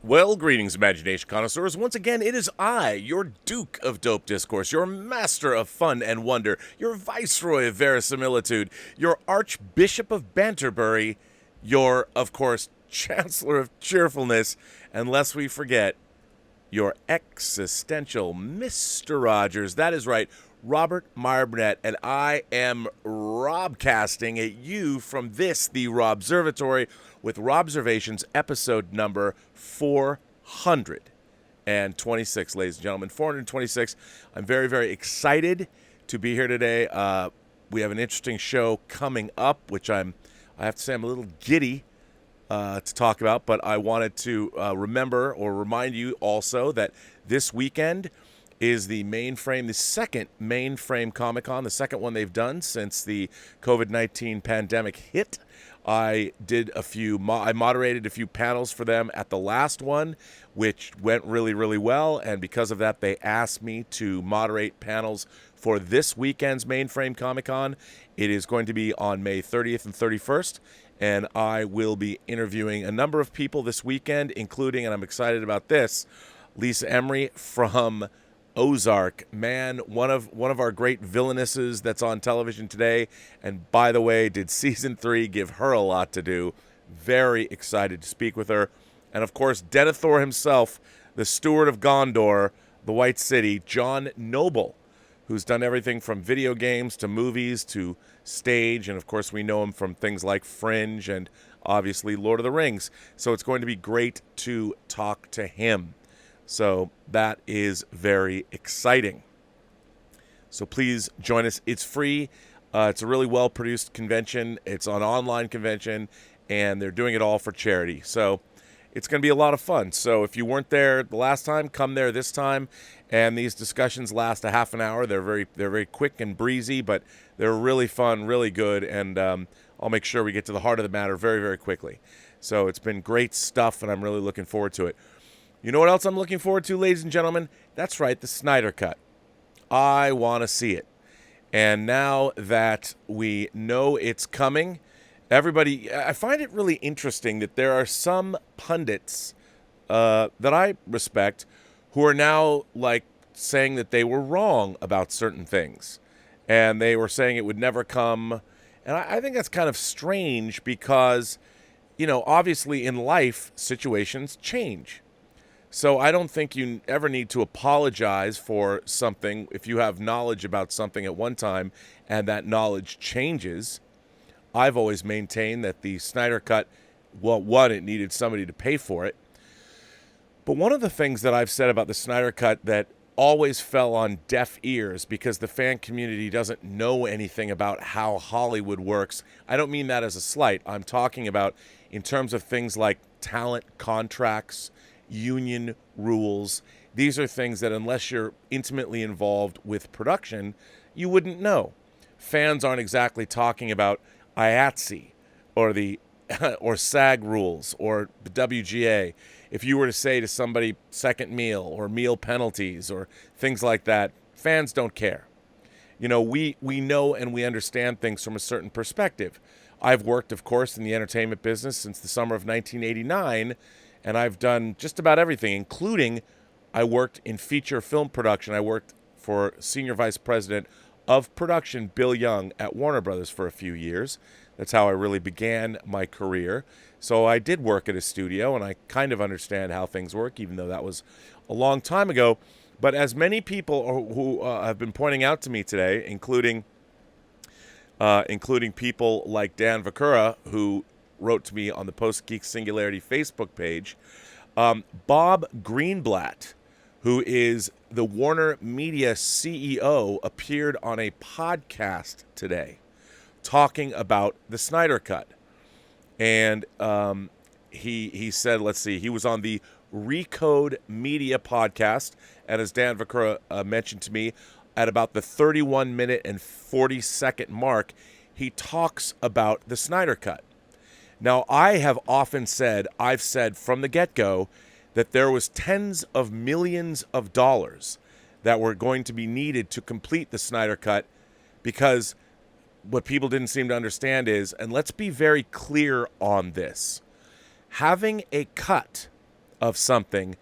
Well, greetings, imagination connoisseurs. Once again, it is I, your Duke of Dope Discourse, your Master of Fun and Wonder, your Viceroy of Verisimilitude, your Archbishop of Banterbury, your, of course, Chancellor of Cheerfulness, and lest we forget, your existential Mr. Rogers. That is right, Robert Meyer Burnett, and I am robcasting at you from this, the Robservatory, with Robservations episode number 426, ladies and gentlemen. 426. I'm very, very excited to be here today. We have an interesting show coming up, which I have to say I'm a little giddy to talk about, but I wanted to remind you also that this weekend is the second Mainframe Comic-Con, the second one they've done since the COVID-19 pandemic hit. I moderated a few panels for them at the last one, which went really, really well, and because of that, they asked me to moderate panels for this weekend's Mainframe Comic-Con. It is going to be on May 30th and 31st, and I will be interviewing a number of people this weekend, including, and I'm excited about this, Lisa Emery from Ozark, man, one of our great villainesses that's on television today. And by the way, did season 3 give her a lot to do? Very excited to speak with her. And of course, Denethor himself, the Steward of Gondor, the White City, John Noble, who's done everything from video games to movies to stage. And of course, we know him from things like Fringe and obviously Lord of the Rings. So it's going to be great to talk to him. So that is very exciting. So please join us. It's free. It's a really well-produced convention. It's an online convention, and they're doing it all for charity. So it's going to be a lot of fun. So if you weren't there the last time, come there this time. And these discussions last a half an hour. They're very quick and breezy, but they're really fun, really good, and I'll make sure we get to the heart of the matter very, very quickly. So it's been great stuff, and I'm really looking forward to it. You know what else I'm looking forward to, ladies and gentlemen? That's right, the Snyder Cut. I want to see it. And now that we know it's coming, I find it really interesting that there are some pundits that I respect who are now saying that they were wrong about certain things. And they were saying it would never come. And I think that's kind of strange because, obviously in life, situations change. So I don't think you ever need to apologize for something if you have knowledge about something at one time and that knowledge changes. I've always maintained that the Snyder Cut, well, one, it needed somebody to pay for it. But one of the things that I've said about the Snyder Cut that always fell on deaf ears because the fan community doesn't know anything about how Hollywood works. I don't mean that as a slight. I'm talking about in terms of things like talent contracts, union rules. These are things that unless you're intimately involved with production, you wouldn't know. Fans aren't exactly talking about IATSE or the or SAG rules or the WGA. If you were to say to somebody second meal or meal penalties or things like that, fans don't care. We know and we understand things from a certain perspective. I've worked, of course, in the entertainment business since the summer of 1989, and I've done just about everything, including I worked in feature film production. I worked for Senior Vice President of Production Bill Young at Warner Brothers for a few years. That's how I really began my career. So I did work at a studio, and I kind of understand how things work, even though that was a long time ago. But as many people who have been pointing out to me today, including people like Dan Vakura, who wrote to me on the Post-Geek Singularity Facebook page, Bob Greenblatt, who is the Warner Media CEO, appeared on a podcast today talking about the Snyder Cut. And he said, let's see, he was on the Recode Media podcast, and as Dan Vakura mentioned to me, at about the 31-minute and 40-second mark, he talks about the Snyder Cut. Now, I've said from the get-go that there was tens of millions of dollars that were going to be needed to complete the Snyder Cut because what people didn't seem to understand is, and let's be very clear on this, having a cut of something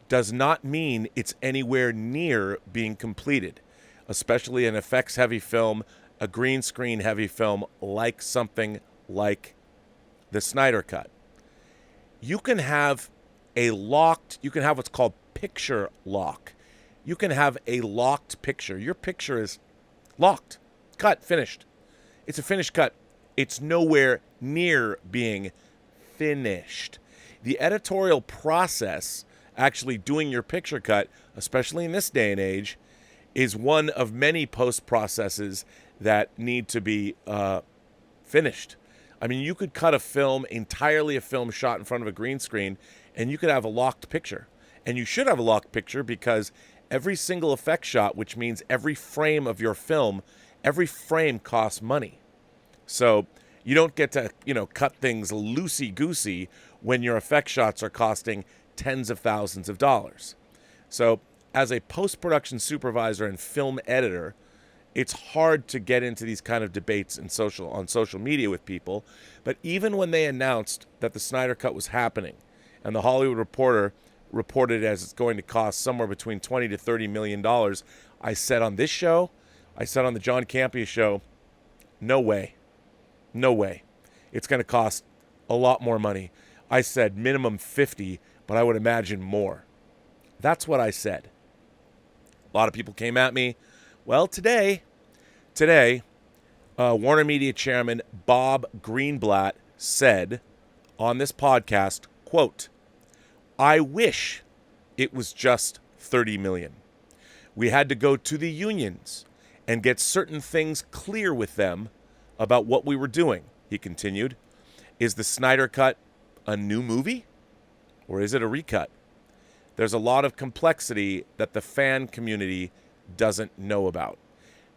does not mean it's anywhere near being completed, especially an effects-heavy film, a green screen-heavy film like something like the Snyder Cut. You can have what's called picture lock. You can have a locked picture. Your picture is locked, cut, finished. It's a finished cut. It's nowhere near being finished. The editorial process, actually doing your picture cut, especially in this day and age, is one of many post processes that need to be finished. I mean, you could cut a film, entirely a film shot in front of a green screen, and you could have a locked picture. And you should have a locked picture because every single effect shot, which means every frame of your film, every frame costs money. So you don't get to, cut things loosey-goosey when your effect shots are costing tens of thousands of dollars. So as a post-production supervisor and film editor, it's hard to get into these kind of debates on social media with people. But even when they announced that the Snyder Cut was happening, and the Hollywood Reporter reported as it's going to cost somewhere between $20 to $30 million, I said on this show, I said on the John Campea show, no way. No way. It's going to cost a lot more money. I said minimum 50, but I would imagine more. That's what I said. A lot of people came at me. Well, today, Warner Media Chairman Bob Greenblatt said on this podcast, quote, "I wish it was just 30 million. We had to go to the unions and get certain things clear with them about what we were doing," he continued. "Is the Snyder Cut a new movie or is it a recut? There's a lot of complexity that the fan community doesn't know about."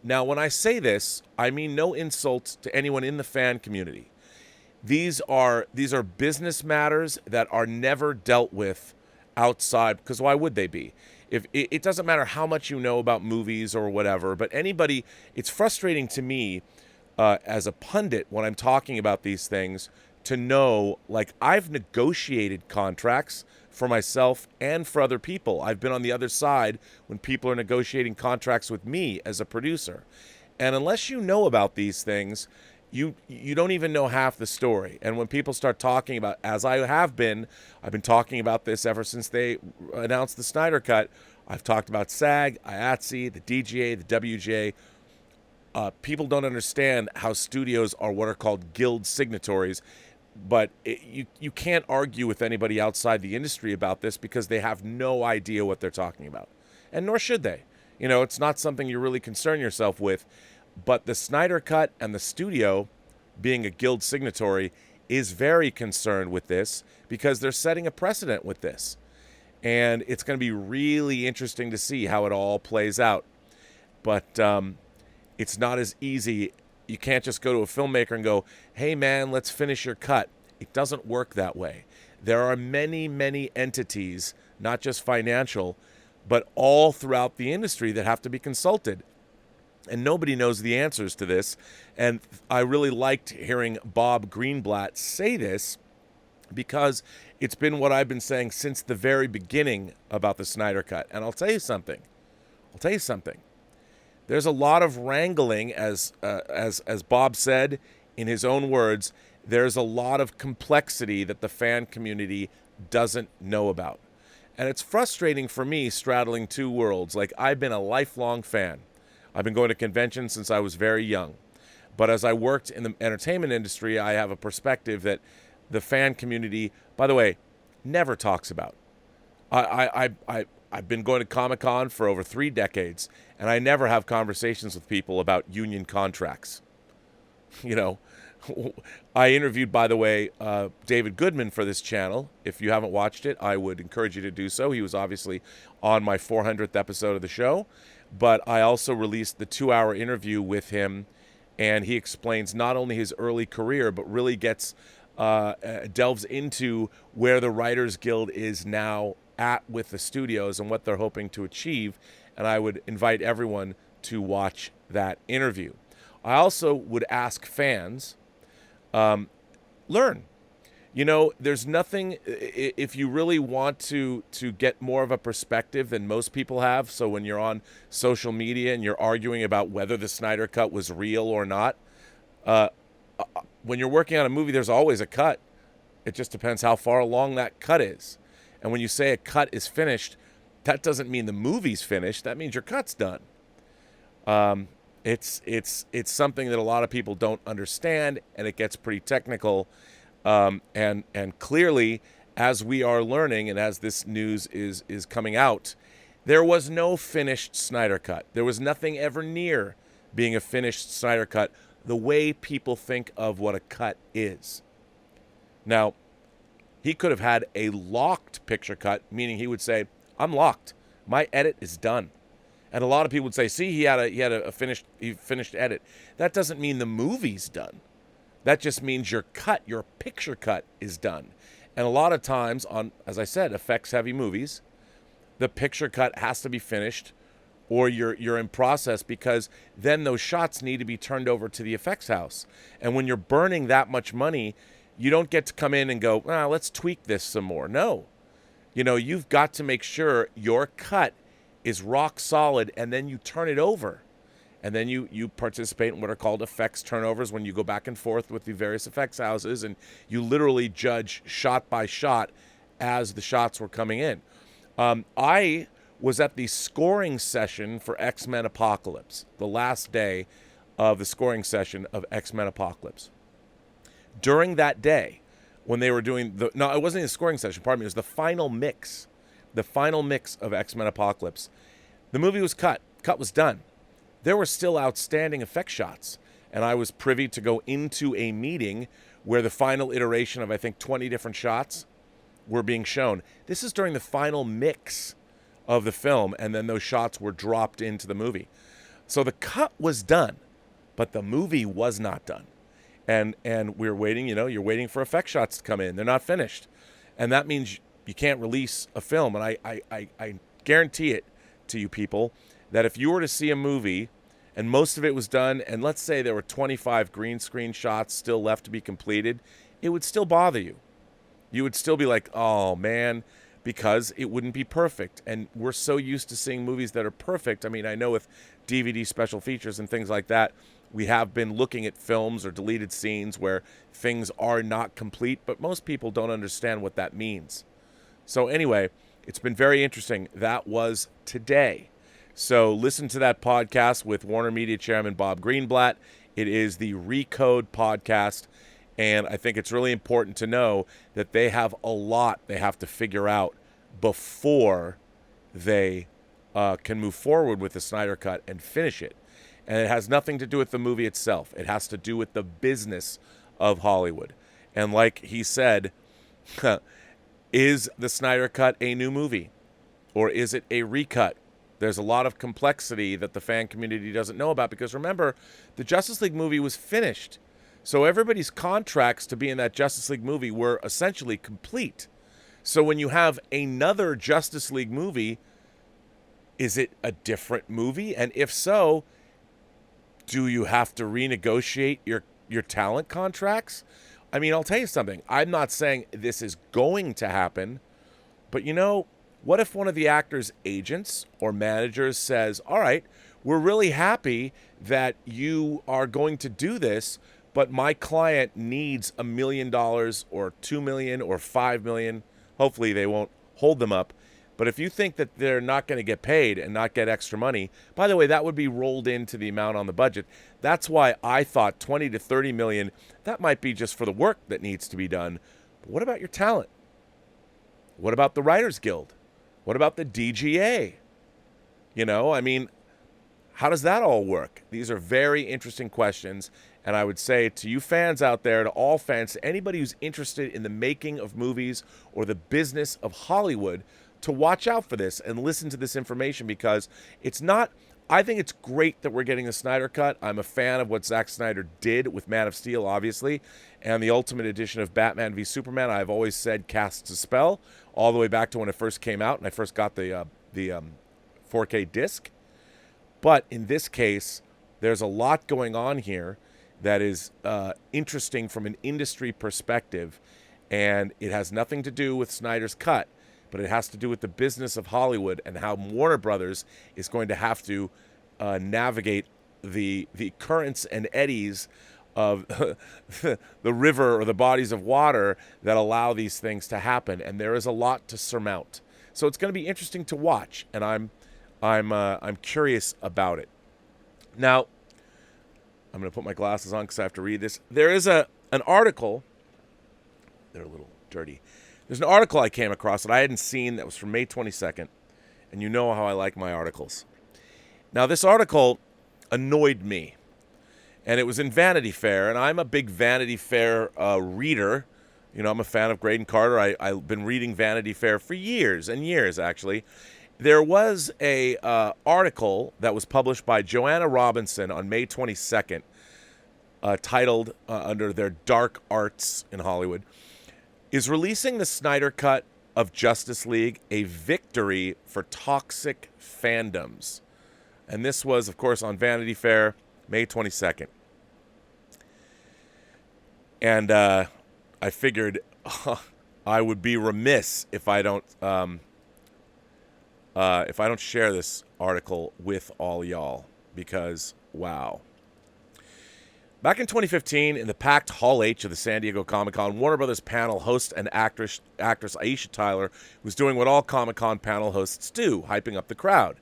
Now, when I say this, I mean no insult to anyone in the fan community. These are business matters that are never dealt with outside, because why would they be? If it doesn't matter how much you know about movies or whatever, but anybody, it's frustrating to me as a pundit when I'm talking about these things to know, like, I've negotiated contracts for myself and for other people. I've been on the other side when people are negotiating contracts with me as a producer. And unless you know about these things, you don't even know half the story. And when people start talking about, as I've been talking about this ever since they announced the Snyder Cut. I've talked about SAG, IATSE, the DGA, the WJ. People don't understand how studios are what are called guild signatories. But you can't argue with anybody outside the industry about this because they have no idea what they're talking about. And nor should they. It's not something you really concern yourself with. But the Snyder Cut and the studio, being a guild signatory, is very concerned with this because they're setting a precedent with this. And it's going to be really interesting to see how it all plays out. But it's not as easy. You can't just go to a filmmaker and go, "Hey, man, let's finish your cut." It doesn't work that way. There are many, many entities, not just financial, but all throughout the industry that have to be consulted. And nobody knows the answers to this. And I really liked hearing Bob Greenblatt say this because it's been what I've been saying since the very beginning about the Snyder Cut. And I'll tell you something. There's a lot of wrangling, as Bob said in his own words, there's a lot of complexity that the fan community doesn't know about. And it's frustrating for me straddling two worlds. Like, I've been a lifelong fan. I've been going to conventions since I was very young. But as I worked in the entertainment industry, I have a perspective that the fan community, by the way, never talks about. I've been going to Comic-Con for over 3 decades, and I never have conversations with people about union contracts. I interviewed, by the way, David Goodman for this channel. If you haven't watched it, I would encourage you to do so. He was obviously on my 400th episode of the show. But I also released the 2-hour interview with him, and he explains not only his early career, but really delves into where the Writers Guild is now at with the studios and what they're hoping to achieve. And I would invite everyone to watch that interview. I also would ask fans, learn. There's nothing, if you really want to get more of a perspective than most people have. So when you're on social media and you're arguing about whether the Snyder Cut was real or not, when you're working on a movie, there's always a cut. It just depends how far along that cut is. And when you say a cut is finished, that doesn't mean the movie's finished. That means your cut's done. It's something that a lot of people don't understand, and it gets pretty technical. And clearly, as we are learning and as this news is coming out, there was no finished Snyder Cut. There was nothing ever near being a finished Snyder Cut the way people think of what a cut is. Now, he could have had a locked picture cut, meaning he would say, I'm locked. My edit is done. And a lot of people would say, see, he had a finished edit. That doesn't mean the movie's done. That just means your picture cut is done. And a lot of times on, as I said, effects-heavy movies, the picture cut has to be finished or you're in process, because then those shots need to be turned over to the effects house. And when you're burning that much money, you don't get to come in and go, let's tweak this some more. No. You've got to make sure your cut is rock solid, and then you turn it over. And then you participate in what are called effects turnovers, when you go back and forth with the various effects houses, and you literally judge shot by shot as the shots were coming in. I was at the scoring session for X-Men Apocalypse, the last day of the scoring session of X-Men Apocalypse. During that day, when they were doing it wasn't a scoring session, pardon me, it was the final mix of X-Men Apocalypse. The movie was cut was done. There were still outstanding effect shots, and I was privy to go into a meeting where the final iteration of, I think, 20 different shots were being shown. This is during the final mix of the film, and then those shots were dropped into the movie. So the cut was done, but the movie was not done. And we're waiting, you're waiting for effect shots to come in. They're not finished. And that means you can't release a film. And I guarantee it to you people that if you were to see a movie and most of it was done, and let's say there were 25 green screen shots still left to be completed, it would still bother you. You would still be like, oh man, because it wouldn't be perfect. And we're so used to seeing movies that are perfect. I mean, I know with DVD special features and things like that, we have been looking at films or deleted scenes where things are not complete, but most people don't understand what that means. So anyway, it's been very interesting. That was today. So listen to that podcast with Warner Media Chairman Bob Greenblatt. It is the Recode podcast, and I think it's really important to know that they have a lot they have to figure out before they can move forward with the Snyder Cut and finish it. And it has nothing to do with the movie itself. It has to do with the business of Hollywood. And like he said, is the Snyder Cut a new movie? Or is it a recut? There's a lot of complexity that the fan community doesn't know about, because remember, the Justice League movie was finished. So everybody's contracts to be in that Justice League movie were essentially complete. So when you have another Justice League movie, is it a different movie? And if so, do you have to renegotiate your talent contracts? I mean, I'll tell you something. I'm not saying this is going to happen, but what if one of the actors' agents or managers says, all right, we're really happy that you are going to do this, but my client needs $1 million or $2 million or $5 million. Hopefully they won't hold them up. But if you think that they're not going to get paid and not get extra money, by the way, that would be rolled into the amount on the budget. That's why I thought 20 to 30 million, that might be just for the work that needs to be done. But what about your talent? What about the Writers Guild? What about the DGA? I mean, how does that all work? These are very interesting questions. And I would say to you fans out there, to all fans, to anybody who's interested in the making of movies or the business of Hollywood, to watch out for this and listen to this information, because it's not, I think it's great that we're getting the Snyder Cut. I'm a fan of what Zack Snyder did with Man of Steel, obviously, and the Ultimate Edition of Batman v Superman. I've always said casts a spell, all the way back to when it first came out and I first got the 4K disc. But in this case, there's a lot going on here that is interesting from an industry perspective. And it has nothing to do with Snyder's Cut, but it has to do with the business of Hollywood and how Warner Brothers is going to have to navigate the currents and eddies of the river or the bodies of water that allow these things to happen. And there is a lot to surmount. So it's going to be interesting to watch, and I'm curious about it. Now, I'm going to put my glasses on because I have to read this. There is an article. They're a little dirty. There's an article I came across that I hadn't seen that was from May 22nd, and you know how I like my articles. Now, this article annoyed me, and it was in Vanity Fair, and I'm a big Vanity Fair reader. You know, I'm a fan of Graydon Carter. I've been reading Vanity Fair for years and years, actually. There was a article that was published by Joanna Robinson on May 22nd, titled, under their dark arts in Hollywood, "Is releasing the Snyder Cut of Justice League a victory for toxic fandoms?" And this was, of course, on Vanity Fair, May 22nd. And I figured I would be remiss if I don't share this article with all y'all, because wow. Back in 2015, in the packed Hall H of the San Diego Comic-Con, Warner Brothers panel host and actress Aisha Tyler was doing what all Comic-Con panel hosts do, hyping up the crowd.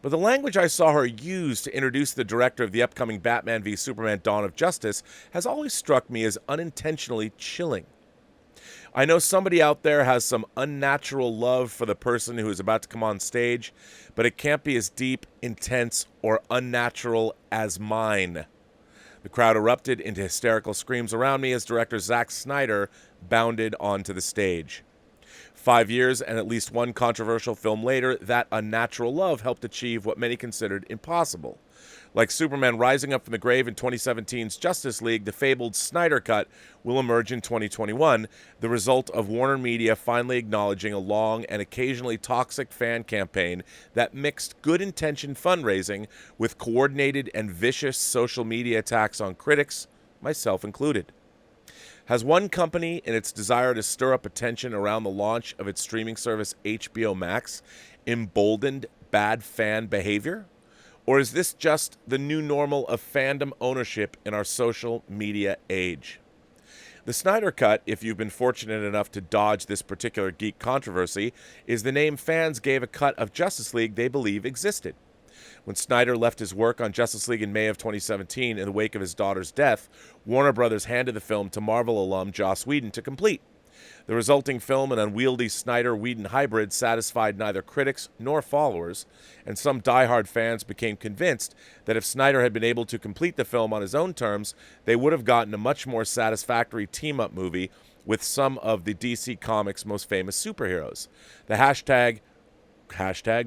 But the language I saw her use to introduce the director of the upcoming Batman v Superman Dawn of Justice has always struck me as unintentionally chilling. I know somebody out there has some unnatural love for the person who is about to come on stage, but it can't be as deep, intense, or unnatural as mine. The crowd erupted into hysterical screams around me as director Zack Snyder bounded onto the stage. 5 years and at least one controversial film later, that unnatural love helped achieve what many considered impossible. Like Superman rising up from the grave in 2017's Justice League, the fabled Snyder Cut will emerge in 2021, the result of Warner Media finally acknowledging a long and occasionally toxic fan campaign that mixed good-intentioned fundraising with coordinated and vicious social media attacks on critics, myself included. Has one company, in its desire to stir up attention around the launch of its streaming service HBO Max, emboldened bad fan behavior? Or is this just the new normal of fandom ownership in our social media age? The Snyder Cut, if you've been fortunate enough to dodge this particular geek controversy, is the name fans gave a cut of Justice League they believe existed. When Snyder left his work on Justice League in May of 2017 in the wake of his daughter's death, Warner Brothers handed the film to Marvel alum Joss Whedon to complete. The resulting film, an unwieldy Snyder-Whedon hybrid, satisfied neither critics nor followers, and some diehard fans became convinced that if Snyder had been able to complete the film on his own terms, they would have gotten a much more satisfactory team-up movie with some of the DC Comics' most famous superheroes. The hashtag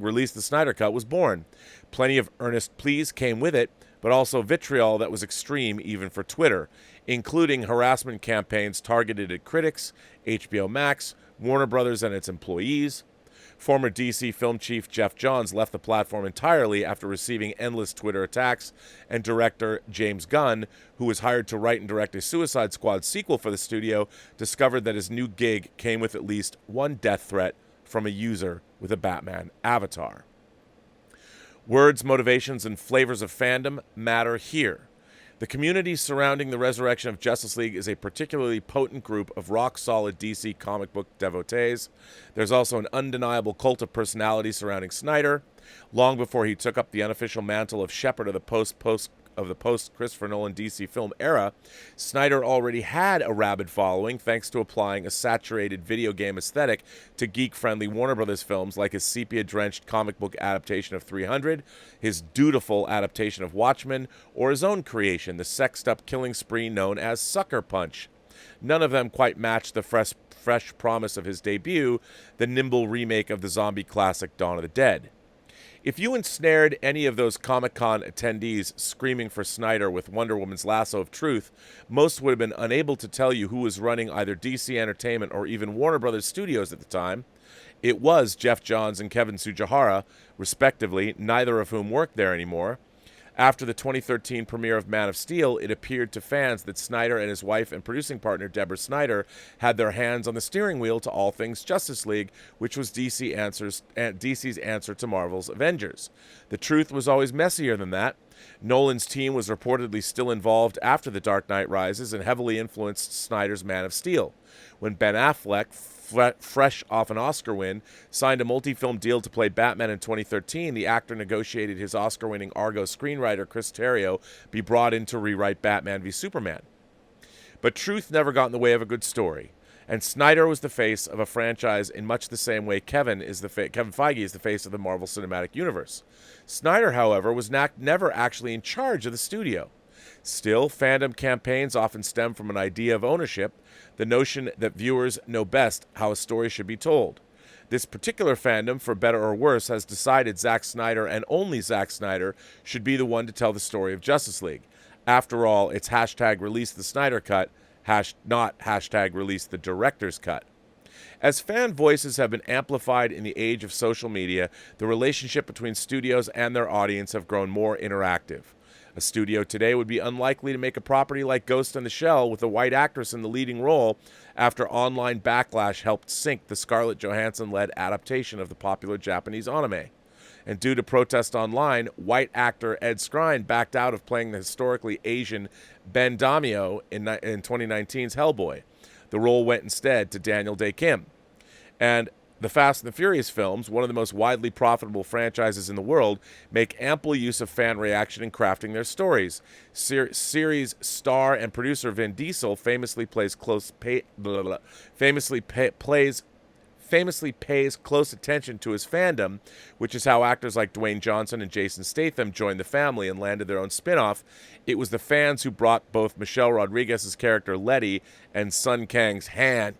release the Snyder Cut was born. Plenty of earnest pleas came with it, but also vitriol that was extreme even for Twitter, including harassment campaigns targeted at critics, HBO Max, Warner Brothers and its employees. Former DC film chief Jeff Johns left the platform entirely after receiving endless Twitter attacks, and director James Gunn, who was hired to write and direct a Suicide Squad sequel for the studio, discovered that his new gig came with at least one death threat from a user with a Batman avatar. Words, motivations, and flavors of fandom matter here. The community surrounding the resurrection of Justice League is a particularly potent group of rock-solid DC comic book devotees. There's also an undeniable cult of personality surrounding Snyder. Long before he took up the unofficial mantle of shepherd of the post-Christopher Nolan DC film era, Snyder already had a rabid following thanks to applying a saturated video game aesthetic to geek-friendly Warner Brothers films like his sepia-drenched comic book adaptation of 300, his dutiful adaptation of Watchmen, or his own creation, the sexed-up killing spree known as Sucker Punch. None of them quite matched the fresh promise of his debut, the nimble remake of the zombie classic Dawn of the Dead. If you ensnared any of those Comic-Con attendees screaming for Snyder with Wonder Woman's lasso of truth, most would have been unable to tell you who was running either DC Entertainment or even Warner Brothers Studios at the time. It was Jeff Johns and Kevin Tsujihara, respectively, neither of whom worked there anymore. After the 2013 premiere of Man of Steel, it appeared to fans that Snyder and his wife and producing partner Deborah Snyder had their hands on the steering wheel to all things Justice League, which was DC's answer to Marvel's Avengers. The truth was always messier than that. Nolan's team was reportedly still involved after The Dark Knight Rises and heavily influenced Snyder's Man of Steel. When Ben Affleck, fresh off an Oscar win, signed a multi-film deal to play Batman in 2013, the actor negotiated his Oscar-winning Argo screenwriter Chris Terrio be brought in to rewrite Batman v Superman. But truth never got in the way of a good story, and Snyder was the face of a franchise in much the same way Kevin Feige is the face of the Marvel Cinematic Universe. Snyder, however, was never actually in charge of the studio. Still, fandom campaigns often stem from an idea of ownership, the notion that viewers know best how a story should be told. This particular fandom, for better or worse, has decided Zack Snyder and only Zack Snyder should be the one to tell the story of Justice League. After all, it's hashtag release the Snyder Cut, not hashtag release the director's cut. As fan voices have been amplified in the age of social media, the relationship between studios and their audience have grown more interactive. A studio today would be unlikely to make a property like Ghost in the Shell with a white actress in the leading role after online backlash helped sink the Scarlett Johansson-led adaptation of the popular Japanese anime. And due to protest online, white actor Ed Skrein backed out of playing the historically Asian Ben Daimyo in 2019's Hellboy. The role went instead to Daniel Day Kim. And the Fast and the Furious films, one of the most widely profitable franchises in the world, make ample use of fan reaction in crafting their stories. Series star and producer Vin Diesel famously pays close attention to his fandom, which is how actors like Dwayne Johnson and Jason Statham joined the family and landed their own spin-off. It was the fans who brought both Michelle Rodriguez's character Letty and Sun Kang's Han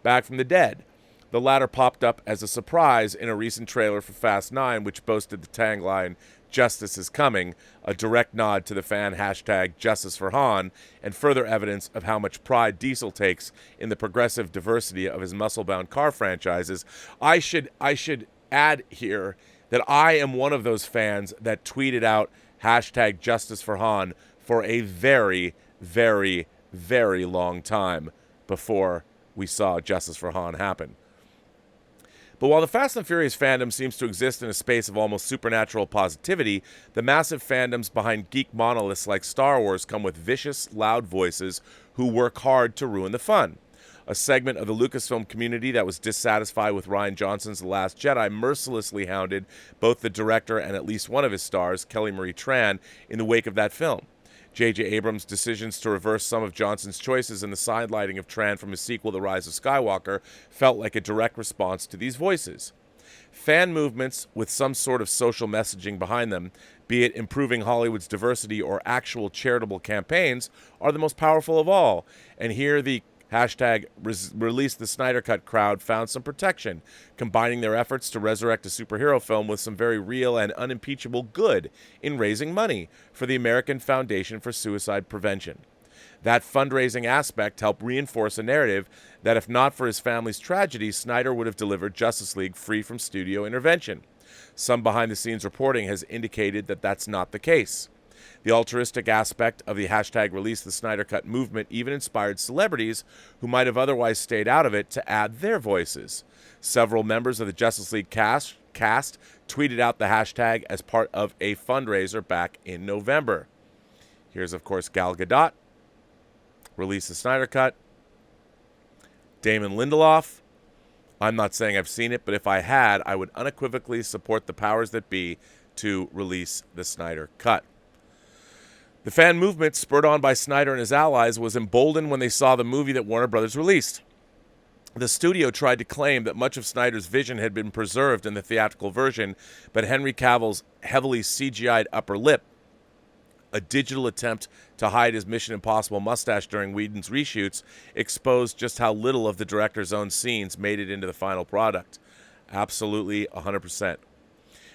back from the dead. The latter popped up as a surprise in a recent trailer for Fast 9, which boasted the tagline, "Justice is coming," a direct nod to the fan hashtag Justice for Han, and further evidence of how much pride Diesel takes in the progressive diversity of his muscle-bound car franchises. I should add here that I am one of those fans that tweeted out hashtag Justice for Han for a very, very, very long time before we saw Justice for Han happen. But while the Fast and Furious fandom seems to exist in a space of almost supernatural positivity, the massive fandoms behind geek monoliths like Star Wars come with vicious, loud voices who work hard to ruin the fun. A segment of the Lucasfilm community that was dissatisfied with Rian Johnson's The Last Jedi mercilessly hounded both the director and at least one of his stars, Kelly Marie Tran, in the wake of that film. J.J. Abrams' decisions to reverse some of Johnson's choices in the sidelighting of Tran from his sequel, The Rise of Skywalker, felt like a direct response to these voices. Fan movements with some sort of social messaging behind them, be it improving Hollywood's diversity or actual charitable campaigns, are the most powerful of all. And here the hashtag release the Snyder Cut crowd found some protection, combining their efforts to resurrect a superhero film with some very real and unimpeachable good in raising money for the American Foundation for Suicide Prevention. That fundraising aspect helped reinforce a narrative that if not for his family's tragedy, Snyder would have delivered Justice League free from studio intervention. Some behind-the-scenes reporting has indicated that that's not the case. The altruistic aspect of the hashtag Release the Snyder Cut movement even inspired celebrities who might have otherwise stayed out of it to add their voices. Several members of the Justice League cast tweeted out the hashtag as part of a fundraiser back in November. Here's, of course, Gal Gadot, Release the Snyder Cut. Damon Lindelof, I'm not saying I've seen it, but if I had, I would unequivocally support the powers that be to release the Snyder Cut. The fan movement, spurred on by Snyder and his allies, was emboldened when they saw the movie that Warner Brothers released. The studio tried to claim that much of Snyder's vision had been preserved in the theatrical version, but Henry Cavill's heavily CGI'd upper lip, a digital attempt to hide his Mission Impossible mustache during Whedon's reshoots, exposed just how little of the director's own scenes made it into the final product. Absolutely 100%.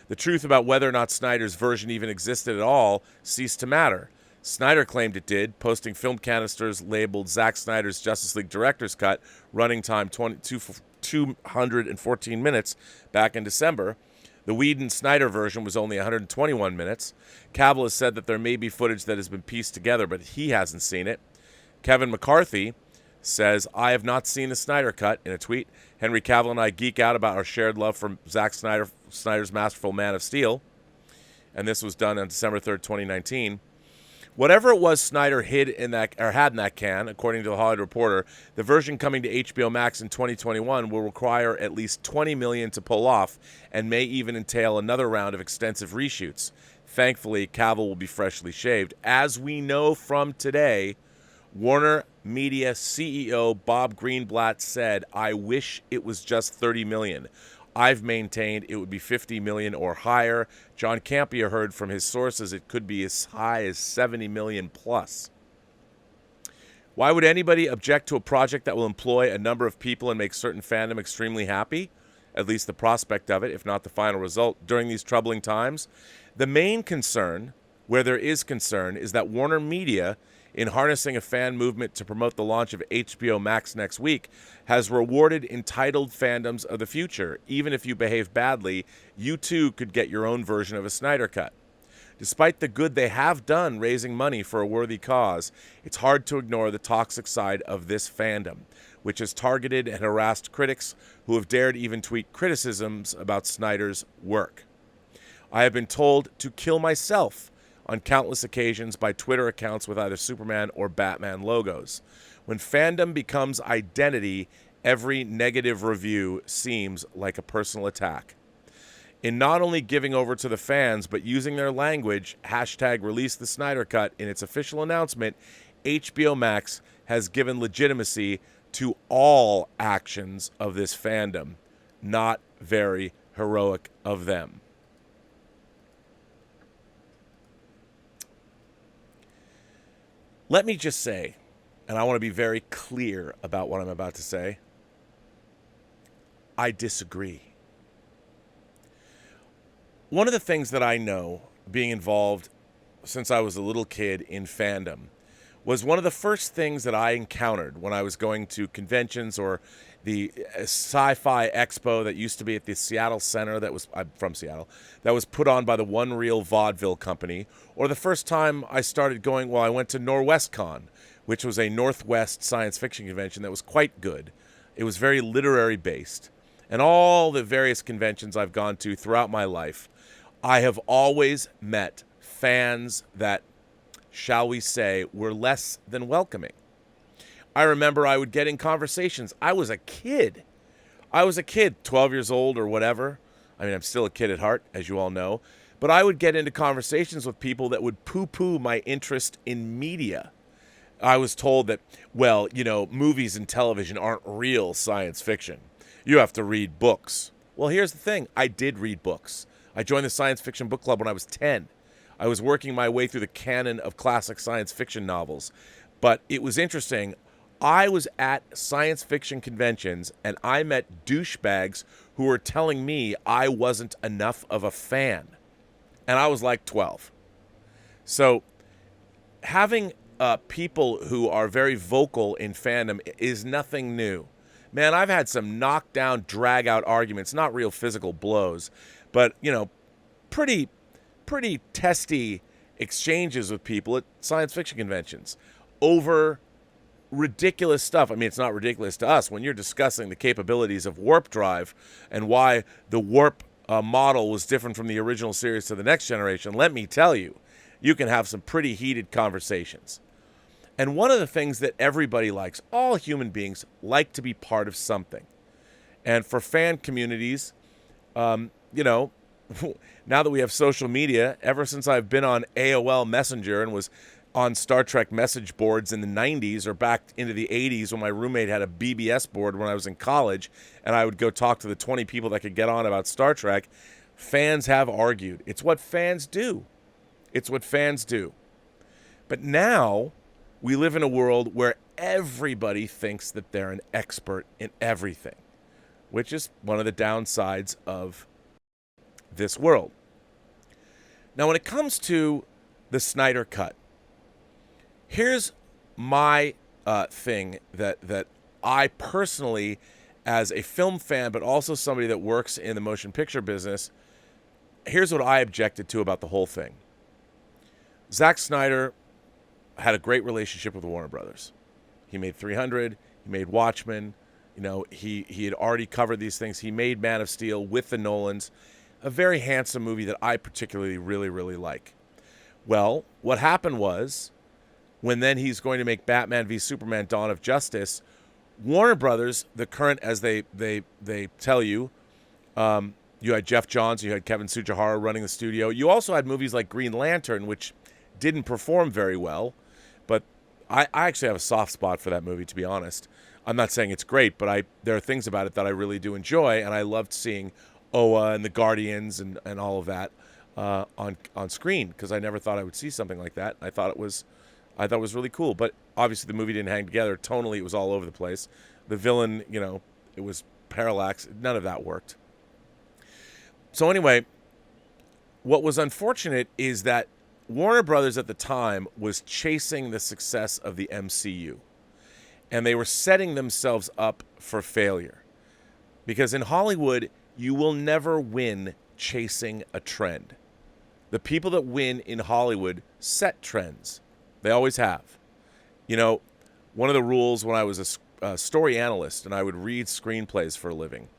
The truth about whether or not Snyder's version even existed at all ceased to matter. Snyder claimed it did, posting film canisters labeled Zack Snyder's Justice League Director's Cut, running time 214 minutes back in December. The Whedon-Snyder version was only 121 minutes. Cavill has said that there may be footage that has been pieced together, but he hasn't seen it. Kevin McCarthy says, I have not seen the Snyder Cut, in a tweet. Henry Cavill and I geek out about our shared love for Zack Snyder's masterful Man of Steel. And this was done on December 3rd, 2019. Whatever it was Snyder had in that can, according to the Hollywood Reporter, the version coming to HBO Max in 2021 will require at least $20 million to pull off and may even entail another round of extensive reshoots. Thankfully, Cavill will be freshly shaved. As we know from today, Warner Media CEO Bob Greenblatt said, I wish it was just $30 million. I've maintained it would be $50 million or higher. John Campea heard from his sources it could be as high as $70 million plus. Why would anybody object to a project that will employ a number of people and make certain fandom extremely happy? At least the prospect of it, if not the final result, during these troubling times. The main concern, where there is concern, is that Warner Media, in harnessing a fan movement to promote the launch of HBO Max next week, has rewarded entitled fandoms of the future. Even if you behave badly, you too could get your own version of a Snyder Cut. Despite the good they have done raising money for a worthy cause, it's hard to ignore the toxic side of this fandom, which has targeted and harassed critics who have dared even tweet criticisms about Snyder's work. I have been told to kill myself on countless occasions by Twitter accounts with either Superman or Batman logos. When fandom becomes identity, every negative review seems like a personal attack. In not only giving over to the fans, but using their language, hashtag release the Snyder Cut, in its official announcement, HBO Max has given legitimacy to all actions of this fandom. Not very heroic of them. Let me just say, and I want to be very clear about what I'm about to say, I disagree. One of the things that I know, being involved since I was a little kid in fandom, was one of the first things that I encountered when I was going to conventions or the sci-fi expo that used to be at the Seattle Center I'm from Seattle, that was put on by the One Reel Vaudeville Company, or the first time I started going, I went to NorwestCon, which was a Northwest science fiction convention that was quite good. It was very literary based. And all the various conventions I've gone to throughout my life, I have always met fans that, shall we say, were less than welcoming. I remember I would get in conversations. I was a kid, 12 years old or whatever. I mean, I'm still a kid at heart, as you all know. But I would get into conversations with people that would poo-poo my interest in media. I was told that, movies and television aren't real science fiction. You have to read books. Well, here's the thing. I did read books. I joined the science fiction book club when I was 10. I was working my way through the canon of classic science fiction novels. But it was interesting. I was at science fiction conventions and I met douchebags who were telling me I wasn't enough of a fan. And I was like 12. So having people who are very vocal in fandom is nothing new. Man, I've had some knockdown, drag-out arguments, not real physical blows, but, pretty testy exchanges with people at science fiction conventions over ridiculous stuff. I mean, it's not ridiculous to us when you're discussing the capabilities of warp drive and why the warp model was different from the original series to the next generation. Let me tell you, you can have some pretty heated conversations. And one of the things that everybody likes, all human beings like to be part of something. And for fan communities, now that we have social media, ever since I've been on AOL Messenger and was on Star Trek message boards in the 90s or back into the 80s when my roommate had a BBS board when I was in college and I would go talk to the 20 people that could get on about Star Trek, fans have argued. It's what fans do. But now we live in a world where everybody thinks that they're an expert in everything, which is one of the downsides of this world. Now, when it comes to the Snyder Cut, here's my thing that I personally, as a film fan, but also somebody that works in the motion picture business, here's what I objected to about the whole thing. Zack Snyder had a great relationship with Warner Brothers. He made 300. He made Watchmen. You know, he had already covered these things. He made Man of Steel with the Nolans, a very handsome movie that I particularly really, really like. Well, what happened was, when then he's going to make Batman v Superman: Dawn of Justice, Warner Brothers, the current, as they tell you, you had Jeff Johns, you had Kevin Tsujihara running the studio. You also had movies like Green Lantern, which didn't perform very well, but I actually have a soft spot for that movie, to be honest. I'm not saying it's great, but there are things about it that I really do enjoy, and I loved seeing Oa and the Guardians and all of that on screen, because I never thought I would see something like that. I thought it was really cool, but obviously the movie didn't hang together. Tonally, it was all over the place. The villain, you know, it was parallax. None of that worked. So anyway, what was unfortunate is that Warner Brothers at the time was chasing the success of the MCU, and they were setting themselves up for failure, because in Hollywood, you will never win chasing a trend. The people that win in Hollywood set trends. They always have. You know, one of the rules when I was a story analyst and I would read screenplays for a living,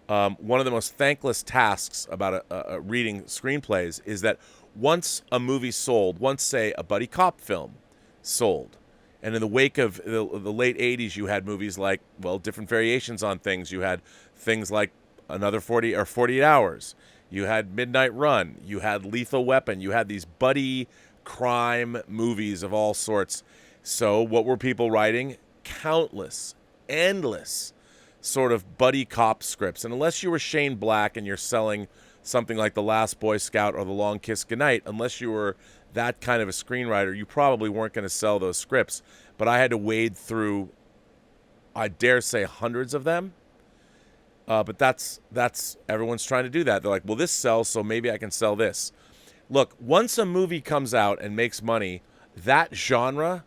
one of the most thankless tasks about reading screenplays is that once a movie sold, once, say, a buddy cop film sold, and in the wake of the late 80s, you had movies like, well, different variations on things. You had things like Another 40 or 48 Hours. You had Midnight Run. You had Lethal Weapon. You had these buddy crime movies of all sorts. So what were people writing? Countless, endless sort of buddy cop scripts. And unless you were Shane Black and you're selling something like The Last Boy Scout or The Long Kiss Goodnight, unless you were that kind of a screenwriter, you probably weren't going to sell those scripts. But I had to wade through, I dare say, hundreds of them. But that's everyone's trying to do that. They're like, well, this sells, so maybe I can sell this. Look, once a movie comes out and makes money, that genre,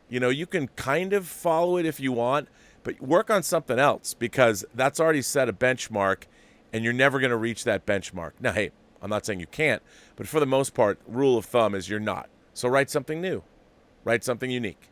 you know, you can kind of follow it if you want, but work on something else, because that's already set a benchmark, and you're never going to reach that benchmark. Now, hey, I'm not saying you can't, but for the most part, rule of thumb is you're not. So write something new. Write something unique.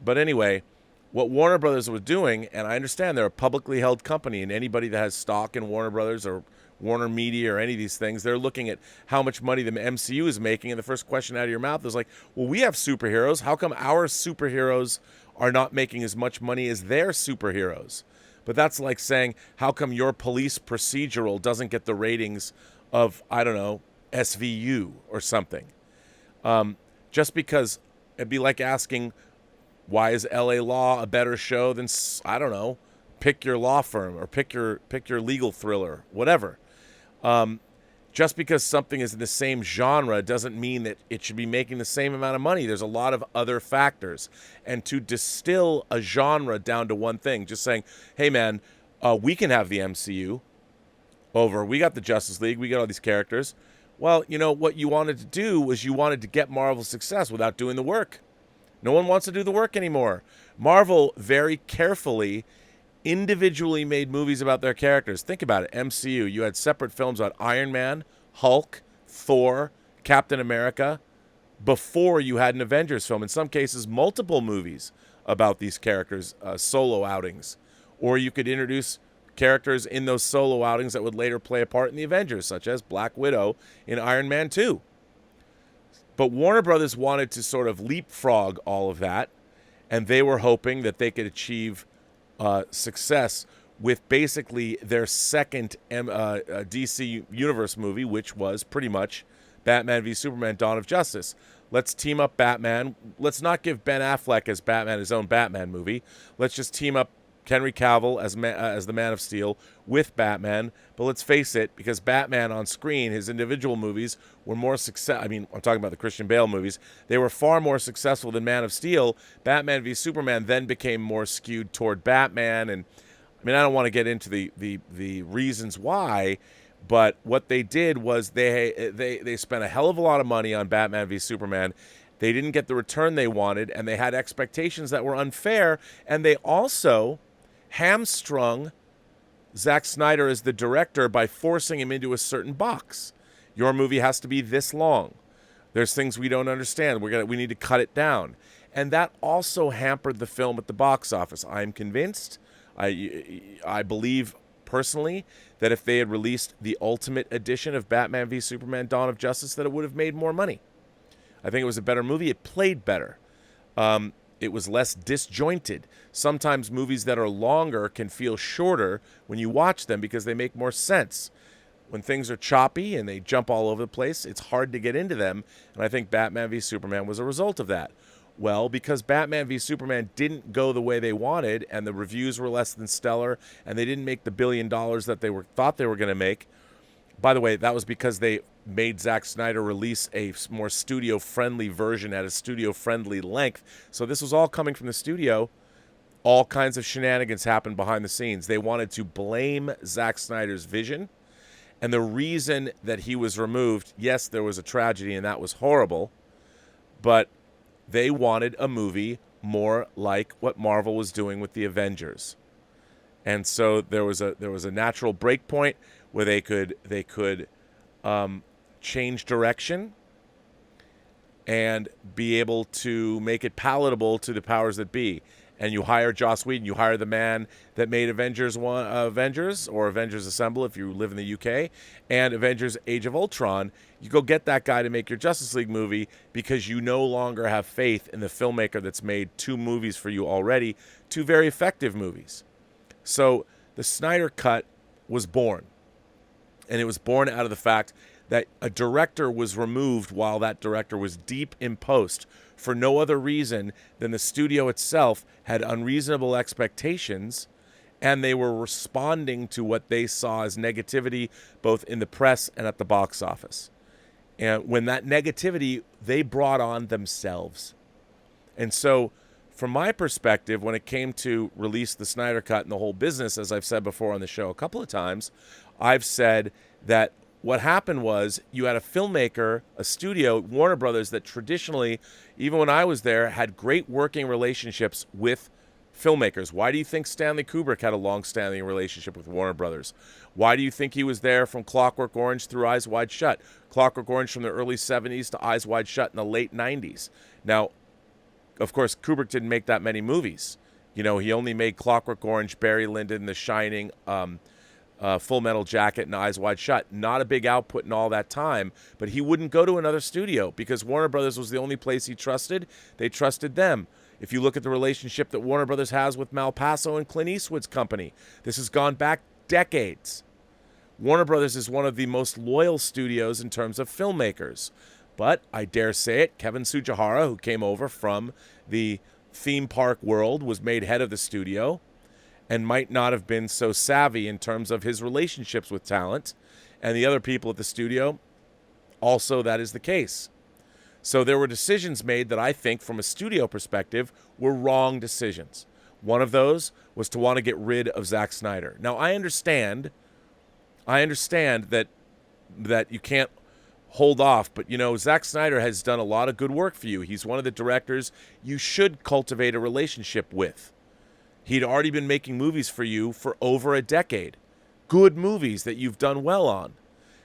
But anyway, what Warner Brothers was doing, and I understand they're a publicly held company, and anybody that has stock in Warner Brothers or Warner Media or any of these things, they're looking at how much money the MCU is making, and the first question out of your mouth is like, well, we have superheroes. How come our superheroes are not making as much money as their superheroes? But that's like saying, how come your police procedural doesn't get the ratings of, I don't know, SVU or something? Just because it'd be like asking, why is LA Law a better show than, I don't know, pick your law firm or pick your legal thriller, whatever. Just because something is in the same genre doesn't mean that it should be making the same amount of money. There's a lot of other factors. And to distill a genre down to one thing, just saying, hey, man, we can have the MCU over. We got the Justice League. We got all these characters. Well, you know, what you wanted to do was you wanted to get Marvel success without doing the work. No one wants to do the work anymore. Marvel very carefully individually made movies about their characters. Think about it. MCU, you had separate films about Iron Man, Hulk, Thor, Captain America, before you had an Avengers film. In some cases, multiple movies about these characters, solo outings. Or you could introduce characters in those solo outings that would later play a part in the Avengers, such as Black Widow in Iron Man 2. But Warner Brothers wanted to sort of leapfrog all of that, and they were hoping that they could achieve success with basically their second DC Universe movie, which was pretty much Batman v Superman: Dawn of Justice. Let's team up Batman. Let's not give Ben Affleck as Batman his own Batman movie. Let's just team up Henry Cavill as the Man of Steel with Batman. But let's face it, because Batman on screen, his individual movies were more success. I mean, I'm talking about the Christian Bale movies. They were far more successful than Man of Steel. Batman v Superman then became more skewed toward Batman. And I mean, I don't want to get into the reasons why, but what they did was they spent a hell of a lot of money on Batman v Superman. They didn't get the return they wanted, and they had expectations that were unfair. And they also hamstrung Zack Snyder as the director by forcing him into a certain box. Your movie has to be this long. There's things we don't understand. We need to cut it down. And that also hampered the film at the box office. I'm convinced, I believe personally, that if they had released the Ultimate Edition of Batman v Superman: Dawn of Justice, that it would have made more money. I think it was a better movie. It played better. It was less disjointed. Sometimes movies that are longer can feel shorter when you watch them because they make more sense. When things are choppy and they jump all over the place, it's hard to get into them. And I think Batman v Superman was a result of that. Well, because Batman v Superman didn't go the way they wanted and the reviews were less than stellar and they didn't make the $1 billion that they thought they were going to make. By the way, that was because they made Zack Snyder release a more studio-friendly version at a studio-friendly length. So this was all coming from the studio. All kinds of shenanigans happened behind the scenes. They wanted to blame Zack Snyder's vision. And the reason that he was removed, yes, there was a tragedy and that was horrible, but they wanted a movie more like what Marvel was doing with the Avengers. And so there was a natural break point where they could change direction and be able to make it palatable to the powers that be. And you hire Joss Whedon, you hire the man that made Avengers or Avengers Assemble if you live in the UK, and Avengers Age of Ultron. You go get that guy to make your Justice League movie because you no longer have faith in the filmmaker that's made 2 movies for you already, 2 very effective movies. So the Snyder Cut was born. And it was born out of the fact that a director was removed while that director was deep in post for no other reason than the studio itself had unreasonable expectations and they were responding to what they saw as negativity both in the press and at the box office. And when that negativity, they brought on themselves. And so from my perspective, when it came to release the Snyder Cut and the whole business, as I've said before on the show a couple of times, I've said that what happened was you had a filmmaker, a studio, Warner Brothers, that traditionally, even when I was there, had great working relationships with filmmakers. Why do you think Stanley Kubrick had a long-standing relationship with Warner Brothers? Why do you think he was there from Clockwork Orange through Eyes Wide Shut? Clockwork Orange from the early 70s to Eyes Wide Shut in the late 90s. Now, of course, Kubrick didn't make that many movies. You know, he only made Clockwork Orange, Barry Lyndon, The Shining, Full Metal Jacket, and Eyes Wide Shut. Not a big output in all that time, but he wouldn't go to another studio because Warner Brothers was the only place he trusted. They trusted them. If you look at the relationship that Warner Brothers has with Malpaso and Clint Eastwood's company, this has gone back decades. Warner Brothers is one of the most loyal studios in terms of filmmakers. But I dare say it, Kevin Tsujihara, who came over from the theme park world, was made head of the studio and might not have been so savvy in terms of his relationships with talent. And the other people at the studio, also that is the case. So there were decisions made that I think, from a studio perspective, were wrong decisions. One of those was to want to get rid of Zack Snyder. Now, I understand that you can't hold off, but, you know, Zack Snyder has done a lot of good work for you. He's one of the directors you should cultivate a relationship with. He'd already been making movies for you for over a decade. Good movies that you've done well on.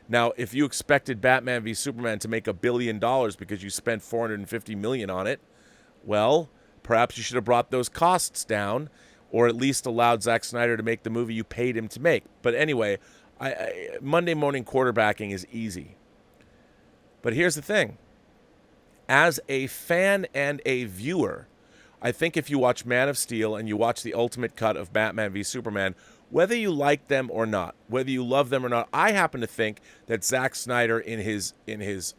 Now, if you expected Batman v Superman to make $1 billion because you spent $450 million on it, well, perhaps you should have brought those costs down or at least allowed Zack Snyder to make the movie you paid him to make. But anyway, Monday morning quarterbacking is easy. But here's the thing. As a fan and a viewer, I think if you watch Man of Steel and you watch the ultimate cut of Batman v Superman, whether you like them or not, whether you love them or not, I happen to think that Zack Snyder, in his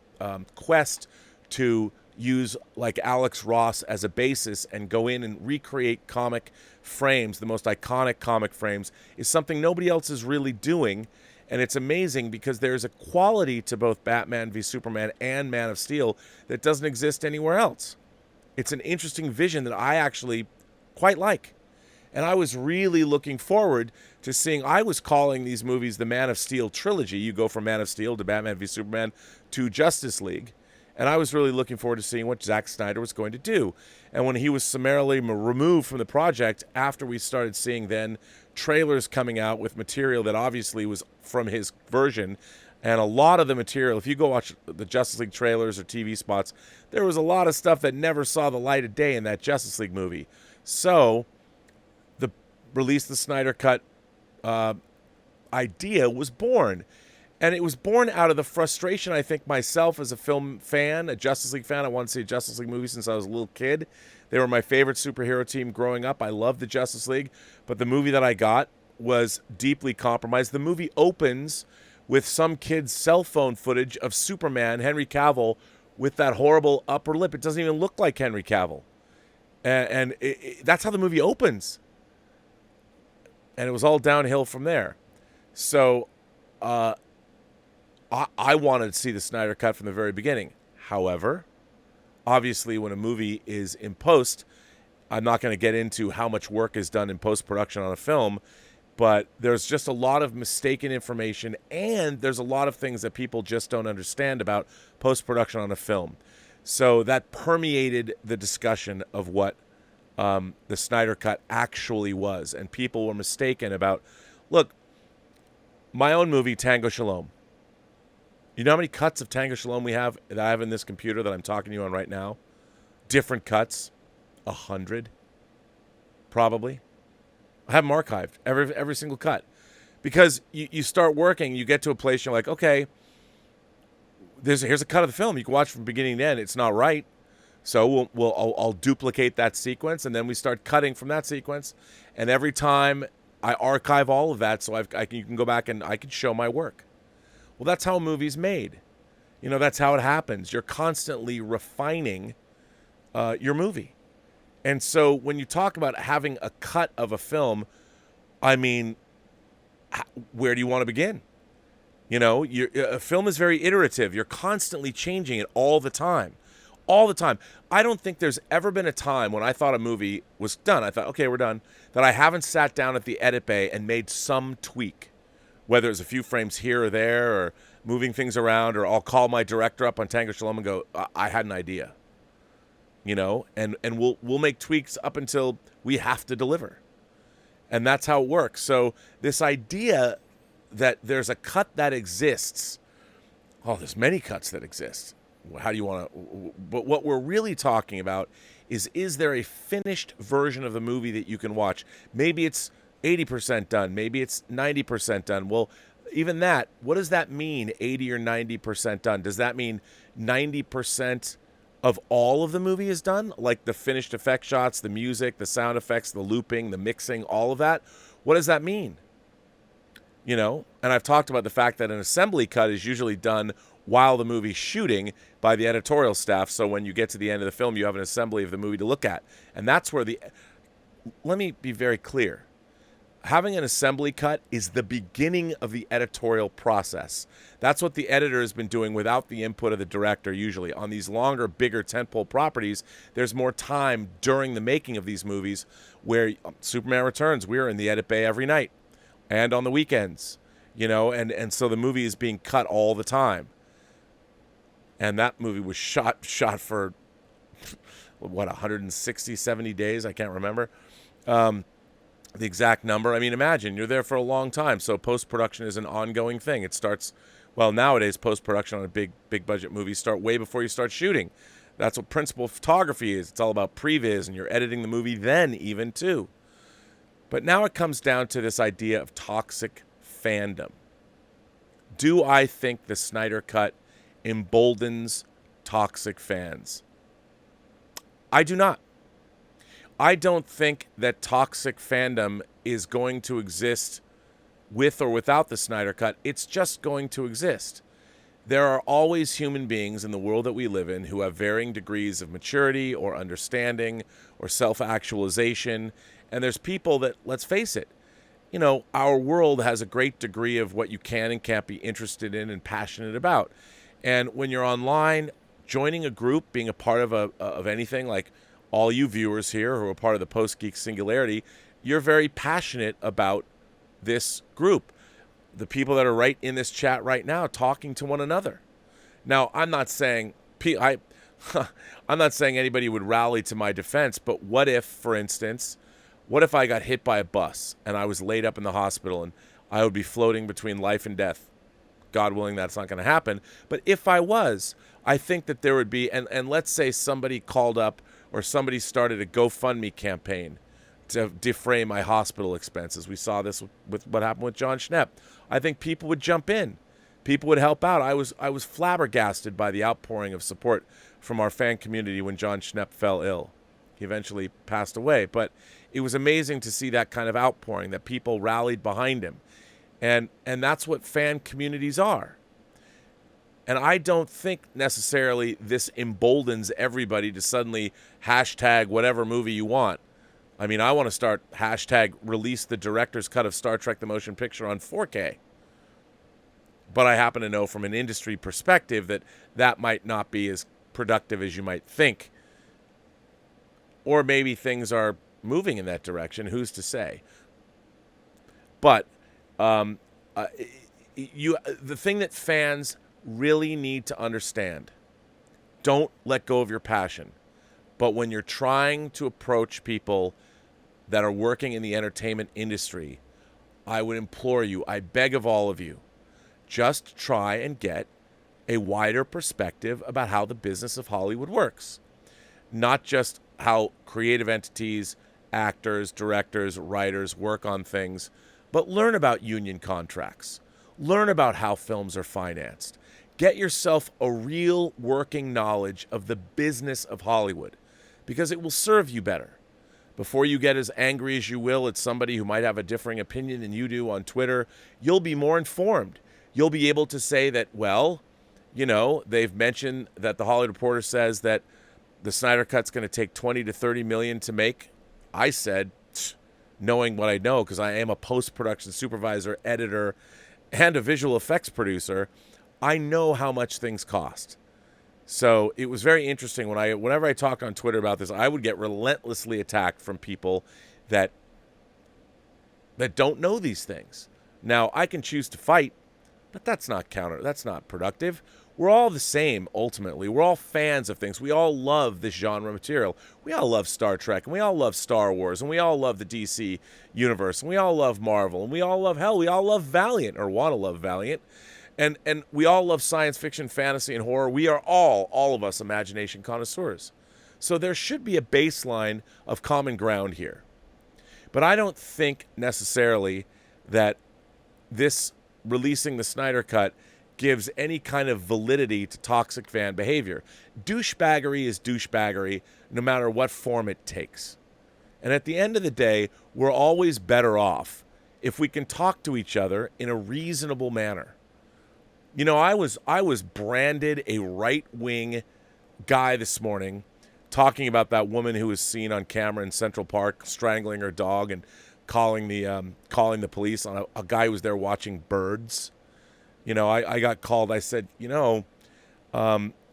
quest to use like Alex Ross as a basis and go in and recreate comic frames, the most iconic comic frames, is something nobody else is really doing. And it's amazing because there's a quality to both Batman v Superman and Man of Steel that doesn't exist anywhere else. It's an interesting vision that I actually quite like. And I was really looking forward to seeing, I was calling these movies the Man of Steel trilogy. You go from Man of Steel to Batman v Superman to Justice League. And I was really looking forward to seeing what Zack Snyder was going to do. And when he was summarily removed from the project, after we started seeing then trailers coming out with material that obviously was from his version, And a lot of the material, if you go watch the Justice League trailers or TV spots, there was a lot of stuff that never saw the light of day in that Justice League movie. So the release of the Snyder Cut idea was born. And it was born out of the frustration, I think, myself as a film fan, a Justice League fan. I wanted to see a Justice League movie since I was a little kid. They were my favorite superhero team growing up. I loved the Justice League. But the movie that I got was deeply compromised. The movie opens with some kid's cell phone footage of Superman, Henry Cavill, with that horrible upper lip. It doesn't even look like Henry Cavill. And that's how the movie opens. And it was all downhill from there. So I wanted to see the Snyder Cut from the very beginning. However, obviously when a movie is in post, I'm not going to get into how much work is done in post-production on a film, but there's just a lot of mistaken information, and there's a lot of things that people just don't understand about post-production on a film. So that permeated the discussion of what the Snyder Cut actually was, and people were mistaken about, look, my own movie, Tango Shalom. You know how many cuts of Tango Shalom we have that I have in this computer that I'm talking to you on right now? Different cuts. 100. Probably. I have them archived, every single cut. Because you start working, you get to a place, you're like, okay, here's a cut of the film. You can watch from beginning to end. It's not right. So I'll duplicate that sequence, and then we start cutting from that sequence. And every time I archive all of that, so you can go back and I can show my work. Well, that's how a movie's made. You know, that's how it happens. You're constantly refining your movie. And so when you talk about having a cut of a film, I mean, where do you want to begin? You know, a film is very iterative. You're constantly changing it all the time. All the time. I don't think there's ever been a time when I thought a movie was done. I thought, okay, we're done. That I haven't sat down at the edit bay and made some tweak. Whether it's a few frames here or there or moving things around, or I'll call my director up on Tango Shalom and go, I had an idea. You know, and we'll make tweaks up until we have to deliver. And that's how it works. So this idea that there's a cut that exists, there's many cuts that exist. How do you want to, but what we're really talking about is there a finished version of the movie that you can watch? Maybe it's 80% done. Maybe it's 90% done. Well, even that, what does that mean, 80 or 90% done? Does that mean 90% of all of the movie is done? Like the finished effect shots, the music, the sound effects, the looping, the mixing, all of that? What does that mean? You know, and I've talked about the fact that an assembly cut is usually done while the movie's shooting by the editorial staff. So when you get to the end of the film, you have an assembly of the movie to look at. And that's where let me be very clear. Having an assembly cut is the beginning of the editorial process. That's what the editor has been doing without the input of the director usually. On these longer, bigger tentpole properties, there's more time during the making of these movies where Superman Returns, we're in the edit bay every night and on the weekends, you know, and so the movie is being cut all the time. And that movie was shot for, 160, 70 days? I can't remember. The exact number. I mean, imagine you're there for a long time. So post-production is an ongoing thing. It starts, nowadays post-production on a big budget movie start way before you start shooting. That's what principal photography is. It's all about previs, and you're editing the movie then even too. But now it comes down to this idea of toxic fandom. Do I think the Snyder Cut emboldens toxic fans? I do not. I don't think that toxic fandom is going to exist with or without the Snyder Cut. It's just going to exist. There are always human beings in the world that we live in who have varying degrees of maturity or understanding or self-actualization. And there's people that, let's face it, you know, our world has a great degree of what you can and can't be interested in and passionate about. And when you're online, joining a group, being a part of anything, like all you viewers here who are part of the Post-Geek Singularity, you're very passionate about this group. The people that are right in this chat right now talking to one another. Now, I'm not saying anybody would rally to my defense, but what if, for instance, I got hit by a bus and I was laid up in the hospital and I would be floating between life and death? God willing, that's not going to happen. But if I was, I think that there would be, and let's say somebody called up or somebody started a GoFundMe campaign to defray my hospital expenses. We saw this with what happened with John Schnepp. I think people would jump in. People would help out. I was flabbergasted by the outpouring of support from our fan community when John Schnepp fell ill. He eventually passed away, but it was amazing to see that kind of outpouring, that people rallied behind him. And that's what fan communities are. And I don't think necessarily this emboldens everybody to suddenly hashtag whatever movie you want. I mean, I want to start hashtag release the director's cut of Star Trek the Motion Picture on 4K. But I happen to know from an industry perspective that that might not be as productive as you might think. Or maybe things are moving in that direction. Who's to say? But the thing that fans really need to understand, don't let go of your passion. But when you're trying to approach people that are working in the entertainment industry, I would implore you, I beg of all of you, just try and get a wider perspective about how the business of Hollywood works. Not just how creative entities, actors, directors, writers work on things, but learn about union contracts. Learn about how films are financed. Get yourself a real working knowledge of the business of Hollywood, because it will serve you better. Before you get as angry as you will at somebody who might have a differing opinion than you do on Twitter, you'll be more informed. You'll be able to say that, well, you know, they've mentioned that the Hollywood Reporter says that the Snyder Cut's going to take 20 to 30 million to make. I said, knowing what I know, because I am a post-production supervisor, editor, and a visual effects producer, I know how much things cost. So it was very interesting whenever I talked on Twitter about this, I would get relentlessly attacked from people that don't know these things. Now, I can choose to fight, but that's not productive. We're all the same, ultimately. We're all fans of things. We all love this genre material. We all love Star Trek, and we all love Star Wars, and we all love the DC universe, and we all love Marvel, and we all love Valiant, or want to love Valiant. And we all love science fiction, fantasy, and horror. We are all of us, imagination connoisseurs. So there should be a baseline of common ground here. But I don't think necessarily that this releasing the Snyder Cut gives any kind of validity to toxic fan behavior. Douchebaggery is douchebaggery, no matter what form it takes. And at the end of the day, we're always better off if we can talk to each other in a reasonable manner. You know, I was branded a right-wing guy this morning talking about that woman who was seen on camera in Central Park strangling her dog and calling the police on a guy who was there watching birds. You know, I got called. I said, you know,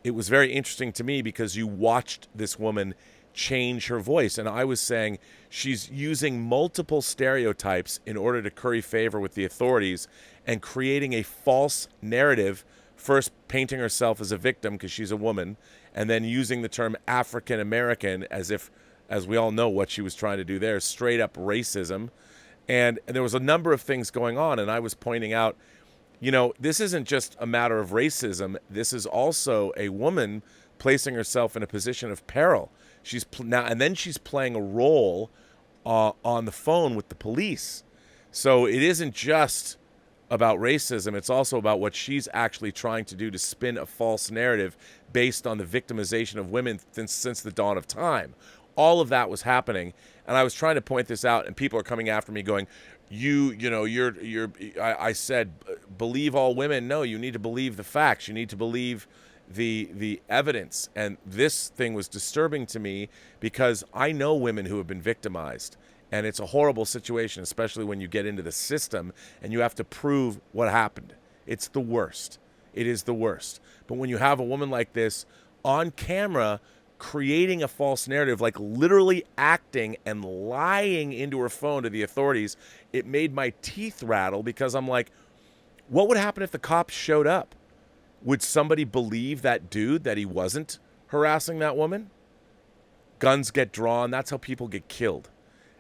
it was very interesting to me because you watched this woman change her voice. And I was saying she's using multiple stereotypes in order to curry favor with the authorities and creating a false narrative, first painting herself as a victim because she's a woman, and then using the term African American as we all know what she was trying to do there, straight up racism. And there was a number of things going on, and I was pointing out, you know, this isn't just a matter of racism. This is also a woman placing herself in a position of peril. She's playing a role on the phone with the police. So it isn't just about racism. It's also about what she's actually trying to do to spin a false narrative based on the victimization of women since the dawn of time. All of that was happening, and I was trying to point this out, and people are coming after me going, I said, believe all women. No, you need to believe the facts. You need to believe the evidence. And this thing was disturbing to me because I know women who have been victimized, and it's a horrible situation, especially when you get into the system and you have to prove what happened. It's the worst. It is the worst. But when you have a woman like this on camera creating a false narrative, like literally acting and lying into her phone to the authorities, it made my teeth rattle because I'm like, what would happen if the cops showed up? Would somebody believe that dude that he wasn't harassing that woman? Guns get drawn. That's how people get killed.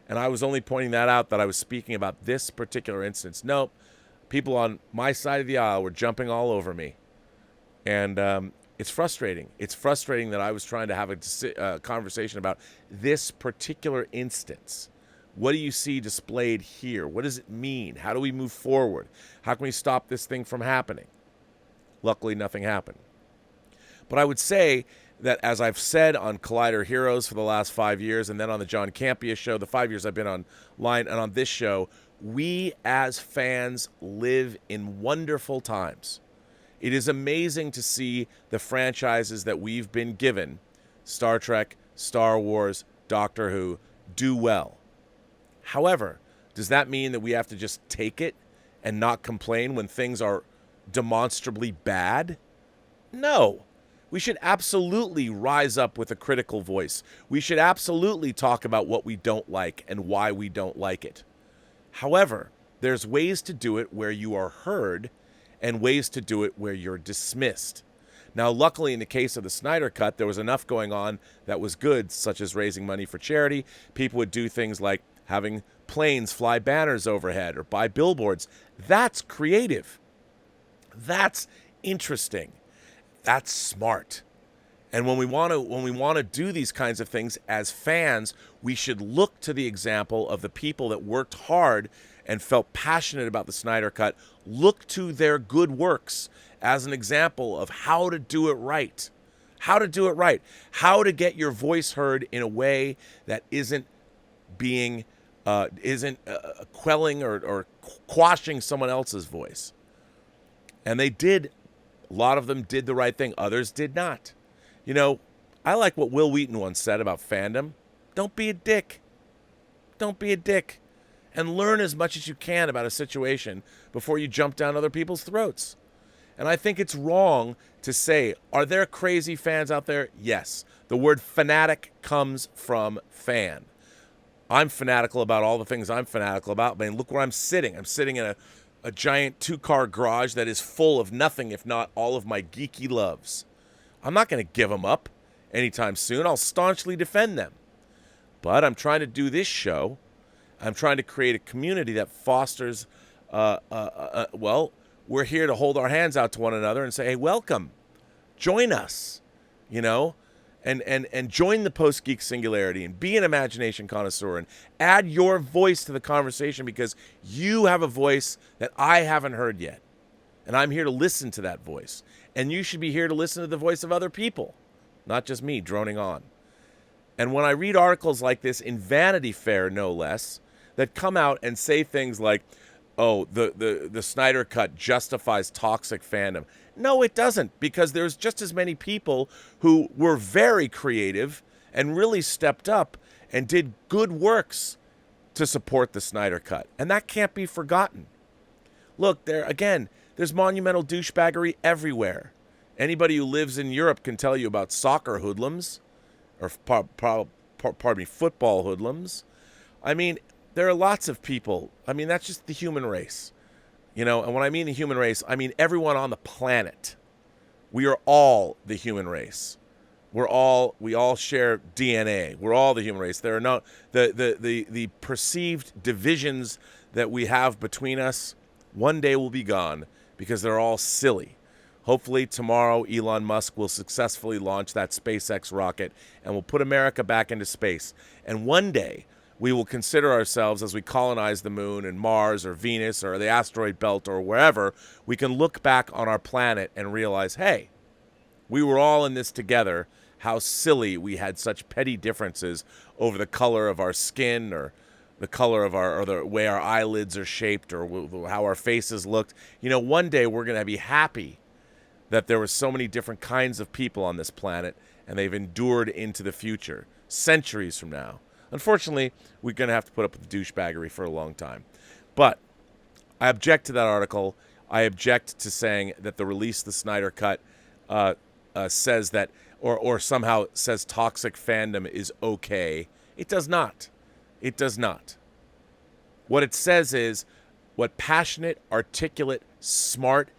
And I was only pointing that out, that I was speaking about this particular instance. Nope. People on my side of the aisle were jumping all over me. And it's frustrating. It's frustrating that I was trying to have a conversation about this particular instance. What do you see displayed here? What does it mean? How do we move forward? How can we stop this thing from happening? Luckily, nothing happened. But I would say that, as I've said on Collider Heroes for the last 5 years, and then on the John Campea show, the 5 years I've been online, and on this show, we as fans live in wonderful times. It is amazing to see the franchises that we've been given, Star Trek, Star Wars, Doctor Who, do well. However, does that mean that we have to just take it and not complain when things are demonstrably bad? No. We should absolutely rise up with a critical voice. We should absolutely talk about what we don't like and why we don't like it. However, there's ways to do it where you are heard and ways to do it where you're dismissed. Now, luckily, in the case of the Snyder Cut, there was enough going on that was good, such as raising money for charity. People would do things like having planes fly banners overhead or buy billboards. That's creative. That's interesting. That's smart. And when we want to do these kinds of things as fans, we should look to the example of the people that worked hard and felt passionate about the Snyder Cut. Look to their good works as an example of how to do it right. How to do it right. How to get your voice heard in a way that isn't being quelling or quashing someone else's voice. And they did. A lot of them did the right thing. Others did not. You know, I like what Will Wheaton once said about fandom. Don't be a dick. Don't be a dick. And learn as much as you can about a situation before you jump down other people's throats. And I think it's wrong to say, are there crazy fans out there? Yes. The word fanatic comes from fan. I'm fanatical about all the things I'm fanatical about. I mean, look where I'm sitting. I'm sitting in a giant 2-car garage that is full of nothing if not all of my geeky loves. I'm not going to give them up anytime soon. I'll staunchly defend them. But I'm trying to do this show. I'm trying to create a community that fosters, well, we're here to hold our hands out to one another and say, hey, welcome. Join us, you know, and join the Post-Geek Singularity and be an imagination connoisseur and add your voice to the conversation because you have a voice that I haven't heard yet. And I'm here to listen to that voice. And you should be here to listen to the voice of other people, not just me droning on. And when I read articles like this in Vanity Fair, no less, that come out and say things like, oh, the Snyder Cut justifies toxic fandom. No, it doesn't, because there's just as many people who were very creative and really stepped up and did good works to support the Snyder Cut. And that can't be forgotten. Look, there's monumental douchebaggery everywhere. Anybody who lives in Europe can tell you about soccer hoodlums, or football hoodlums. I mean, there are lots of people. I mean, that's just the human race. You know, and when I mean the human race, I mean everyone on the planet. We are all the human race. We all share DNA. We're all the human race. There are no the perceived divisions that we have between us one day will be gone because they're all silly. Hopefully tomorrow Elon Musk will successfully launch that SpaceX rocket and will put America back into space. And one day we will consider ourselves, as we colonize the moon and Mars or Venus or the asteroid belt or wherever, we can look back on our planet and realize, hey, we were all in this together. How silly we had such petty differences over the color of our skin or the color of or the way our eyelids are shaped or how our faces looked. You know, one day we're going to be happy that there were so many different kinds of people on this planet and they've endured into the future, centuries from now. Unfortunately, we're going to have to put up with douchebaggery for a long time. But I object to that article. I object to saying that the release of the Snyder Cut says that, or somehow says toxic fandom is okay. It does not. It does not. What it says is what passionate, articulate, smart,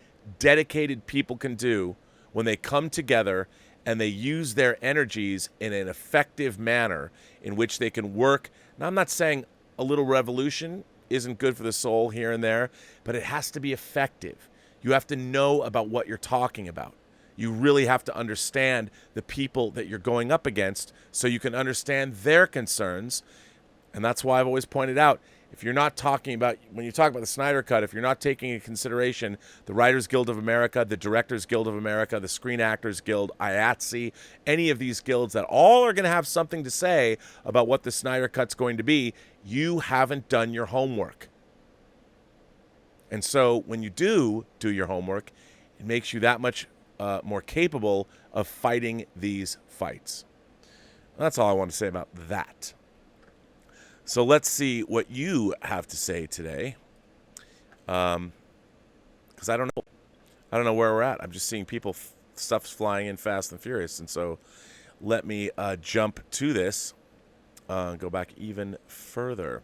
dedicated people can do when they come together and they use their energies in an effective manner in which they can work. Now, I'm not saying a little revolution isn't good for the soul here and there, but it has to be effective. You have to know about what you're talking about. You really have to understand the people that you're going up against so you can understand their concerns. And that's why I've always pointed out, if you're not talking about, when you talk about the Snyder Cut, if you're not taking into consideration the Writers Guild of America, the Directors Guild of America, the Screen Actors Guild, IATSE, any of these guilds that all are going to have something to say about what the Snyder Cut's going to be, you haven't done your homework. And so when you do your homework, it makes you that much more capable of fighting these fights. That's all I want to say about that. So let's see what you have to say today. Because I don't know where we're at. I'm just seeing stuff's flying in fast and furious. And so let me jump to this. Go back even further.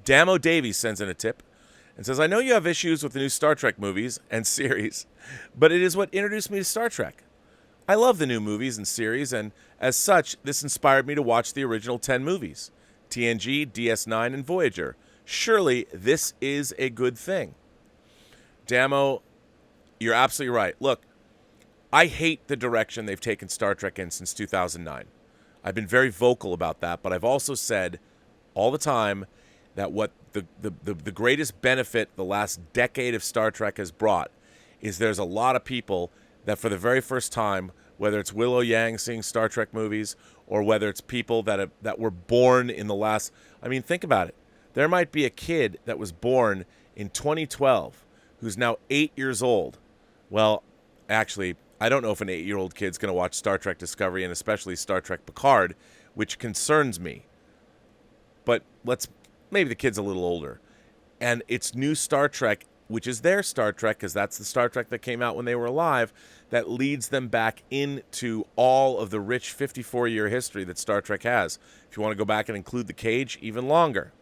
Damo Davies sends in a tip and says, I know you have issues with the new Star Trek movies and series, but it is what introduced me to Star Trek. I love the new movies and series, and as such, this inspired me to watch the original 10 movies, TNG, DS9, and Voyager. Surely this is a good thing. Damo, you're absolutely right. Look, I hate the direction they've taken Star Trek in since 2009. I've been very vocal about that, but I've also said all the time that what the greatest benefit the last decade of Star Trek has brought is there's a lot of people that for the very first time, whether it's Willow Yang seeing Star Trek movies or whether it's people that were born in the last, I mean, think about it. There might be a kid that was born in 2012 who's now 8 years old. Well, actually, I don't know if an 8-year-old kid's going to watch Star Trek Discovery and especially Star Trek Picard, which concerns me. But maybe the kid's a little older. And it's new Star Trek, which is their Star Trek, because that's the Star Trek that came out when they were alive, that leads them back into all of the rich 54-year history that Star Trek has. If you want to go back and include the Cage, even longer.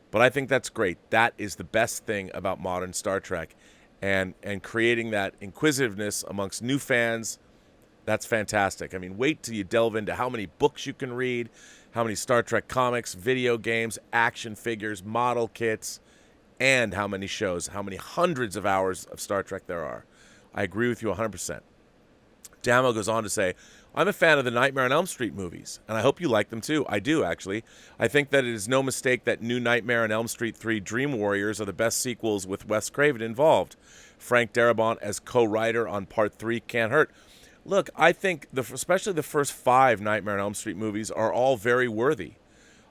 But I think that's great. That is the best thing about modern Star Trek. And creating that inquisitiveness amongst new fans, that's fantastic. I mean, wait till you delve into how many books you can read, how many Star Trek comics, video games, action figures, model kits, and how many shows, how many hundreds of hours of Star Trek there are. I agree with you 100%. Damo goes on to say, I'm a fan of the Nightmare on Elm Street movies, and I hope you like them too. I do, actually. I think that it is no mistake that new Nightmare on Elm Street 3 Dream Warriors are the best sequels with Wes Craven involved. Frank Darabont as co-writer on Part 3 can't hurt. Look, I think especially the first 5 Nightmare on Elm Street movies are all very worthy.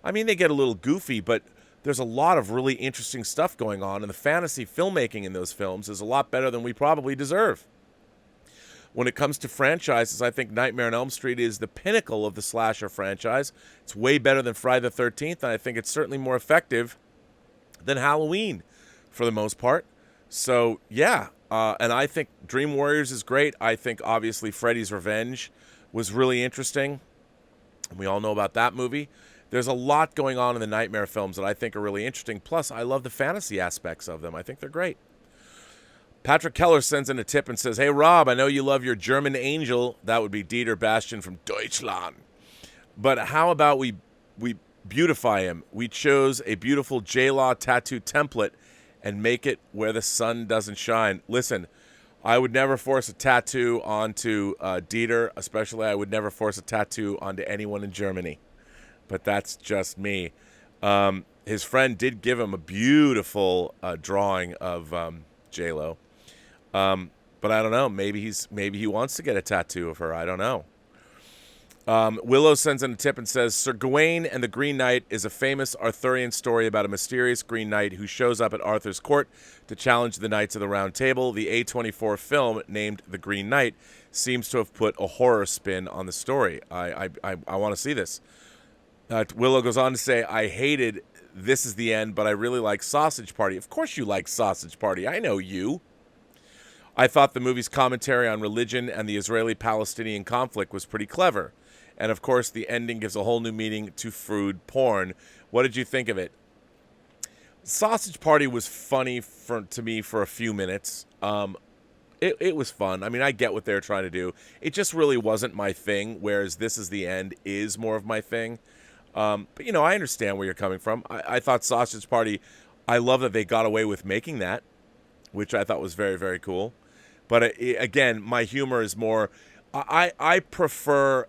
I mean, they get a little goofy, but there's a lot of really interesting stuff going on, and the fantasy filmmaking in those films is a lot better than we probably deserve. When it comes to franchises, I think Nightmare on Elm Street is the pinnacle of the slasher franchise. It's way better than Friday the 13th, and I think it's certainly more effective than Halloween for the most part. So, yeah, and I think Dream Warriors is great. I think, obviously, Freddy's Revenge was really interesting. We all know about that movie. There's a lot going on in the Nightmare films that I think are really interesting. Plus, I love the fantasy aspects of them. I think they're great. Patrick Keller sends in a tip and says, hey, Rob, I know you love your German angel. That would be Dieter Bastian from Deutschland. But how about we beautify him? We chose a beautiful J-Law tattoo template and make it where the sun doesn't shine. Listen, I would never force a tattoo onto Dieter, especially I would never force a tattoo onto anyone in Germany. But that's just me. His friend did give him a beautiful drawing of J-Lo. But I don't know. Maybe he wants to get a tattoo of her. I don't know. Willow sends in a tip and says, Sir Gawain and the Green Knight is a famous Arthurian story about a mysterious Green Knight who shows up at Arthur's court to challenge the Knights of the Round Table. The A24 film named The Green Knight seems to have put a horror spin on the story. I want to see this. Willow goes on to say, I hated This Is the End, but I really like Sausage Party. Of course you like Sausage Party. I know you. I thought the movie's commentary on religion and the Israeli-Palestinian conflict was pretty clever. And, of course, the ending gives a whole new meaning to food porn. What did you think of it? Sausage Party was funny to me for a few minutes. It was fun. I mean, I get what they're trying to do. It just really wasn't my thing, whereas This Is the End is more of my thing. But, you know, I understand where you're coming from. I thought Sausage Party, I love that they got away with making that, which I thought was very, very cool. But again, my humor is more, I prefer,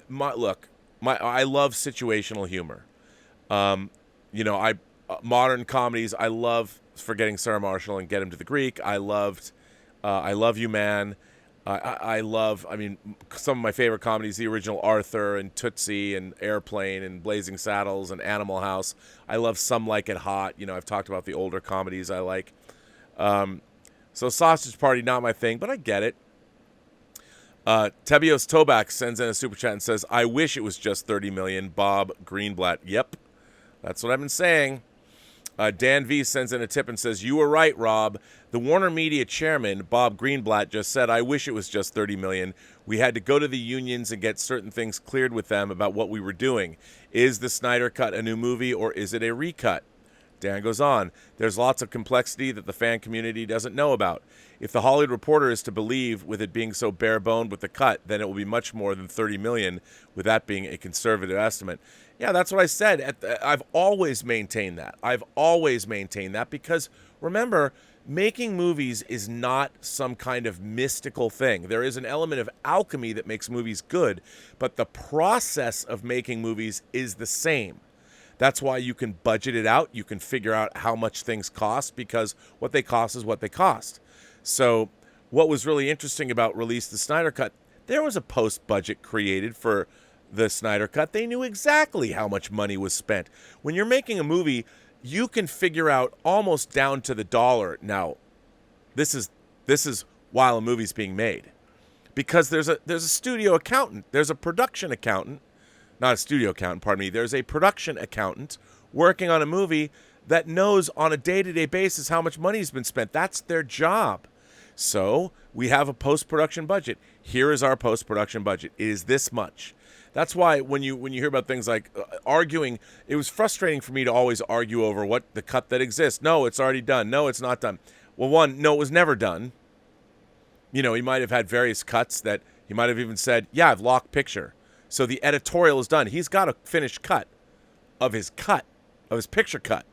I love situational humor. You know, modern comedies, I love Forgetting Sarah Marshall and Get Him to the Greek. I loved I Love You Man. I love, I mean, some of my favorite comedies, the original Arthur and Tootsie and Airplane and Blazing Saddles and Animal House. I love Some Like It Hot. You know, I've talked about the older comedies I like. So Sausage Party, not my thing, but I get it. Tebios Toback sends in a super chat and says, I wish it was just 30 million. Bob Greenblatt. Yep, that's what I've been saying. Dan V sends in a tip and says, you were right, Rob. The Warner Media chairman, Bob Greenblatt, just said, I wish it was just 30 million. We had to go to the unions and get certain things cleared with them about what we were doing. Is the Snyder Cut a new movie or is it a recut? Dan goes on, there's lots of complexity that the fan community doesn't know about. If the Hollywood Reporter is to believe, with it being so bare-boned with the cut, then it will be much more than 30 million, with that being a conservative estimate. Yeah, that's what I said. I've always maintained that. I've always maintained that because, remember, making movies is not some kind of mystical thing. There is an element of alchemy that makes movies good, but the process of making movies is the same. That's why you can budget it out. You can figure out how much things cost because what they cost is what they cost. So what was really interesting about Release the Snyder Cut, there was a post-budget created for the Snyder Cut. They knew exactly how much money was spent. When you're making a movie, you can figure out almost down to the dollar. Now, this is while a movie's being made. Because there's a studio accountant, there's a production accountant, not a studio accountant, pardon me. There's a production accountant working on a movie that knows on a day-to-day basis how much money has been spent. That's their job. So we have a post-production budget. Here is our post-production budget. It is this much. That's why when you hear about things like arguing, it was frustrating for me to always argue over what the cut that exists. No, it's already done. No, it's not done. Well, one, no, it was never done. You know, he might have had various cuts that he might have even said, yeah, I've locked picture. So the editorial is done. He's got a finished cut of his picture cut.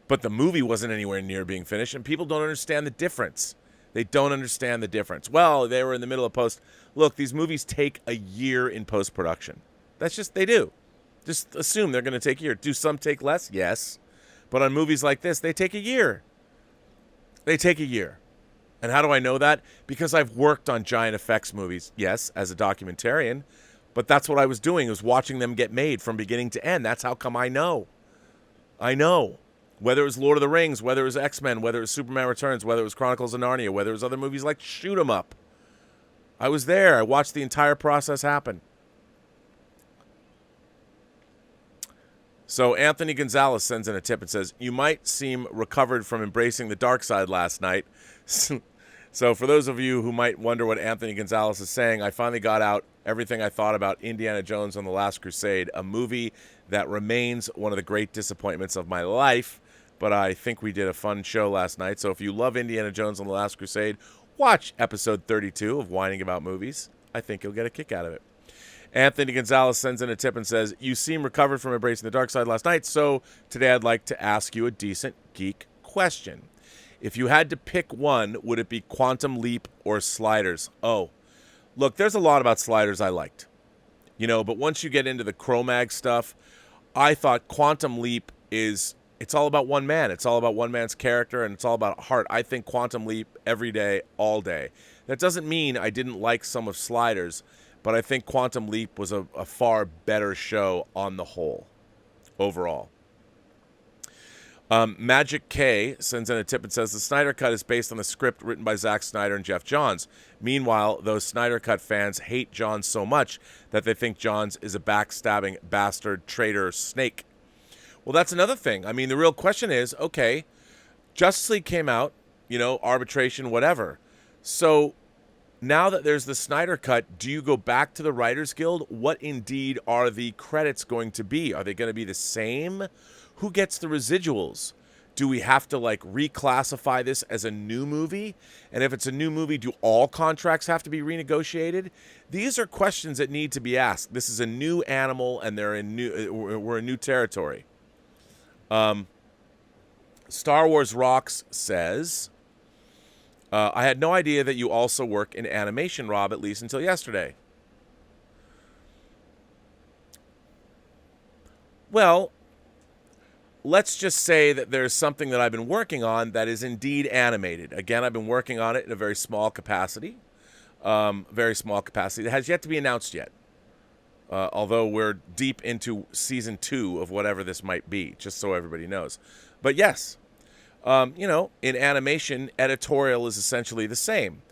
But the movie wasn't anywhere near being finished, and people don't understand the difference. They don't understand the difference. Well, they were in the middle of post. Look, these movies take a year in post-production. That's just, they do. Just assume they're going to take a year. Do some take less? Yes. But on movies like this, they take a year. They take a year. And how do I know that? Because I've worked on giant effects movies, yes, as a documentarian, but that's what I was doing, was watching them get made from beginning to end. That's how come I know. I know. Whether it was Lord of the Rings, whether it was X-Men, whether it was Superman Returns, whether it was Chronicles of Narnia, whether it was other movies like Shoot 'Em Up. I was there. I watched the entire process happen. So Anthony Gonzalez sends in a tip and says, you might seem recovered from embracing the dark side last night. So for those of you who might wonder what Anthony Gonzalez is saying, I finally got out everything I thought about Indiana Jones and the Last Crusade, a movie that remains one of the great disappointments of my life. But I think we did a fun show last night. So if you love Indiana Jones and the Last Crusade, watch episode 32 of Whining About Movies. I think you'll get a kick out of it. Anthony Gonzalez sends in a tip and says, you seem recovered from embracing the dark side last night, so today I'd like to ask you a decent geek question. If you had to pick one, would it be Quantum Leap or Sliders? Oh, look, there's a lot about Sliders I liked. You know, but once you get into the Cro-Mag stuff, I thought Quantum Leap it's all about one man. It's all about one man's character, and it's all about heart. I think Quantum Leap every day, all day. That doesn't mean I didn't like some of Sliders, but I think Quantum Leap was a far better show on the whole, overall. Magic K sends in a tip and says, the Snyder Cut is based on the script written by Zack Snyder and Jeff Johns. Meanwhile, those Snyder Cut fans hate Johns so much that they think Johns is a backstabbing bastard, traitor, snake. Well, that's another thing. I mean, the real question is, okay, Justice League came out, you know, arbitration, whatever. So now that there's the Snyder Cut, do you go back to the Writers Guild? What indeed are the credits going to be? Are they going to be the same? Who gets the residuals? Do we have to like reclassify this as a new movie? And if it's a new movie, do all contracts have to be renegotiated? These are questions that need to be asked. This is a new animal, and we're in new territory. Star Wars Rocks says, I had no idea that you also work in animation, Rob, at least until yesterday. Well, let's just say that there's something that I've been working on that is indeed animated. Again, I've been working on it in a very small capacity. It has yet to be announced yet. Although we're deep into season 2 of whatever this might be, just so everybody knows. But yes, in animation, editorial is essentially the same.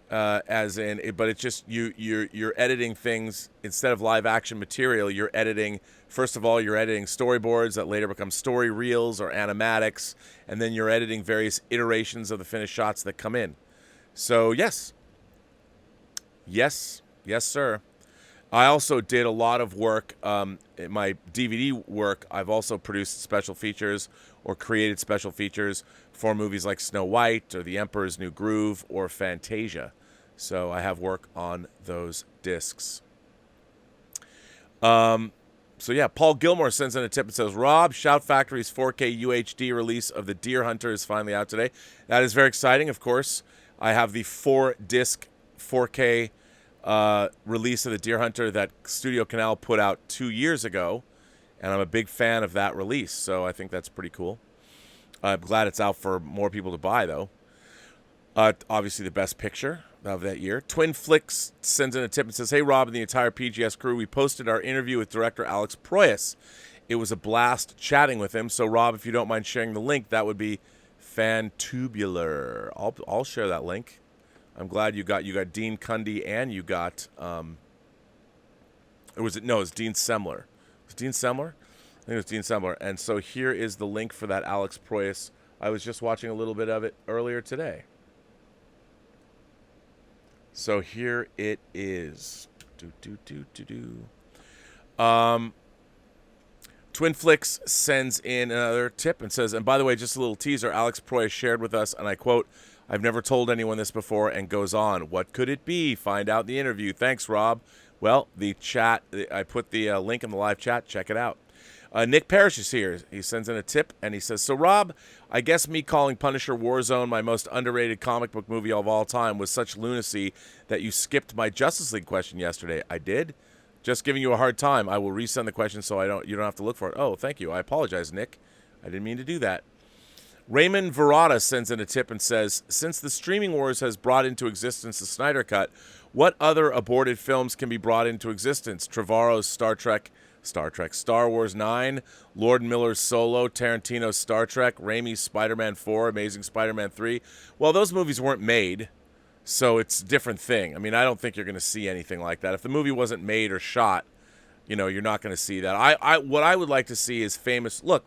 But it's just you're editing things instead of live action material. You're editing. First of all, you're editing storyboards that later become story reels or animatics, and then you're editing various iterations of the finished shots that come in. So yes, sir. I also did a lot of work. In my DVD work, I've also produced special features or created special features for movies like Snow White or The Emperor's New Groove or Fantasia. So I have work on those discs. So yeah, Paul Gilmore sends in a tip and says, Rob, Shout Factory's 4K UHD release of The Deer Hunter is finally out today. That is very exciting, of course. I have the 4-disc 4K release of The Deer Hunter that Studio Canal put out 2 years ago, and I'm a big fan of that release, so I think that's pretty cool. I'm glad it's out for more people to buy, though. Obviously, the best picture of that year. Twin Flicks sends in a tip and says, hey, Rob and the entire PGS crew, we posted our interview with director Alex Proyas. It was a blast chatting with him, so Rob, if you don't mind sharing the link, that would be fantubular. I'll share that link. I'm glad you got Dean Cundy and you got it's Dean Semler. Was it Dean Semler? I think it was Dean Semler. And so here is the link for that Alex Proyas. I was just watching a little bit of it earlier today. So here it is. Twin Flicks sends in another tip and says, and by the way, just a little teaser, Alex Proyas shared with us, and I quote, I've never told anyone this before, and goes on, what could it be? Find out in the interview. Thanks, Rob. Well, the chat, I put the link in the live chat. Check it out. Nick Parrish is here. He sends in a tip, and he says, so, Rob, I guess me calling Punisher Warzone my most underrated comic book movie of all time was such lunacy that you skipped my Justice League question yesterday. I did? Just giving you a hard time. I will resend the question so you don't have to look for it. Oh, thank you. I apologize, Nick. I didn't mean to do that. Raymond Verrata sends in a tip and says, since the streaming wars has brought into existence the Snyder Cut, what other aborted films can be brought into existence? Trevorrow's Star Wars 9, Lord Miller's Solo, Tarantino's Star Trek, Raimi's Spider-Man 4, Amazing Spider-Man 3. Well, those movies weren't made, so it's a different thing. I mean, I don't think you're going to see anything like that. If the movie wasn't made or shot, you're not going to see that. What I would like to see is famous... Look,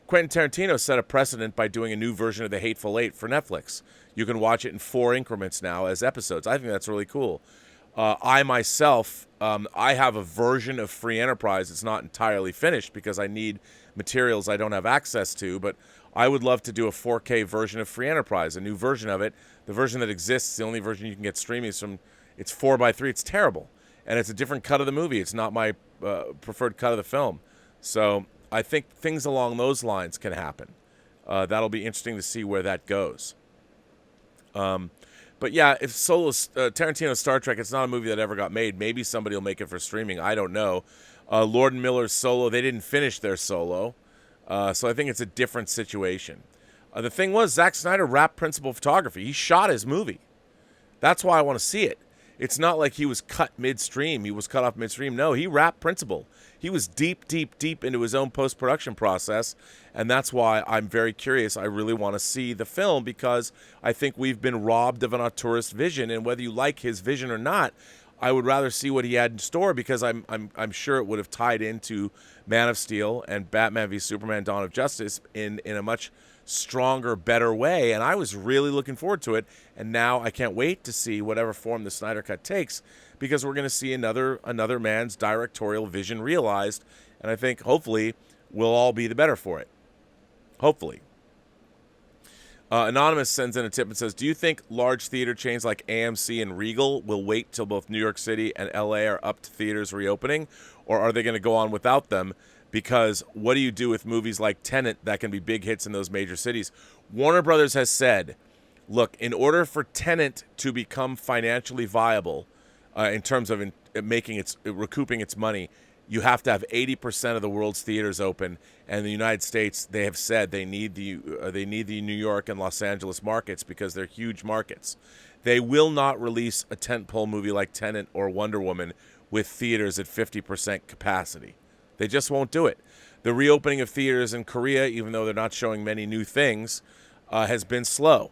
Quentin Tarantino set a precedent by doing a new version of The Hateful Eight for Netflix. You can watch it in 4 increments now as episodes. I think that's really cool. I myself, I have a version of Free Enterprise. It's not entirely finished because I need materials I don't have access to, but I would love to do a 4K version of Free Enterprise, a new version of it. The version that exists, the only version you can get streaming is it's 4:3. It's terrible, and it's a different cut of the movie. It's not my preferred cut of the film. So I think things along those lines can happen. That'll be interesting to see where that goes. But yeah, if Tarantino's Star Trek, it's not a movie that ever got made. Maybe somebody will make it for streaming. I don't know. Lord and Miller's Solo, they didn't finish their Solo. So I think it's a different situation. The thing was, Zack Snyder wrapped principal photography. He shot his movie. That's why I want to see it. It's not like he was cut midstream. He was cut off midstream. No, he wrapped principal. He was deep into his own post-production process, and that's why I'm very curious. I really want to see the film because I think we've been robbed of an auteurist vision, and whether you like his vision or not, I would rather see what he had in store because I'm sure it would have tied into Man of Steel and Batman v Superman: Dawn of Justice in a much stronger, better way, and I was really looking forward to it. And now I can't wait to see whatever form the Snyder Cut takes because we're going to see another man's directorial vision realized, and I think hopefully we'll all be the better for it. Hopefully. Anonymous sends in a tip and says, do you think large theater chains like AMC and Regal will wait till both New York City and LA are up to theaters reopening, or are they going to go on without them? Because what do you do with movies like Tenet that can be big hits in those major cities? Warner Brothers has said, look, in order for Tenet to become financially viable in terms of recouping its money, you have to have 80% of the world's theaters open. And in the United States, they have said they need the New York and Los Angeles markets because they're huge markets. They will not release a tentpole movie like Tenet or Wonder Woman with theaters at 50% capacity. They just won't do it. The reopening of theaters in Korea, even though they're not showing many new things, has been slow.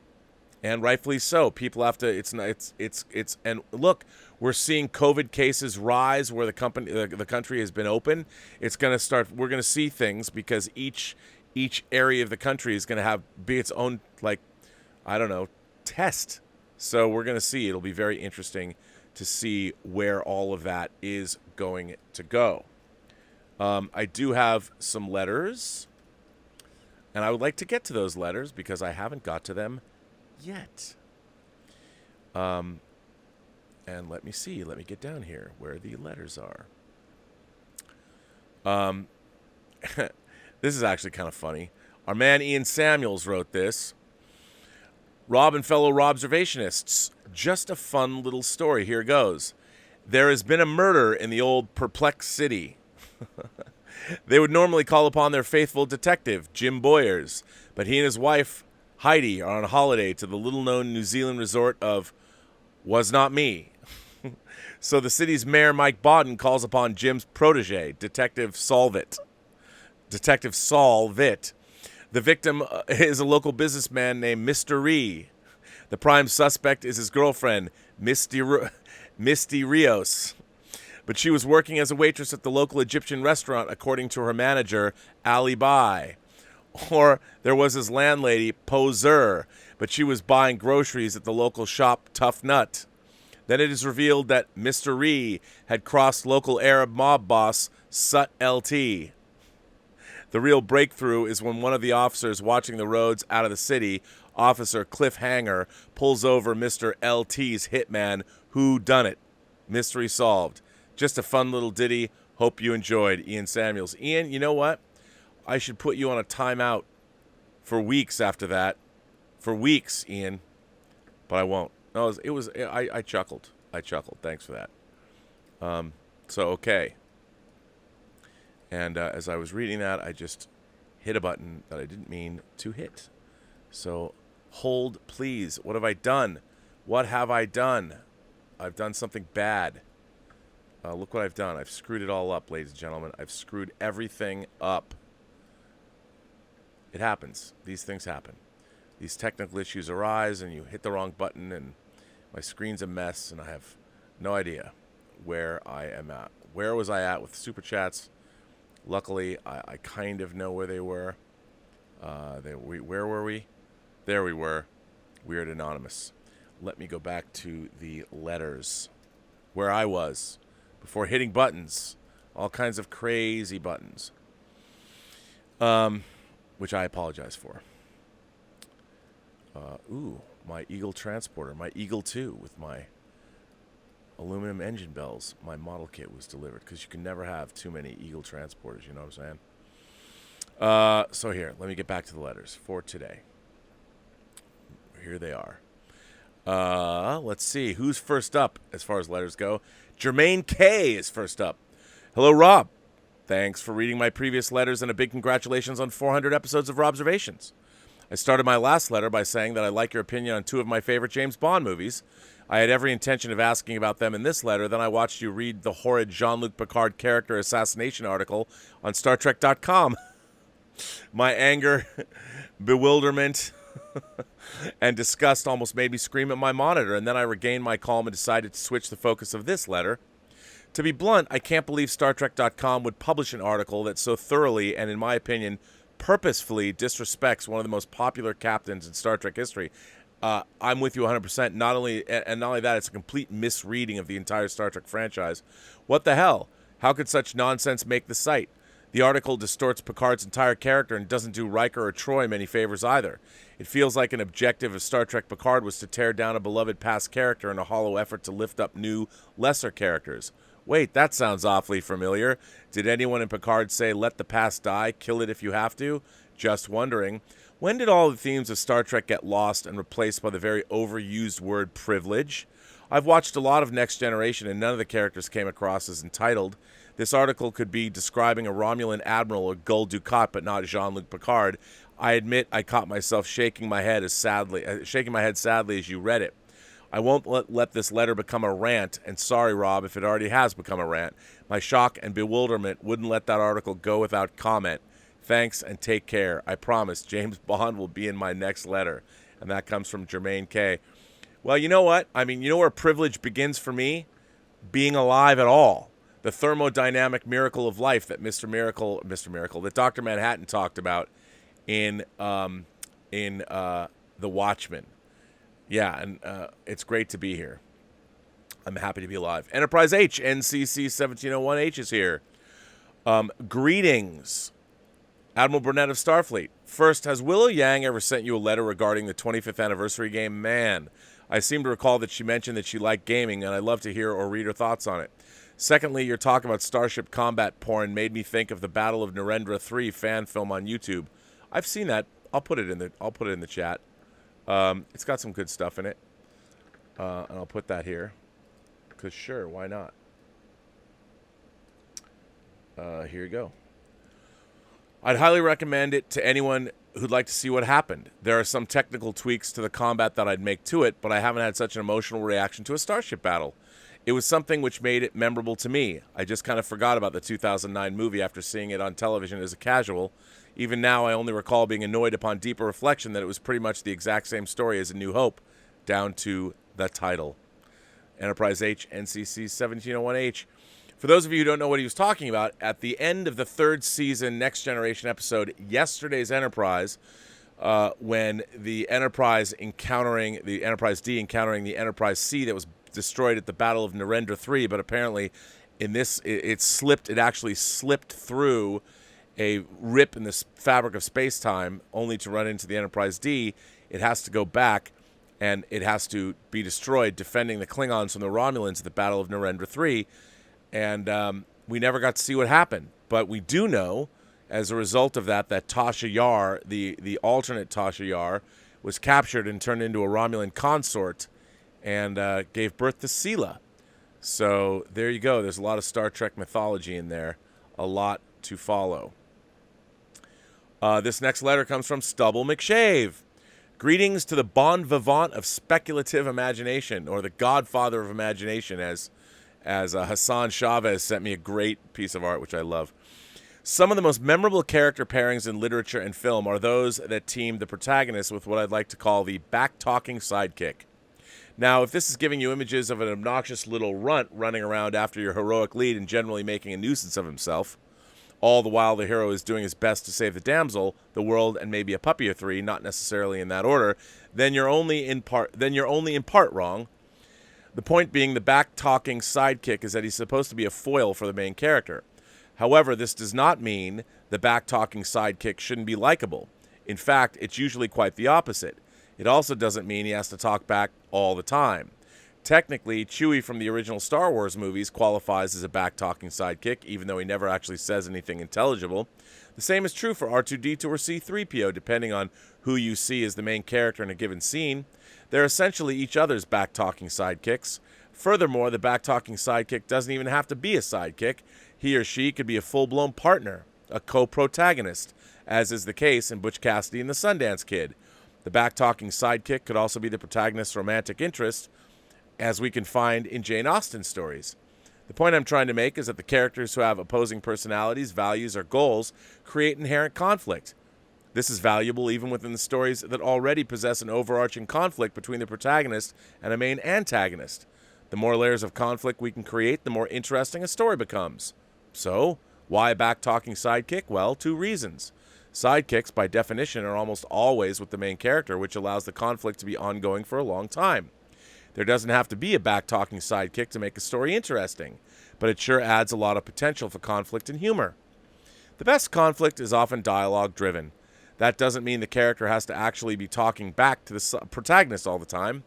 And rightfully so. People have to. And look, we're seeing COVID cases rise where the country has been open. It's going to start. We're going to see things because each area of the country is going to be its own, like, I don't know, test. So we're going to see. It'll be very interesting to see where all of that is going to go. I do have some letters, and I would like to get to those letters because I haven't got to them yet. And let me see. Let me get down here where the letters are. This is actually kind of funny. Our man Ian Samuels wrote this. Rob and fellow Robservationists, just a fun little story. Here goes. There has been a murder in the old perplexed city. They would normally call upon their faithful detective, Jim Boyers, but he and his wife, Heidi, are on holiday to the little-known New Zealand resort of Was Not Me. So the city's mayor, Mike Bodden, calls upon Jim's protege, Detective Saul Vitt. The victim is a local businessman named Mr. Ree. The prime suspect is his girlfriend, Misty Rios. But she was working as a waitress at the local Egyptian restaurant, according to her manager, Ali Bai. Or there was his landlady, Poser, but she was buying groceries at the local shop, Tough Nut. Then it is revealed that Mr. Ree had crossed local Arab mob boss, Sut LT. The real breakthrough is when one of the officers watching the roads out of the city, Officer Cliff Hanger, pulls over Mr. LT's hitman, Who Done It. Mystery solved. Just a fun little ditty. Hope you enjoyed. Ian Samuels. Ian, you know what? I should put you on a timeout for weeks after that. For weeks, Ian. But I won't. No, I chuckled. Thanks for that. Okay. And as I was reading that, I just hit a button that I didn't mean to hit. So hold, please. What have I done? What have I done? I've done something bad. Look what I've done. I've screwed it all up, ladies and gentlemen. I've screwed everything up. It happens. These things happen. These technical issues arise, and you hit the wrong button, and my screen's a mess, and I have no idea where I am at. Where was I at with Super Chats? Luckily, I kind of know where they were. Where were we? There we were. Weird Anonymous. Let me go back to the letters. Where I was before hitting buttons. All kinds of crazy buttons. Which I apologize for. My Eagle transporter. My Eagle 2 with my aluminum engine bells. My model kit was delivered because you can never have too many Eagle transporters. You know what I'm saying? So here, let me get back to the letters for today. Here they are. Let's see. Who's first up as far as letters go? Jermaine K is first up. Hello, Rob. Thanks for reading my previous letters and a big congratulations on 400 episodes of Robservations. I started my last letter by saying that I like your opinion on two of my favorite James Bond movies. I had every intention of asking about them in this letter. Then I watched you read the horrid Jean-Luc Picard character assassination article on StarTrek.com. My anger, bewilderment, and disgust almost made me scream at my monitor, and then I regained my calm and decided to switch the focus of this letter. To be blunt, I can't believe StarTrek.com would publish an article that so thoroughly and, in my opinion, purposefully disrespects one of the most popular captains in Star Trek history. I'm with you 100%. Not only that, it's a complete misreading of the entire Star Trek franchise. What the hell? How could such nonsense make the site? The article distorts Picard's entire character and doesn't do Riker or Troy many favors either. It feels like an objective of Star Trek Picard was to tear down a beloved past character in a hollow effort to lift up new, lesser characters. Wait, that sounds awfully familiar. Did anyone in Picard say, let the past die, kill it if you have to? Just wondering. When did all the themes of Star Trek get lost and replaced by the very overused word privilege? I've watched a lot of Next Generation and none of the characters came across as entitled. This article could be describing a Romulan admiral or Gul Dukat, but not Jean-Luc Picard. I admit I caught myself shaking my head sadly as you read it. I won't let this letter become a rant, and sorry, Rob, if it already has become a rant. My shock and bewilderment wouldn't let that article go without comment. Thanks and take care. I promise James Bond will be in my next letter. And that comes from Jermaine K. Well, you know what? I mean, you know where privilege begins for me? Being alive at all. The thermodynamic miracle of life that that Dr. Manhattan talked about in The Watchmen. Yeah, and it's great to be here. I'm happy to be alive. Enterprise H, NCC 1701H is here. Greetings, Admiral Burnett of Starfleet. First, has Willow Yang ever sent you a letter regarding the 25th anniversary game? Man, I seem to recall that she mentioned that she liked gaming, and I'd love to hear or read her thoughts on it. Secondly, your talk about starship combat porn made me think of the Battle of Narendra 3 fan film on YouTube. I've seen that. I'll put it in the chat. It's got some good stuff in it. And I'll put that here. Because sure, why not? Here you go. I'd highly recommend it to anyone who'd like to see what happened. There are some technical tweaks to the combat that I'd make to it, but I haven't had such an emotional reaction to a starship battle. It was something which made it memorable to me. I just kind of forgot about the 2009 movie after seeing it on television as a casual. Even now, I only recall being annoyed upon deeper reflection that it was pretty much the exact same story as A New Hope, down to the title. Enterprise H, NCC 1701H. For those of you who don't know what he was talking about, at the end of the third season Next Generation episode, Yesterday's Enterprise, when the Enterprise D encountering the Enterprise C that was destroyed at the Battle of Narendra 3, but apparently in this it actually slipped through a rip in the fabric of space-time only to run into the Enterprise D. It has to go back and it has to be destroyed defending the Klingons from the Romulans at the Battle of Narendra 3. And we never got to see what happened. But we do know, as a result of that Tasha Yar, the alternate Tasha Yar, was captured and turned into a Romulan consort and gave birth to Sela. So there you go. There's a lot of Star Trek mythology in there. A lot to follow. This next letter comes from Stubble McShave. Greetings to the bon vivant of speculative imagination, or the godfather of imagination, as Hassan Chavez sent me a great piece of art, which I love. Some of the most memorable character pairings in literature and film are those that team the protagonist with what I'd like to call the back-talking sidekick. Now, if this is giving you images of an obnoxious little runt running around after your heroic lead and generally making a nuisance of himself, all the while the hero is doing his best to save the damsel, the world, and maybe a puppy or three, not necessarily in that order, then you're only in part wrong. The point being, the back-talking sidekick is that he's supposed to be a foil for the main character. However, this does not mean the back-talking sidekick shouldn't be likable. In fact, it's usually quite the opposite. It also doesn't mean he has to talk back all the time. Technically, Chewie from the original Star Wars movies qualifies as a back-talking sidekick, even though he never actually says anything intelligible. The same is true for R2-D2 or C-3PO, depending on who you see as the main character in a given scene. They're essentially each other's back-talking sidekicks. Furthermore, the back-talking sidekick doesn't even have to be a sidekick. He or she could be a full-blown partner, a co-protagonist, as is the case in Butch Cassidy and the Sundance Kid. The back-talking sidekick could also be the protagonist's romantic interest, as we can find in Jane Austen stories. The point I'm trying to make is that the characters who have opposing personalities, values, or goals create inherent conflict. This is valuable even within the stories that already possess an overarching conflict between the protagonist and a main antagonist. The more layers of conflict we can create, the more interesting a story becomes. So, why a back-talking sidekick? Well, 2 reasons. Sidekicks, by definition, are almost always with the main character, which allows the conflict to be ongoing for a long time. There doesn't have to be a back-talking sidekick to make a story interesting, but it sure adds a lot of potential for conflict and humor. The best conflict is often dialogue-driven. That doesn't mean the character has to actually be talking back to the protagonist all the time.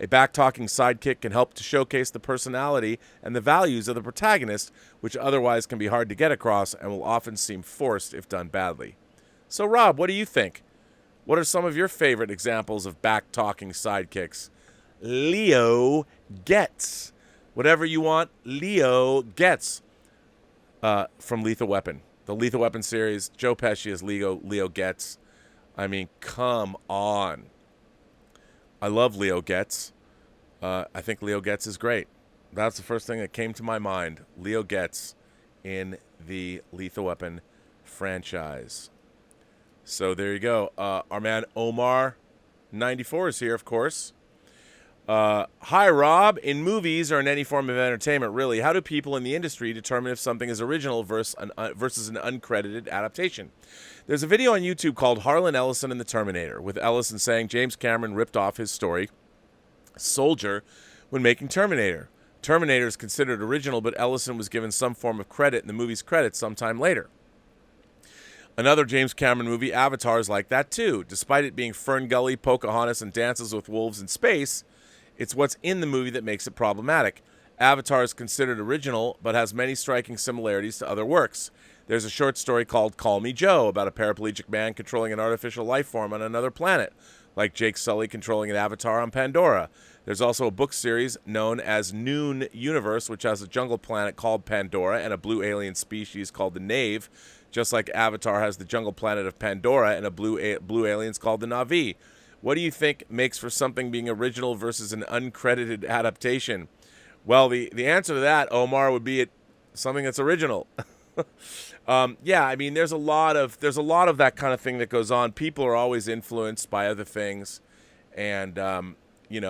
A back-talking sidekick can help to showcase the personality and the values of the protagonist, which otherwise can be hard to get across and will often seem forced if done badly. So, Rob, what do you think? What are some of your favorite examples of back-talking sidekicks? Leo gets. Whatever you want, Leo gets. From Lethal Weapon. The Lethal Weapon series, Joe Pesci as Leo Getz. I mean, come on. I love Leo Getz. I think Leo Getz is great. That's the first thing that came to my mind. Leo Getz in the Lethal Weapon franchise. So there you go. Our man Omar, 94, is here, of course. Hi, Rob. In movies or in any form of entertainment, really, how do people in the industry determine if something is original versus an uncredited adaptation? There's a video on YouTube called Harlan Ellison and the Terminator, with Ellison saying James Cameron ripped off his story, Soldier, when making Terminator. Terminator is considered original, but Ellison was given some form of credit in the movie's credits sometime later. Another James Cameron movie, Avatar, is like that too. Despite it being Fern Gully, Pocahontas, and Dances with Wolves in space, it's what's in the movie that makes it problematic. Avatar is considered original, but has many striking similarities to other works. There's a short story called Call Me Joe about a paraplegic man controlling an artificial life form on another planet, like Jake Sully controlling an avatar on Pandora. There's also a book series known as Noon Universe, which has a jungle planet called Pandora and a blue alien species called the Knave, just like Avatar has the jungle planet of Pandora and a blue aliens called the Na'vi. What do you think makes for something being original versus an uncredited adaptation? Well, the answer to that, Omar, would be something that's original. Yeah, I mean, there's a lot of that kind of thing that goes on. People are always influenced by other things, and you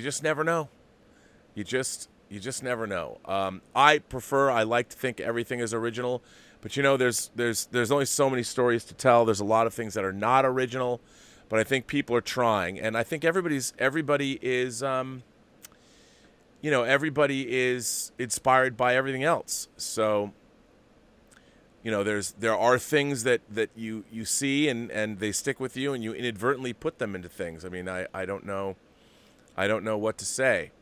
just never know. You just never know. I like to think everything is original, but there's only so many stories to tell. There's a lot of things that are not original, but I think people are trying, and I think everybody is inspired by everything else. So, there are things that you see and they stick with you, and you inadvertently put them into things. I mean, I don't know what to say.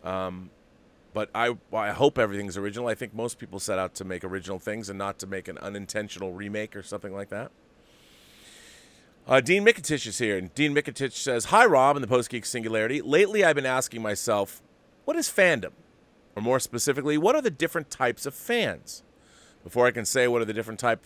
But I hope everything's original. I think most people set out to make original things and not to make an unintentional remake or something like that. Dean Mikitich is here, and Dean Mikitich says, "Hi, Rob, and the Post-Geek Singularity. Lately, I've been asking myself, what is fandom? Or more specifically, what are the different types of fans? Before I can say what are the different type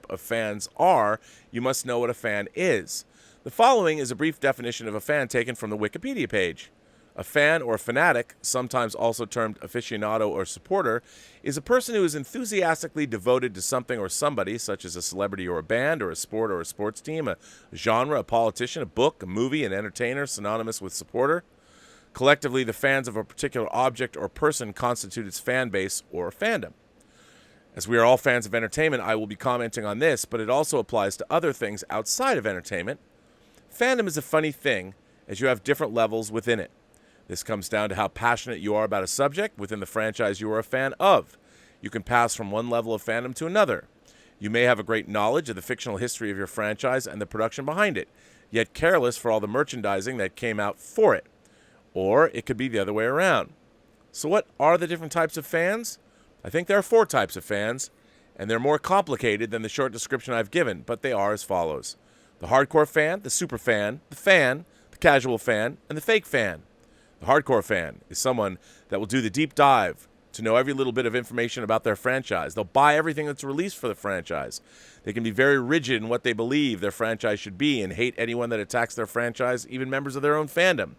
of fans are, you must know what a fan is. The following is a brief definition of a fan taken from the Wikipedia page. A fan or fanatic, sometimes also termed aficionado or supporter, is a person who is enthusiastically devoted to something or somebody, such as a celebrity or a band, or a sport or a sports team, a genre, a politician, a book, a movie, an entertainer, synonymous with supporter. Collectively, the fans of a particular object or person constitute its fan base or fandom. As we are all fans of entertainment, I will be commenting on this, but it also applies to other things outside of entertainment. Fandom is a funny thing, as you have different levels within it. This comes down to how passionate you are about a subject within the franchise you are a fan of. You can pass from one level of fandom to another. You may have a great knowledge of the fictional history of your franchise and the production behind it, yet careless for all the merchandising that came out for it. Or it could be the other way around. So what are the different types of fans? I think there are 4 types of fans, and they're more complicated than the short description I've given, but they are as follows. The hardcore fan, the super fan, the casual fan, and the fake fan. The hardcore fan is someone that will do the deep dive to know every little bit of information about their franchise. They'll buy everything that's released for the franchise. They can be very rigid in what they believe their franchise should be and hate anyone that attacks their franchise, even members of their own fandom.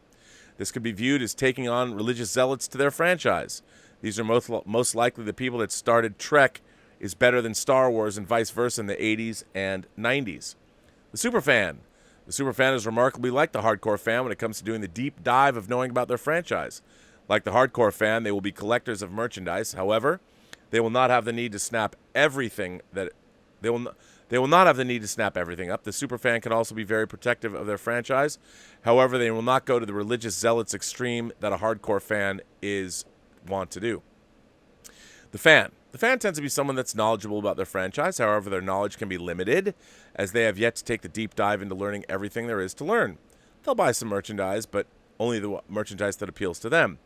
This could be viewed as taking on religious zealots to their franchise. These are most likely the people that started Trek is better than Star Wars and vice versa in the 80s and 90s. The superfan. The superfan is remarkably like the hardcore fan when it comes to doing the deep dive of knowing about their franchise. Like the hardcore fan, they will be collectors of merchandise. However, they will not have the need to snap everything that They will not have the need to snap everything up. The superfan can also be very protective of their franchise. However, they will not go to the religious zealots extreme that a hardcore fan want to do. The fan. The fan tends to be someone that's knowledgeable about their franchise. However, their knowledge can be limited, as they have yet to take the deep dive into learning everything there is to learn. They'll buy some merchandise, but only the merchandise that appeals to them.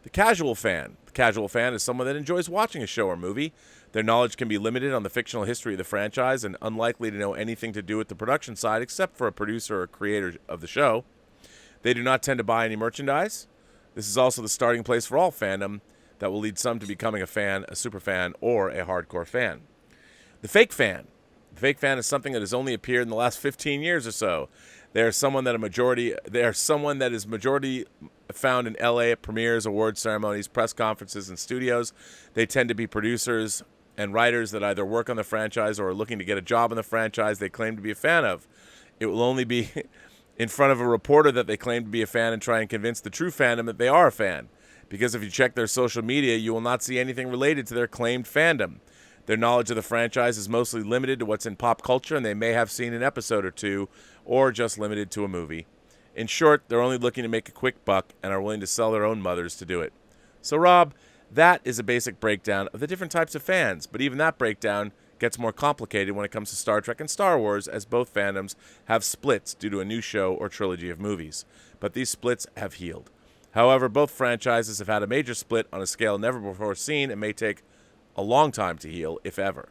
The casual fan. The casual fan is someone that enjoys watching a show or movie. Their knowledge can be limited on the fictional history of the franchise and unlikely to know anything to do with the production side except for a producer or creator of the show. They do not tend to buy any merchandise. This is also the starting place for all fandom that will lead some to becoming a fan, a super fan, or a hardcore fan. The fake fan. The fake fan is something that has only appeared in the last 15 years or so. They are someone that is majority found in LA at premieres, award ceremonies, press conferences, and studios. They tend to be producers and writers that either work on the franchise or are looking to get a job in the franchise they claim to be a fan of. It will only be in front of a reporter that they claim to be a fan and try and convince the true fandom that they are a fan. Because if you check their social media, you will not see anything related to their claimed fandom. Their knowledge of the franchise is mostly limited to what's in pop culture, and they may have seen an episode or two, or just limited to a movie. In short, they're only looking to make a quick buck and are willing to sell their own mothers to do it. So, Rob, that is a basic breakdown of the different types of fans, but even that breakdown gets more complicated when it comes to Star Trek and Star Wars, as both fandoms have splits due to a new show or trilogy of movies. But these splits have healed. However, both franchises have had a major split on a scale never before seen and may take a long time to heal, if ever.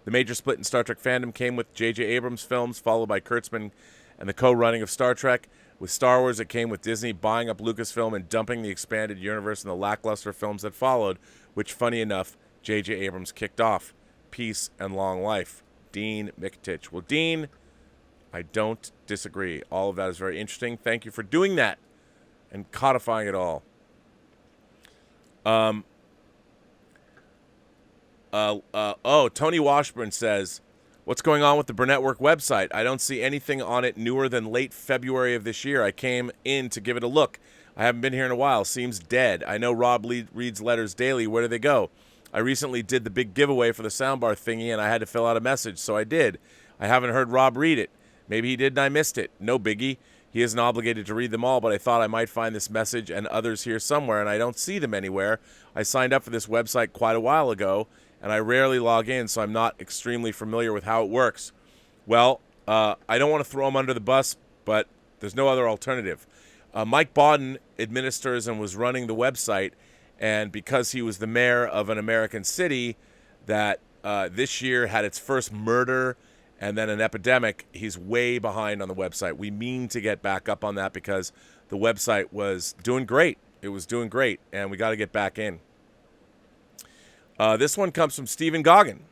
The major split in Star Trek fandom came with J.J. Abrams' films, followed by Kurtzman and the co-running of Star Trek. With Star Wars, it came with Disney buying up Lucasfilm and dumping the expanded universe and the lackluster films that followed, which, funny enough, J.J. Abrams kicked off. Peace and long life. Dean Miktich. Well, Dean, I don't disagree. All of that is very interesting. Thank you for doing that and codifying it all. Tony Washburn says, what's going on with the Burnettwork website? I don't see anything on it newer than late February of this year. I came in to give it a look. I haven't been here in a while. Seems dead. I know Rob reads letters daily. Where do they go? I recently did the big giveaway for the soundbar thingy, and I had to fill out a message, so I did. I haven't heard Rob read it. Maybe he did and I missed it. No biggie. He isn't obligated to read them all, but I thought I might find this message and others here somewhere, and I don't see them anywhere. I signed up for this website quite a while ago, and I rarely log in, so I'm not extremely familiar with how it works. Well, I don't want to throw him under the bus, but there's no other alternative. Mike Bodden administers and was running the website, and because he was the mayor of an American city that this year had its first murder and then an epidemic, he's way behind on the website. We mean to get back up on that because the website was doing great. It was doing great, and we got to get back in. This one comes from Stephen Goggin.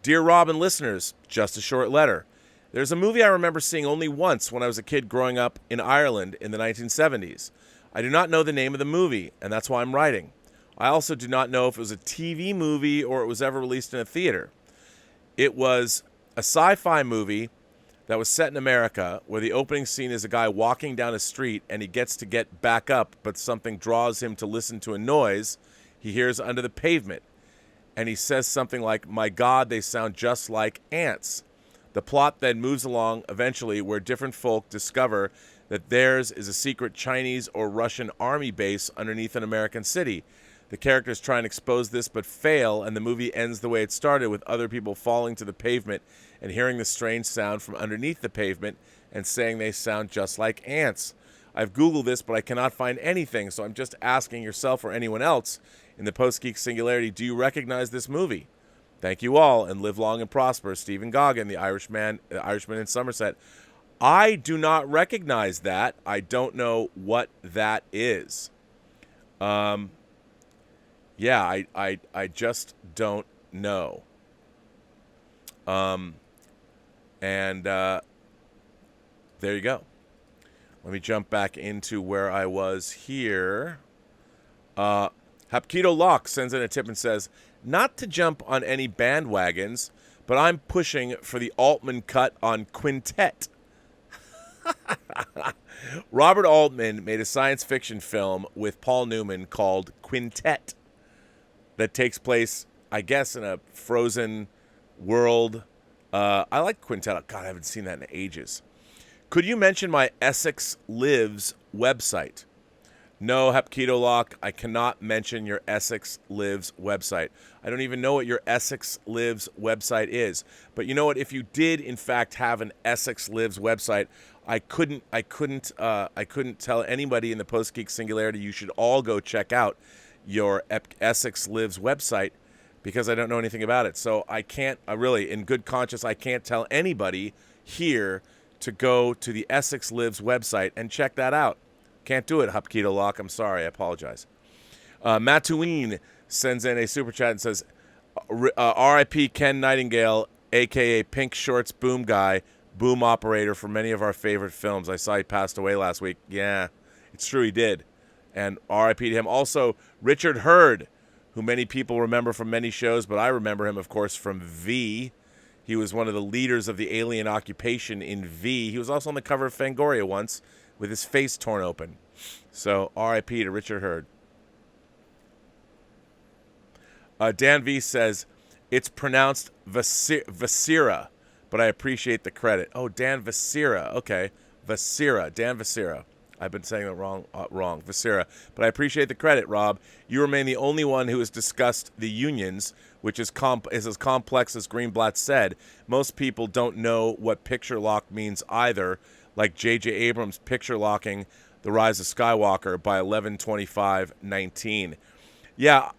Dear Rob and listeners, just a short letter. There's a movie I remember seeing only once when I was a kid growing up in Ireland in the 1970s. I do not know the name of the movie, and that's why I'm writing. I also do not know if it was a TV movie or it was ever released in a theater. It was a sci-fi movie that was set in America where the opening scene is a guy walking down a street and he gets to get back up, but something draws him to listen to a noise he hears under the pavement. And he says something like, "My God, they sound just like ants." The plot then moves along eventually where different folk discover that theirs is a secret Chinese or Russian army base underneath an American city. The characters try and expose this but fail, and the movie ends the way it started, with other people falling to the pavement and hearing the strange sound from underneath the pavement and saying they sound just like ants. I've Googled this, but I cannot find anything, so I'm just asking yourself or anyone else in the Post-Geek Singularity, do you recognize this movie? Thank you all, and live long and prosper. Stephen Goggin, the Irishman in Somerset. I do not recognize that. I don't know what that is. Yeah, I just don't know. There you go. Let me jump back into where I was here. Hapkido Locke sends in a tip and says, not to jump on any bandwagons, but I'm pushing for the Altman cut on Quintet. Robert Altman made a science fiction film with Paul Newman called Quintet that takes place, I guess, in a frozen world I like Quintet. God, I haven't seen that in ages. Could you mention my Essex Lives website? No, Hepketo Lock, I cannot mention your Essex Lives website. I don't even know what your Essex Lives website is. But you know what? If you did, in fact, have an Essex Lives website, I couldn't tell anybody in the Post-Geek Singularity you should all go check out your Essex Lives website because I don't know anything about it. So I can't, really, in good conscience, I can't tell anybody here to go to the Essex Lives website and check that out. Can't do it, Hupketo Lock. I'm sorry. I apologize. Mattuine sends in a super chat and says, R.I.P. Ken Nightingale, a.k.a. Pink Shorts Boom Guy, boom operator for many of our favorite films. I saw he passed away last week. Yeah, it's true he did. And R.I.P. to him. Also, Richard Hurd, who many people remember from many shows, but I remember him, of course, from V. He was one of the leaders of the alien occupation in V. He was also on the cover of Fangoria once, with his face torn open. So, R.I.P. to Richard Hurd. Dan V says, it's pronounced Vasira, but I appreciate the credit. Oh, Dan Vasira. Okay. Vasira. Dan Vasira. I've been saying that wrong. Vasira. But I appreciate the credit, Rob. You remain the only one who has discussed the unions, which is as complex as Greenblatt said. Most people don't know what picture lock means either, like J.J. Abrams picture locking The Rise of Skywalker by 11/25/19. Yeah,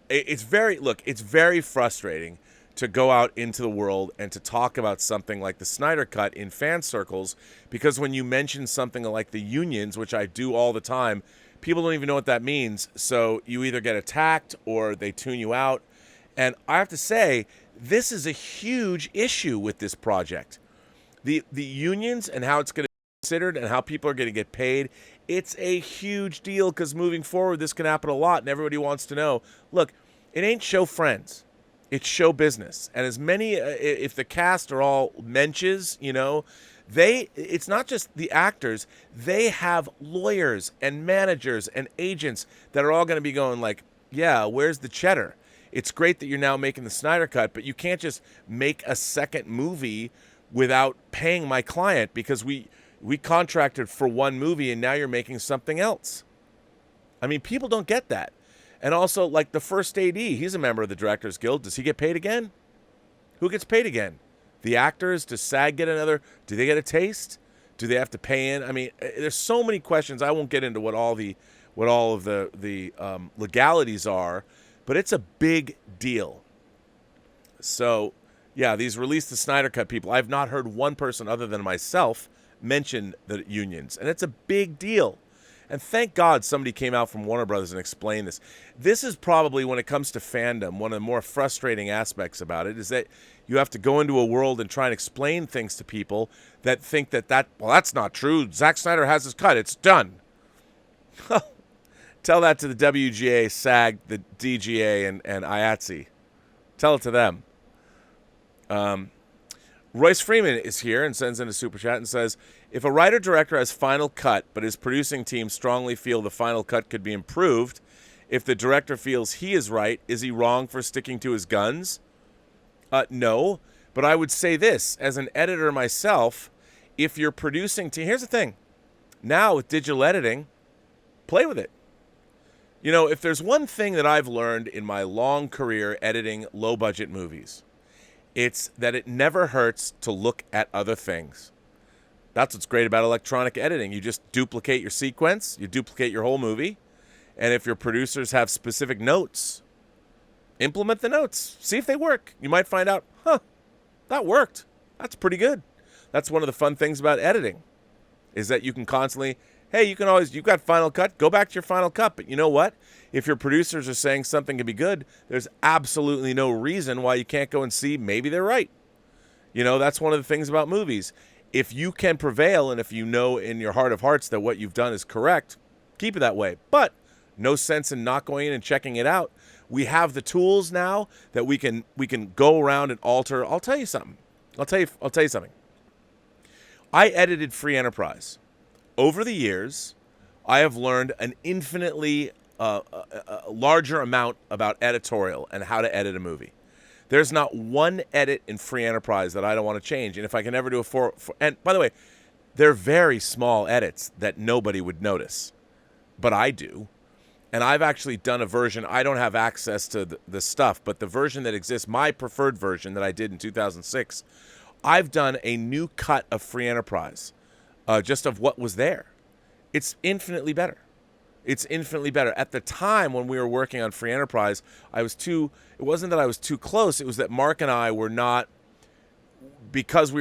it's very frustrating to go out into the world and to talk about something like the Snyder Cut in fan circles, because when you mention something like the unions, which I do all the time, people don't even know what that means. So you either get attacked or they tune you out. And I have to say, this is a huge issue with this project. The unions and how it's going to be considered and how people are going to get paid, it's a huge deal because moving forward, this can happen a lot, and everybody wants to know. Look, it ain't show friends. It's show business. And as many, if the cast are all menches, it's not just the actors. They have lawyers and managers and agents that are all going to be going like, yeah, where's the cheddar? It's great that you're now making the Snyder Cut, but you can't just make a second movie without paying my client because we contracted for one movie and now you're making something else. I mean, people don't get that. And also, like the first AD, he's a member of the Directors Guild. Does he get paid again? Who gets paid again? The actors? Does SAG get another? Do they get a taste? Do they have to pay in? I mean, there's so many questions. I won't get into what all of the legalities are, but it's a big deal. So, yeah, these Release the Snyder Cut people, I've not heard one person other than myself mention the unions, and it's a big deal. And thank God somebody came out from Warner Brothers and explained this. This is probably, when it comes to fandom, one of the more frustrating aspects about it is that you have to go into a world and try and explain things to people that think well, that's not true. Zack Snyder has his cut. It's done. Tell that to the WGA, SAG, the DGA, and IATSE. Tell it to them. Royce Freeman is here and sends in a super chat and says, if a writer-director has final cut, but his producing team strongly feel the final cut could be improved, if the director feels he is right, is he wrong for sticking to his guns? No, but I would say this, as an editor myself, if you're producing here's the thing. Now with digital editing, play with it. If there's one thing that I've learned in my long career editing low-budget movies, it's that it never hurts to look at other things. That's what's great about electronic editing. You just duplicate your sequence, you duplicate your whole movie, and if your producers have specific notes, implement the notes. See if they work. You might find out, that worked. That's pretty good. That's one of the fun things about editing, is that you can constantly, you've got Final Cut, go back to your Final Cut. But you know what? If your producers are saying something can be good, there's absolutely no reason why you can't go and see maybe they're right. That's one of the things about movies. If you can prevail and if you know in your heart of hearts that what you've done is correct, keep it that way. But no sense in not going in and checking it out. We have the tools now that we can go around and alter. I'll tell you something. I edited Free Enterprise. Over the years, I have learned an infinitely larger amount about editorial and how to edit a movie. There's not one edit in Free Enterprise that I don't want to change. And if I can ever do and by the way, they're very small edits that nobody would notice, but I do. And I've actually done a version. I don't have access to the stuff, but the version that exists, my preferred version that I did in 2006, I've done a new cut of Free Enterprise, just of what was there. It's infinitely better. It's infinitely better. At the time when we were working on Free Enterprise, it wasn't that I was too close. It was that Mark and I were not, because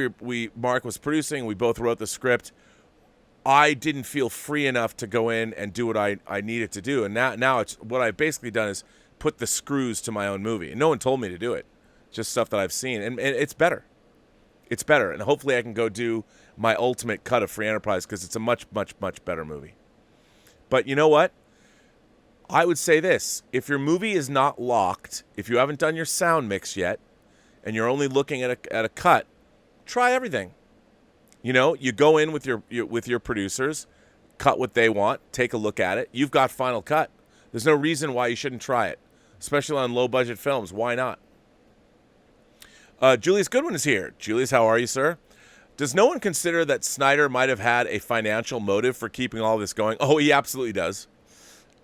Mark was producing, we both wrote the script. I didn't feel free enough to go in and do what I needed to do. And now it's what I've basically done is put the screws to my own movie. And no one told me to do it. Just stuff that I've seen. And it's better. It's better. And hopefully I can go do my ultimate cut of Free Enterprise because it's a much, much, much better movie. But you know what? I would say this. If your movie is not locked, if you haven't done your sound mix yet, and you're only looking at a cut, try everything. You know, you go in with your producers, cut what they want, take a look at it. You've got final cut. There's no reason why you shouldn't try it, especially on low-budget films. Why not? Julius Goodwin is here. Julius, how are you, sir? Does no one consider that Snyder might have had a financial motive for keeping all this going? Oh, he absolutely does.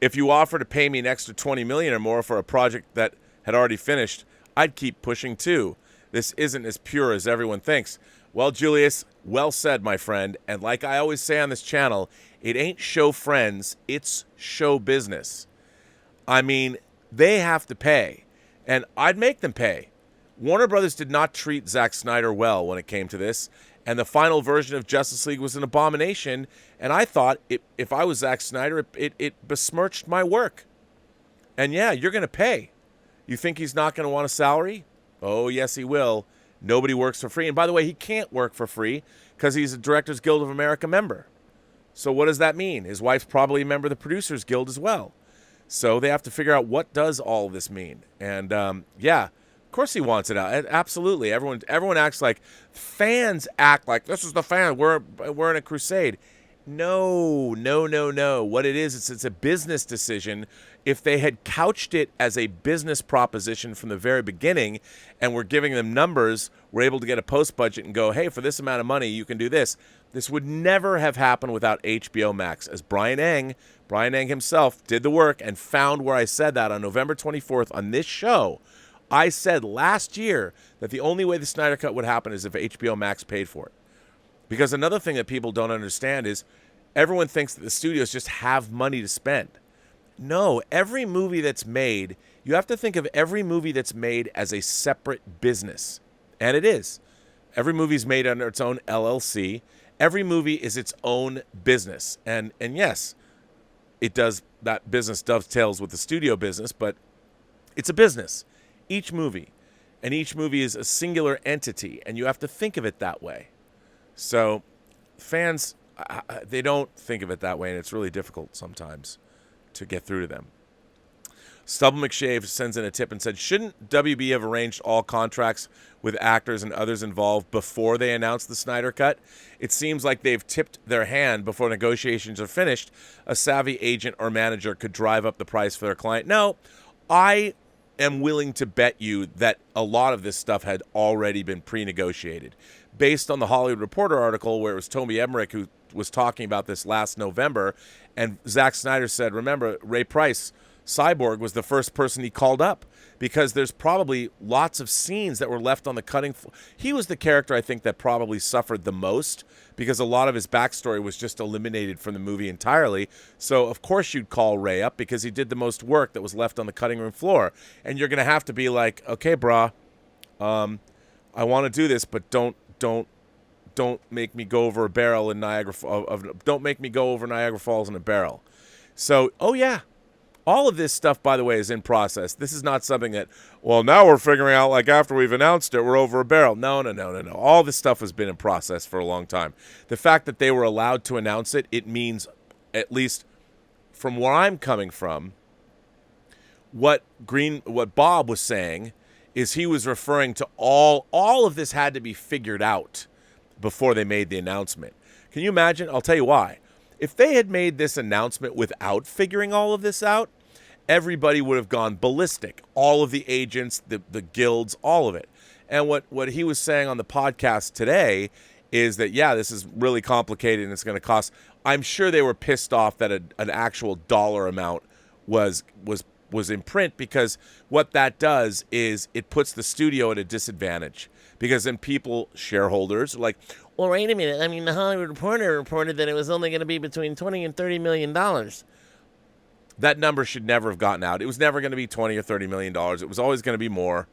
If you offer to pay me an extra $20 million or more for a project that had already finished, I'd keep pushing too. This isn't as pure as everyone thinks. Well, Julius, well said, my friend. And like I always say on this channel, it ain't show friends, it's show business. I mean, they have to pay, and I'd make them pay. Warner Brothers did not treat Zack Snyder well when it came to this, and the final version of Justice League was an abomination, and I thought if I was Zack Snyder, it besmirched my work. And yeah, you're going to pay. You think he's not going to want a salary? Oh, yes, he will. Nobody works for free. And by the way, he can't work for free because he's a Directors Guild of America member. So what does that mean? His wife's probably a member of the Producers Guild as well. So they have to figure out what does all this mean. And yeah, of course he wants it out. Absolutely. Everyone acts like, fans act like this is the fan. We're in a crusade. No. What it is, it's a business decision. If they had couched it as a business proposition from the very beginning and we're giving them numbers, we're able to get a post budget and go, hey, for this amount of money, you can do this. This would never have happened without HBO Max. As Brian Eng himself did the work and found where I said that on November 24th on this show. I said last year that the only way the Snyder Cut would happen is if HBO Max paid for it. Because another thing that people don't understand is everyone thinks that the studios just have money to spend. No, every movie that's made, you have to think of every movie that's made as a separate business. And it is. Every movie's made under its own LLC. Every movie is its own business. And yes, it does, that business dovetails with the studio business, but it's a business. Each movie. And each movie is a singular entity, and you have to think of it that way. So fans, they don't think of it that way, and it's really difficult sometimes to get through to them. Stubble McShave sends in a tip and said, shouldn't WB have arranged all contracts with actors and others involved before they announced the Snyder Cut? It seems like they've tipped their hand before negotiations are finished. A savvy agent or manager could drive up the price for their client. No, I am willing to bet you that a lot of this stuff had already been pre-negotiated. Based on the Hollywood Reporter article where it was Toby Emmerich who was talking about this last November, and Zack Snyder said, remember, Ray Price, Cyborg, was the first person he called up because there's probably lots of scenes that were left on the cutting floor. He was the character, I think, that probably suffered the most because a lot of his backstory was just eliminated from the movie entirely. So, of course, you'd call Ray up because he did the most work that was left on the cutting room floor. And you're going to have to be like, okay, brah, I want to do this, but don't make me go over a barrel in Niagara. Don't make me go over Niagara Falls in a barrel. So, oh yeah, all of this stuff, by the way, is in process. This is not something that, well, now we're figuring out, like after we've announced it, we're over a barrel. No. All this stuff has been in process for a long time. The fact that they were allowed to announce it, it means, at least from where I'm coming from, what Bob was saying is he was referring to all of this had to be figured out before they made the announcement. Can you imagine? I'll tell you why. If they had made this announcement without figuring all of this out, everybody would have gone ballistic. All of the agents, the guilds, all of it. And what he was saying on the podcast today is that, yeah, this is really complicated and it's going to cost. I'm sure they were pissed off that an actual dollar amount was in print, because what that does is it puts the studio at a disadvantage, because then people, shareholders, are like, well, wait a minute. I mean, the Hollywood Reporter reported that it was only going to be between $20 and $30 million. That number should never have gotten out. It was never going to be $20 or $30 million. It was always going to be more.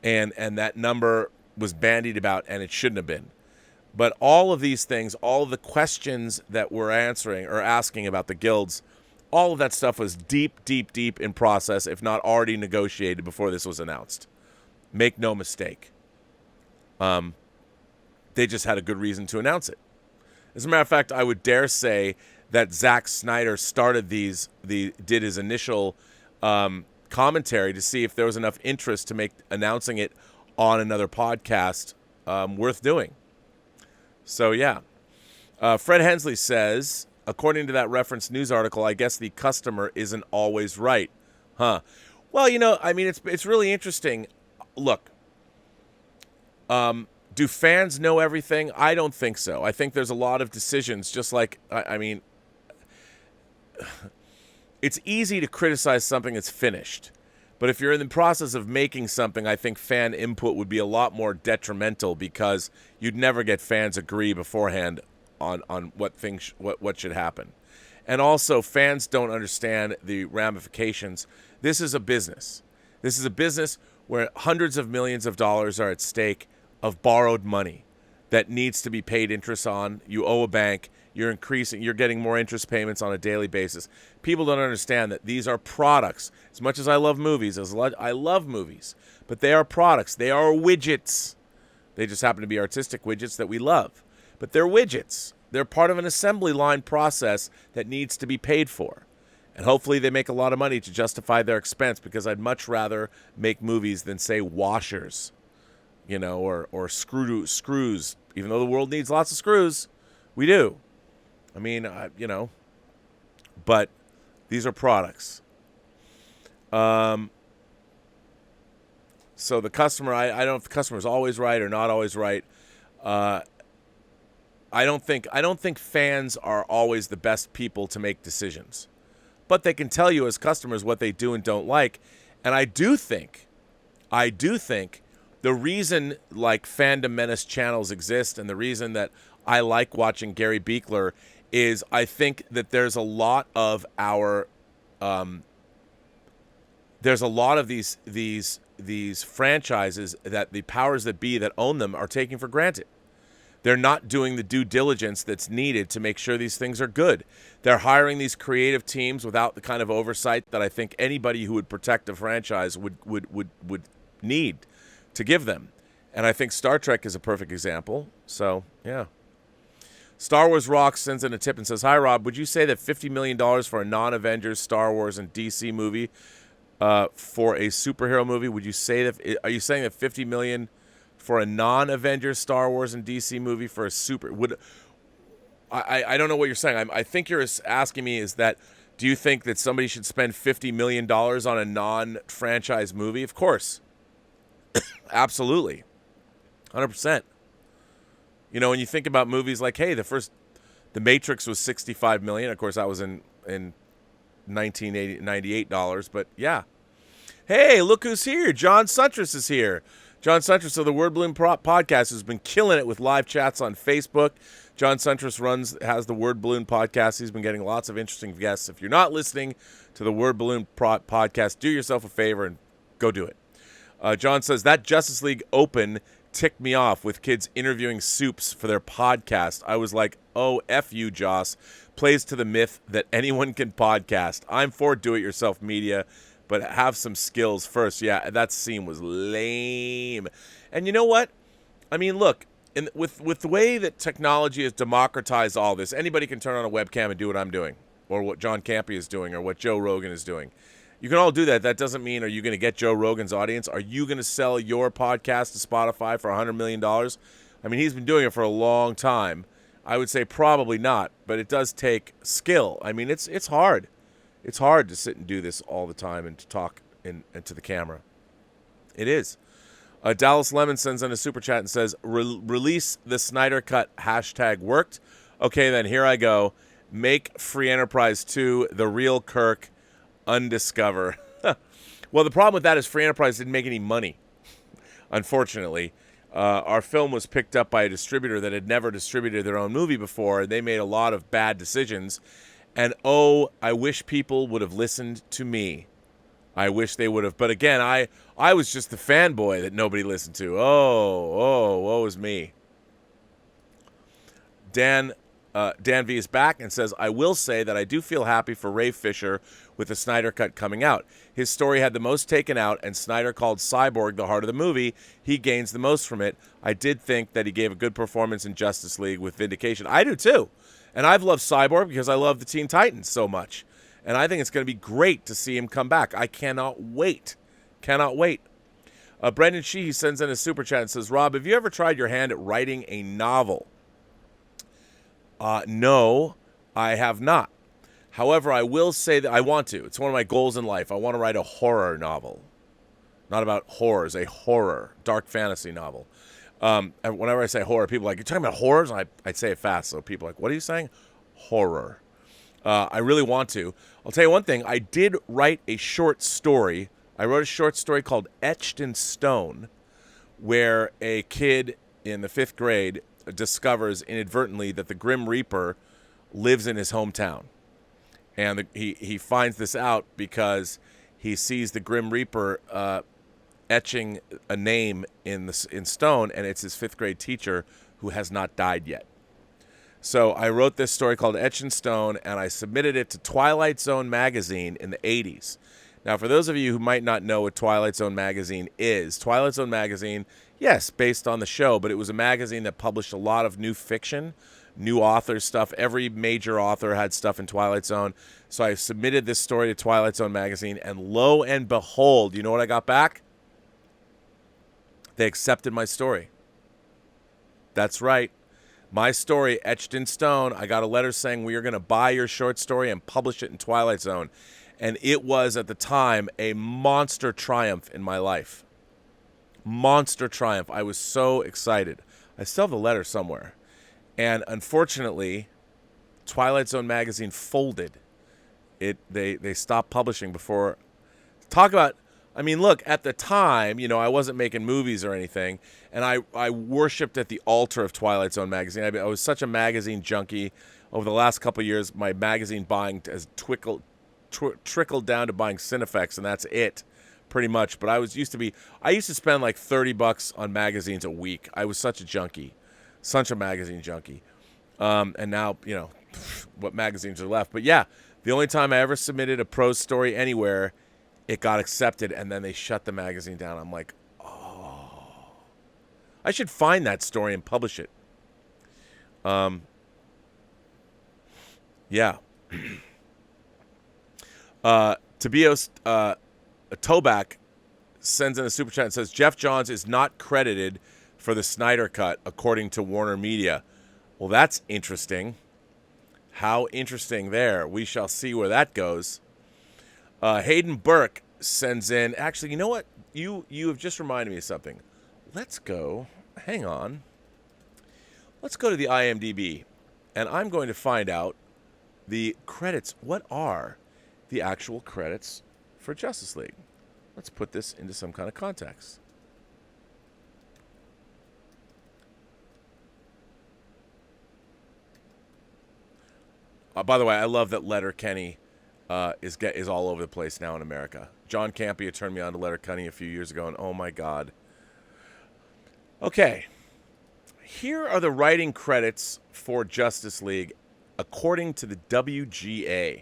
And that number was bandied about, and it shouldn't have been. But all of these things, all of the questions that we're answering or asking about the guilds, all of that stuff was deep, deep, deep in process, if not already negotiated before this was announced. Make no mistake. They just had a good reason to announce it. As a matter of fact, I would dare say that Zack Snyder did his initial commentary to see if there was enough interest to make announcing it on another podcast worth doing. So, yeah. Fred Hensley says, according to that reference news article, I guess the customer isn't always right. Huh. Well, I mean, it's really interesting. Look, do fans know everything? I don't think so. I think there's a lot of decisions, just like, I mean, it's easy to criticize something that's finished. But if you're in the process of making something, I think fan input would be a lot more detrimental, because you'd never get fans agree beforehand on what should happen. And also, fans don't understand the ramifications. This is a business. This is a business where hundreds of millions of dollars are at stake of borrowed money that needs to be paid interest on. You owe a bank. You're getting more interest payments on a daily basis. People don't understand that these are products. As much as I love movies, I love movies, but they are products. They are widgets. They just happen to be artistic widgets that we love. But they're widgets. They're part of an assembly line process that needs to be paid for. And hopefully they make a lot of money to justify their expense, because I'd much rather make movies than, say, washers, or screws. Even though the world needs lots of screws, we do. I mean, but these are products. So the customer, I don't know if the customer is always right or not always right. I don't think fans are always the best people to make decisions, but they can tell you as customers what they do and don't like. And I do think the reason like Fandom Menace channels exist, and the reason that I like watching Gary Beekler, is I think that there's a lot of these franchises that the powers that be that own them are taking for granted. They're not doing the due diligence that's needed to make sure these things are good. They're hiring these creative teams without the kind of oversight that I think anybody who would protect a franchise would need to give them. And I think Star Trek is a perfect example. So, yeah. Star Wars Rocks sends in a tip and says, "Hi, Rob. Would you say that $50 million for a non-Avengers Star Wars and DC movie for a superhero movie, are you saying that $50 million for a non-Avengers Star Wars and DC movie for a super... I don't know what you're saying. I think you're asking me is that, do you think that somebody should spend $50 million on a non-franchise movie? Of course. Absolutely. 100%. When you think about movies like, hey, The Matrix was $65 million. Of course, that was in $98, but yeah. Hey, look who's here. John Suntress is here. John Suntress of the Word Balloon Podcast has been killing it with live chats on Facebook. John Suntress has the Word Balloon Podcast. He's been getting lots of interesting guests. If you're not listening to the Word Balloon Podcast, do yourself a favor and go do it. John says, that Justice League Open ticked me off with kids interviewing soups for their podcast. I was like, oh, F you, Joss. Plays to the myth that anyone can podcast. I'm for do-it-yourself media, but have some skills first. Yeah, that scene was lame. And you know what? I mean, look, with the way that technology has democratized all this, anybody can turn on a webcam and do what I'm doing, or what John Campy is doing, or what Joe Rogan is doing. You can all do that. That doesn't mean, are you going to get Joe Rogan's audience? Are you going to sell your podcast to Spotify for $100 million? I mean, he's been doing it for a long time. I would say probably not, but it does take skill. I mean, it's hard. It's hard to sit and do this all the time and to talk into the camera. It is. Dallas Lemon sends in a super chat and says, release the Snyder Cut hashtag worked. Okay, then here I go. Make Free Enterprise 2 the real Kirk undiscover. Well, the problem with that is Free Enterprise didn't make any money, unfortunately. Our film was picked up by a distributor that had never distributed their own movie before. They made a lot of bad decisions. And, I wish people would have listened to me. I wish they would have. But again, I was just the fanboy that nobody listened to. Woe is me. Dan V is back and says, I will say that I do feel happy for Ray Fisher with the Snyder Cut coming out. His story had the most taken out, and Snyder called Cyborg the heart of the movie. He gains the most from it. I did think that he gave a good performance in Justice League with Vindication. I do too. And I've loved Cyborg because I love the Teen Titans so much. And I think it's going to be great to see him come back. I cannot wait. Cannot wait. Brendan Sheehy sends in a super chat and says, Rob, have you ever tried your hand at writing a novel? No, I have not. However, I will say that I want to. It's one of my goals in life. I want to write a horror novel. Not about horrors, a horror, dark fantasy novel. And whenever I say horror, people are like, you're talking about horrors? I say it fast, so people are like, what are you saying? Horror. I really want to. I'll tell you one thing. I did write a short story. I wrote a short story called Etched in Stone, where a kid in the 5th grade discovers inadvertently that the Grim Reaper lives in his hometown. And he finds this out because he sees the Grim Reaper etching a name in stone, and it's his 5th grade teacher who has not died yet. So I wrote this story called Etched in Stone, and I submitted it to Twilight Zone magazine in the 80s. Now, for those of you who might not know what Twilight Zone magazine is, Twilight Zone magazine, yes, based on the show, but it was a magazine that published a lot of new fiction, new author stuff. Every major author had stuff in Twilight Zone. So I submitted this story to Twilight Zone magazine, and lo and behold, you know what I got back? They accepted my story. That's right. My story, Etched in Stone, I got a letter saying we are going to buy your short story and publish it in Twilight Zone. And it was, at the time, a monster triumph in my life. Monster triumph. I was so excited. I still have the letter somewhere. And unfortunately, Twilight Zone magazine folded. They stopped publishing before. Talk about, I mean, look, at the time, I wasn't making movies or anything, and I worshipped at the altar of Twilight Zone magazine. I was such a magazine junkie. Over the last couple of years, my magazine buying has trickled down to buying Cinefex, and that's it, pretty much. But I used to spend like $30 on magazines a week. I was such a junkie, such a magazine junkie. And now, what magazines are left. But yeah, the only time I ever submitted a prose story anywhere, it got accepted, and then they shut the magazine down. I'm like, oh, I should find that story and publish it. Yeah. Tobias Toback sends in a super chat and says, Jeff Johns is not credited for the Snyder Cut, according to Warner Media. Well, that's interesting. How interesting there. We shall see where that goes. Hayden Burke sends in, actually, you know what? You have just reminded me of something. Let's go, hang on. Let's go to the IMDb, and I'm going to find out the credits. What are the actual credits for Justice League? Let's put this into some kind of context. By the way, I love that Letterkenny is all over the place now in America. John Campea turned me on to Letterkenny a few years ago, and oh my God. Okay. Here are the writing credits for Justice League according to the WGA.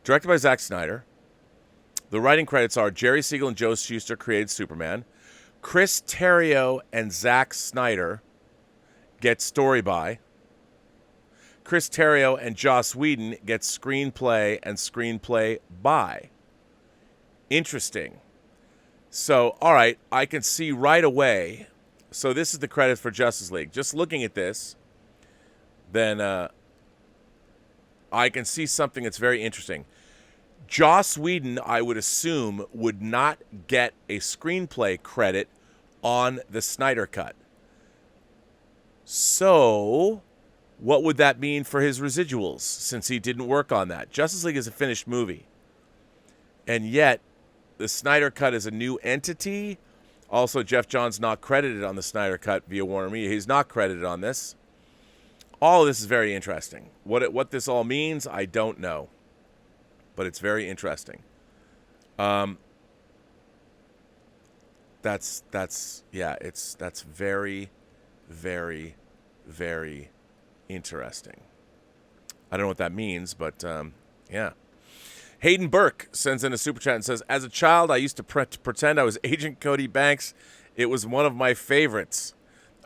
Directed by Zack Snyder. The writing credits are Jerry Siegel and Joe Shuster created Superman. Chris Terrio and Zack Snyder get story by. Chris Terrio and Joss Whedon get screenplay and screenplay by. Interesting. So, all right, I can see right away. So this is the credits for Justice League. Just looking at this, then I can see something that's very interesting. Joss Whedon, I would assume, would not get a screenplay credit on the Snyder Cut. So, what would that mean for his residuals, since he didn't work on that? Justice League is a finished movie. And yet, the Snyder Cut is a new entity. Also, Jeff Johns not credited on the Snyder Cut via Warner Media. He's not credited on this. All of this is very interesting. What this all means, I don't know. But it's very interesting. That's very, very, very interesting. I don't know what that means, but yeah. Hayden Burke sends in a super chat and says, as a child, I used to pretend I was Agent Cody Banks. It was one of my favorites.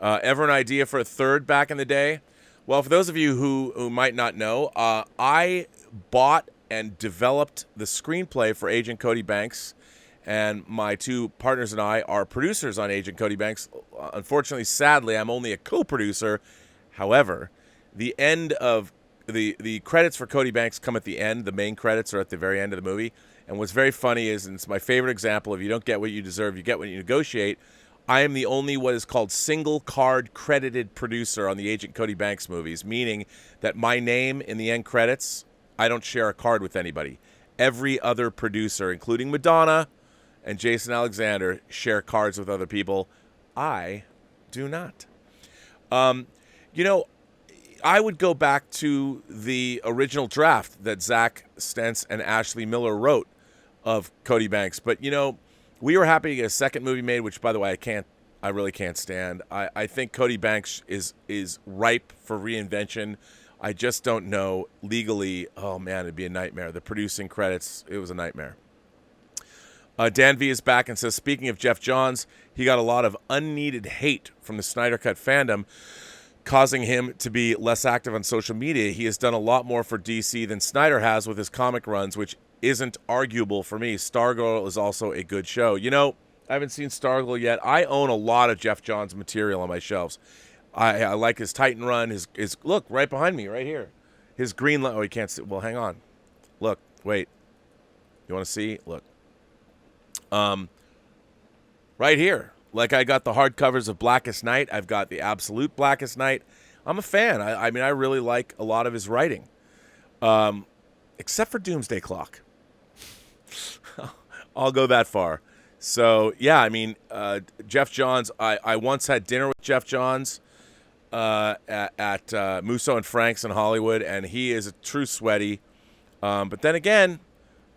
Ever an idea for a third back in the day? Well, for those of you who might not know, I bought and developed the screenplay for Agent Cody Banks, and my two partners and I are producers on Agent Cody Banks. Unfortunately, sadly, I'm only a co-producer. However, the end of the credits for Cody Banks come at the end. The main credits are at the very end of the movie. And what's very funny is, and it's my favorite example of you don't get what you deserve, you get what you negotiate. I am the only what is called single card credited producer on the Agent Cody Banks movies, meaning that my name in the end credits, I don't share a card with anybody. Every other producer, including Madonna and Jason Alexander, share cards with other people. I do not. I would go back to the original draft that Zach Stentz and Ashley Miller wrote of Cody Banks. But, we were happy to get a second movie made, which, by the way, I really can't stand. I think Cody Banks is ripe for reinvention. I just don't know legally. Oh, man, it'd be a nightmare. The producing credits, it was a nightmare. Dan V is back and says, speaking of Jeff Johns, he got a lot of unneeded hate from the Snyder Cut fandom, causing him to be less active on social media. He has done a lot more for DC than Snyder has with his comic runs, which isn't arguable for me. Stargirl is also a good show. I haven't seen Stargirl yet. I own a lot of Jeff Johns material on my shelves. I like his Titan run. His look, right behind me, right here. His green line. Oh, you can't see. Well, hang on. Look, wait. You want to see? Look. Right here. Like, I got the hardcovers of Blackest Night. I've got the absolute Blackest Night. I'm a fan. I mean, I really like a lot of his writing. Except for Doomsday Clock. I'll go that far. So, yeah, I mean, Jeff Johns, I once had dinner with Jeff Johns at Musso and Frank's in Hollywood, and he is a true sweaty. But then again,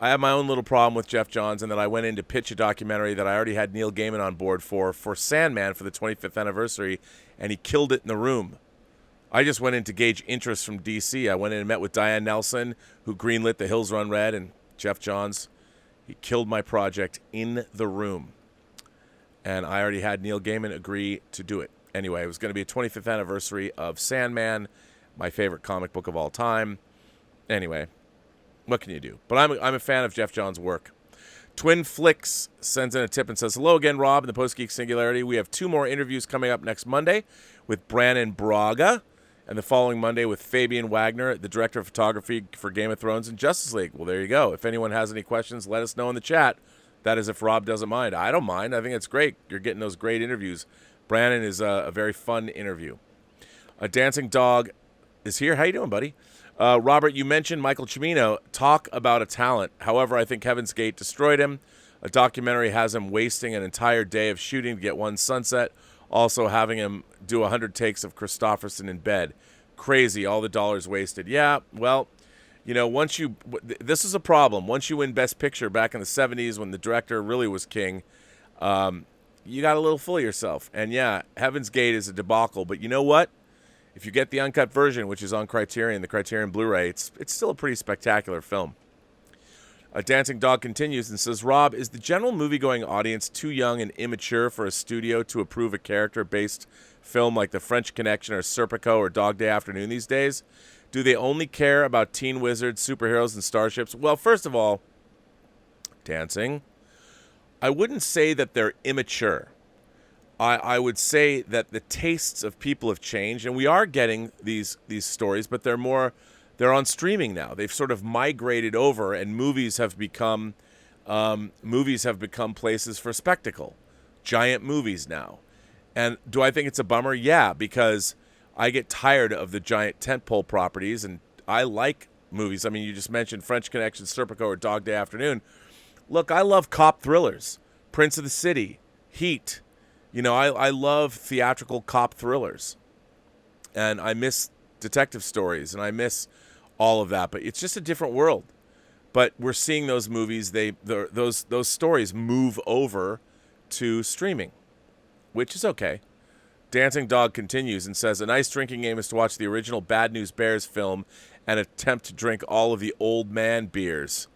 I have my own little problem with Jeff Johns, and then I went in to pitch a documentary that I already had Neil Gaiman on board for Sandman for the 25th anniversary, and he killed it in the room. I just went in to gauge interest from DC. I went in and met with Diane Nelson, who greenlit The Hills Run Red, and Jeff Johns. He killed my project in the room. And I already had Neil Gaiman agree to do it. Anyway, it was going to be a 25th anniversary of Sandman, my favorite comic book of all time. Anyway, what can you do? But I'm a fan of Jeff Johns' work. Twin Flicks sends in a tip and says, hello again, Rob, in the Post-Geek Singularity. We have 2 more interviews coming up next Monday with Brannon Braga, and the following Monday with Fabian Wagner, the director of photography for Game of Thrones and Justice League. Well, there you go. If anyone has any questions, let us know in the chat. That is if Rob doesn't mind. I don't mind. I think it's great. You're getting those great interviews. Brannon is a very fun interview. A Dancing Dog is here. How you doing, buddy? Robert, you mentioned Michael Cimino. Talk about a talent. However, I think Heaven's Gate destroyed him. A documentary has him wasting an entire day of shooting to get one sunset. Also having him do 100 takes of Christopherson in bed. Crazy, all the dollars wasted. Yeah, well, this is a problem. Once you win Best Picture back in the 70s when the director really was king, you got a little full of yourself. And yeah, Heaven's Gate is a debacle. But you know what? If you get the uncut version, which is on Criterion, the Criterion Blu-ray, it's still a pretty spectacular film. A Dancing Dog continues and says, Rob, is the general movie-going audience too young and immature for a studio to approve a character-based film like The French Connection or Serpico or Dog Day Afternoon these days? Do they only care about teen wizards, superheroes, and starships? Well, first of all, Dancing, I wouldn't say that they're immature. I would say that the tastes of people have changed, and we are getting these stories, but they're more they're on streaming now. They've sort of migrated over, and movies have become places for spectacle. Giant movies now. And do I think it's a bummer? Yeah, because I get tired of the giant tentpole properties, and I like movies. I mean, you just mentioned French Connection, Serpico, or Dog Day Afternoon. Look, I love cop thrillers. Prince of the City, Heat. You know, I love theatrical cop thrillers. And I miss detective stories, and I miss all of that. But it's just a different world. But we're seeing those movies, those stories move over to streaming, which is okay. Dancing Dog continues and says, a nice drinking game is to watch the original Bad News Bears film and attempt to drink all of the old man beers.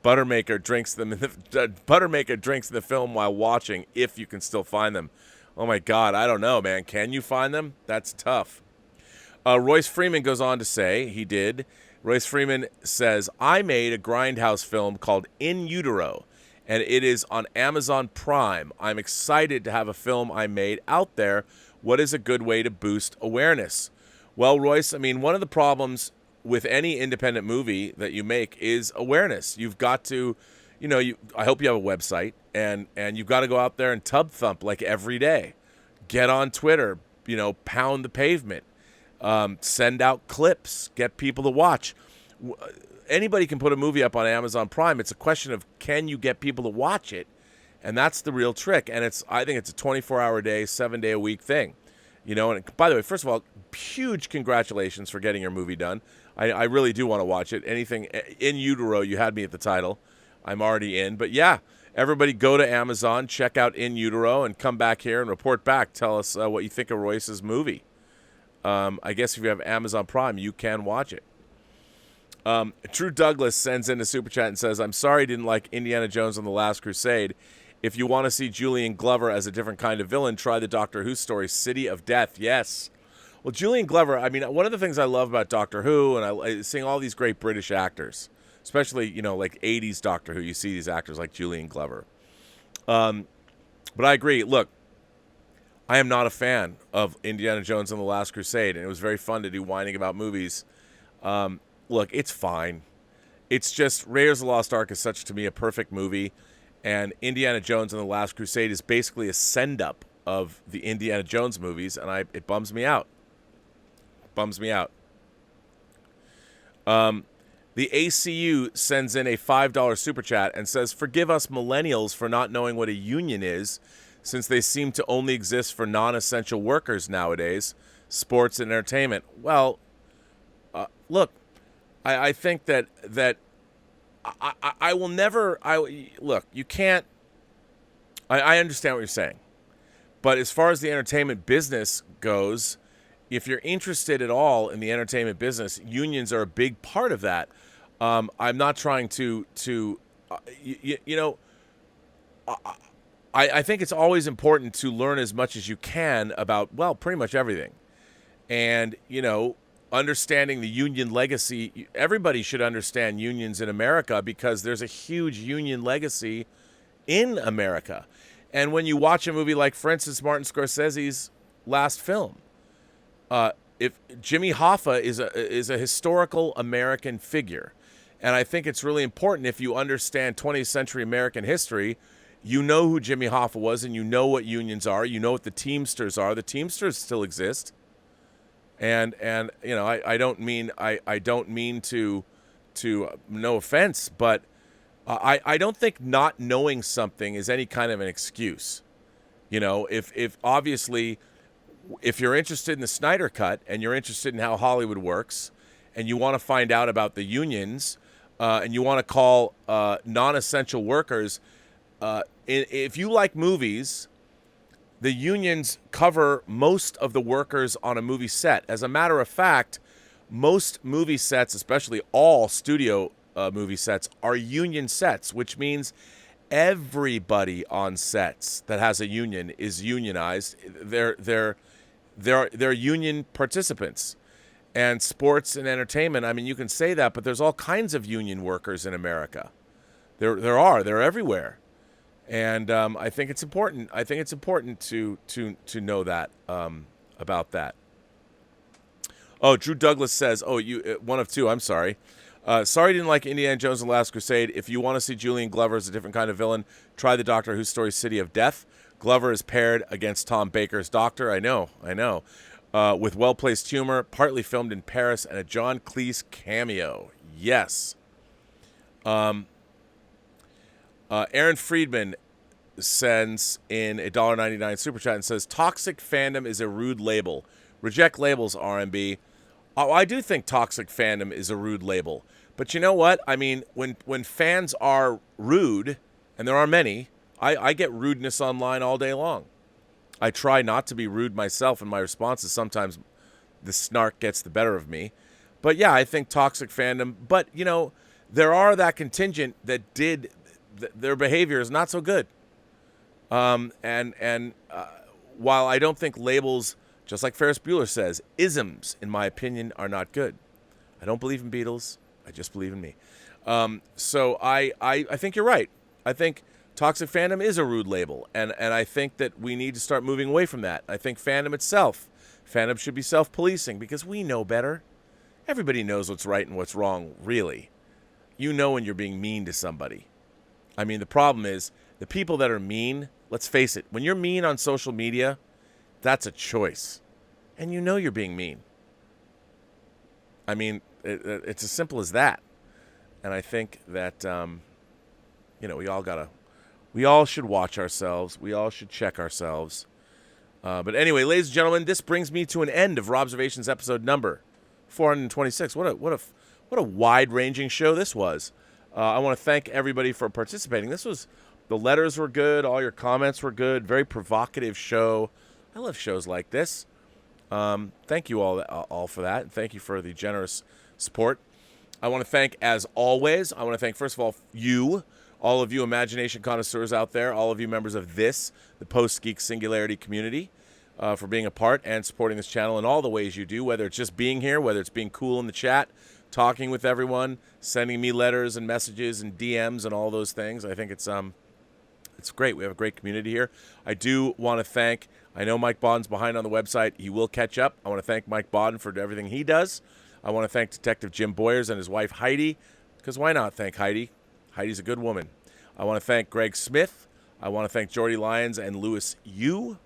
Buttermaker drinks them in the film while watching, if you can still find them. Oh my God, I don't know, man. Can you find them? That's tough. Royce Freeman goes on to say, he did. Royce Freeman says, I made a Grindhouse film called In Utero, and it is on Amazon Prime. I'm excited to have a film I made out there. What is a good way to boost awareness? Well, Royce, I mean, one of the problems with any independent movie that you make is awareness. You've got to, I hope you have a website, and you've got to go out there and tub thump like every day. Get on Twitter, pound the pavement. Send out clips, get people to watch. Anybody can put a movie up on Amazon Prime. It's a question of, can you get people to watch it? And that's the real trick. And I think it's a 24-hour day, 7-day-a-week thing. And by the way, first of all, huge congratulations for getting your movie done. I really do want to watch it. Anything In Utero, you had me at the title. I'm already in. But yeah, everybody go to Amazon, check out In Utero, and come back here and report back. Tell us what you think of Royce's movie. I guess if you have Amazon Prime, you can watch it. Drew Douglas sends in a super chat and says, I'm sorry I didn't like Indiana Jones and the Last Crusade. If you want to see Julian Glover as a different kind of villain, try the Doctor Who story, City of Death. Yes. Well, Julian Glover, I mean, one of the things I love about Doctor Who, and I seeing all these great British actors, especially, like 80s Doctor Who, you see these actors like Julian Glover. But I agree. Look, I am not a fan of Indiana Jones and the Last Crusade, and it was very fun to do whining about movies. Look, it's fine. It's just Raiders of the Lost Ark is such, to me, a perfect movie, and Indiana Jones and the Last Crusade is basically a send-up of the Indiana Jones movies, and it bums me out. Bums me out. The ACU sends in a $5 super chat and says, forgive us millennials for not knowing what a union is, since they seem to only exist for non-essential workers nowadays, sports and entertainment. Well, look, I think that I will never. Look, you can't. I understand what you're saying, but as far as the entertainment business goes, if you're interested at all in the entertainment business, unions are a big part of that. I'm not trying to I think it's always important to learn as much as you can about, well, pretty much everything. And, understanding the union legacy, everybody should understand unions in America because there's a huge union legacy in America. And when you watch a movie like, for instance, Martin Scorsese's last film, if Jimmy Hoffa is a historical American figure. And I think it's really important, if you understand 20th century American history, you know who Jimmy Hoffa was, and you know what unions are. You know what the Teamsters are. The Teamsters still exist. And I don't mean to no offense, but I don't think not knowing something is any kind of an excuse. If obviously, if you're interested in the Snyder Cut and you're interested in how Hollywood works, and you want to find out about the unions, and you want to call non-essential workers, if you like movies, the unions cover most of the workers on a movie set. As a matter of fact, most movie sets, especially all studio movie sets, are union sets, which means everybody on sets that has a union is unionized. They're union participants. And sports and entertainment, I mean, you can say that, but there's all kinds of union workers in America. They're everywhere. And I think it's important. I think it's important to know that about that. Oh, Drew Douglas says, oh, you one of two. I'm sorry. Sorry you didn't like Indiana Jones and the Last Crusade. If you want to see Julian Glover as a different kind of villain, try the Doctor Who story City of Death. Glover is paired against Tom Baker's Doctor. I know. With well-placed humor, partly filmed in Paris, and a John Cleese cameo. Yes. Aaron Friedman sends in a $1.99 super chat and says, toxic fandom is a rude label. Reject labels, RMB. Oh, I do think toxic fandom is a rude label. But you know what? I mean, when fans are rude, and there are many, I get rudeness online all day long. I try not to be rude myself in my responses. Sometimes the snark gets the better of me. But yeah, I think toxic fandom. But, you know, there are that contingent that their behavior is not so good. While I don't think labels, just like Ferris Bueller says, isms, in my opinion, are not good. I don't believe in Beatles. I just believe in me. So I think you're right. I think toxic fandom is a rude label, and I think that we need to start moving away from that. I think fandom should be self-policing because we know better. Everybody knows what's right and what's wrong, really. You know when you're being mean to somebody. I mean, the problem is the people that are mean, let's face it, when you're mean on social media, that's a choice. And you know you're being mean. I mean, it's as simple as that. And I think that, we all should watch ourselves. We all should check ourselves. But anyway, ladies and gentlemen, this brings me to an end of Robservations episode number 426. What a wide-ranging show this was. I want to thank everybody for participating. The letters were good. All your comments were good. Very provocative show. I love shows like this. Thank you all for that. And thank you for the generous support. I want to thank, as always, first of all, all of you imagination connoisseurs out there, all of you members of the Post-Geek Singularity community, for being a part and supporting this channel in all the ways you do, whether it's just being here, whether it's being cool in the chat, talking with everyone, sending me letters and messages and DMs and all those things. I think it's great. We have a great community here. I do want to thank, I know Mike Bodden's behind on the website. He will catch up. I want to thank Mike Bodden for everything he does. I want to thank Detective Jim Boyers and his wife Heidi, because why not thank Heidi? Heidi's a good woman. I want to thank Greg Smith. I want to thank Jordy Lyons and Louis Yu.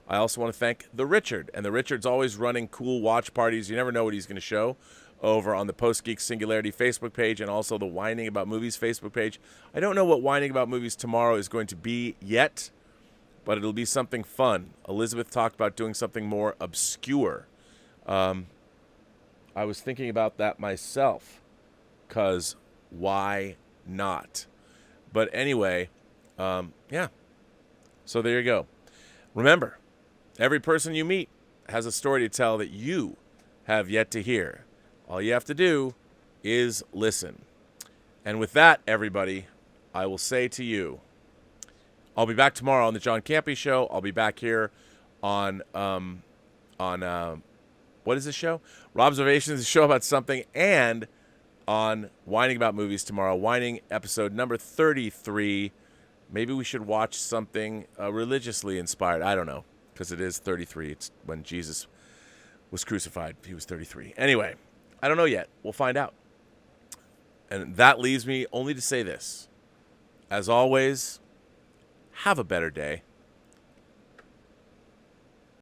I also want to thank the Richard. And the Richard's always running cool watch parties. You never know what he's going to show over on the Post-Geek Singularity Facebook page and also the Whining About Movies Facebook page. I don't know what Whining About Movies tomorrow is going to be yet, but it'll be something fun. Elizabeth talked about doing something more obscure. I was thinking about that myself, because why not? But anyway, yeah. So there you go. Remember, every person you meet has a story to tell that you have yet to hear. All you have to do is listen. And with that, everybody, I will say to you, I'll be back tomorrow on the John Campy Show. I'll be back here on what is this show? Robservations, a show about something, and on Whining About Movies tomorrow. Whining episode number 33. Maybe we should watch something religiously inspired. I don't know, because it is 33. It's when Jesus was crucified. He was 33. Anyway, I don't know yet. We'll find out. And that leaves me only to say this. As always, have a better day.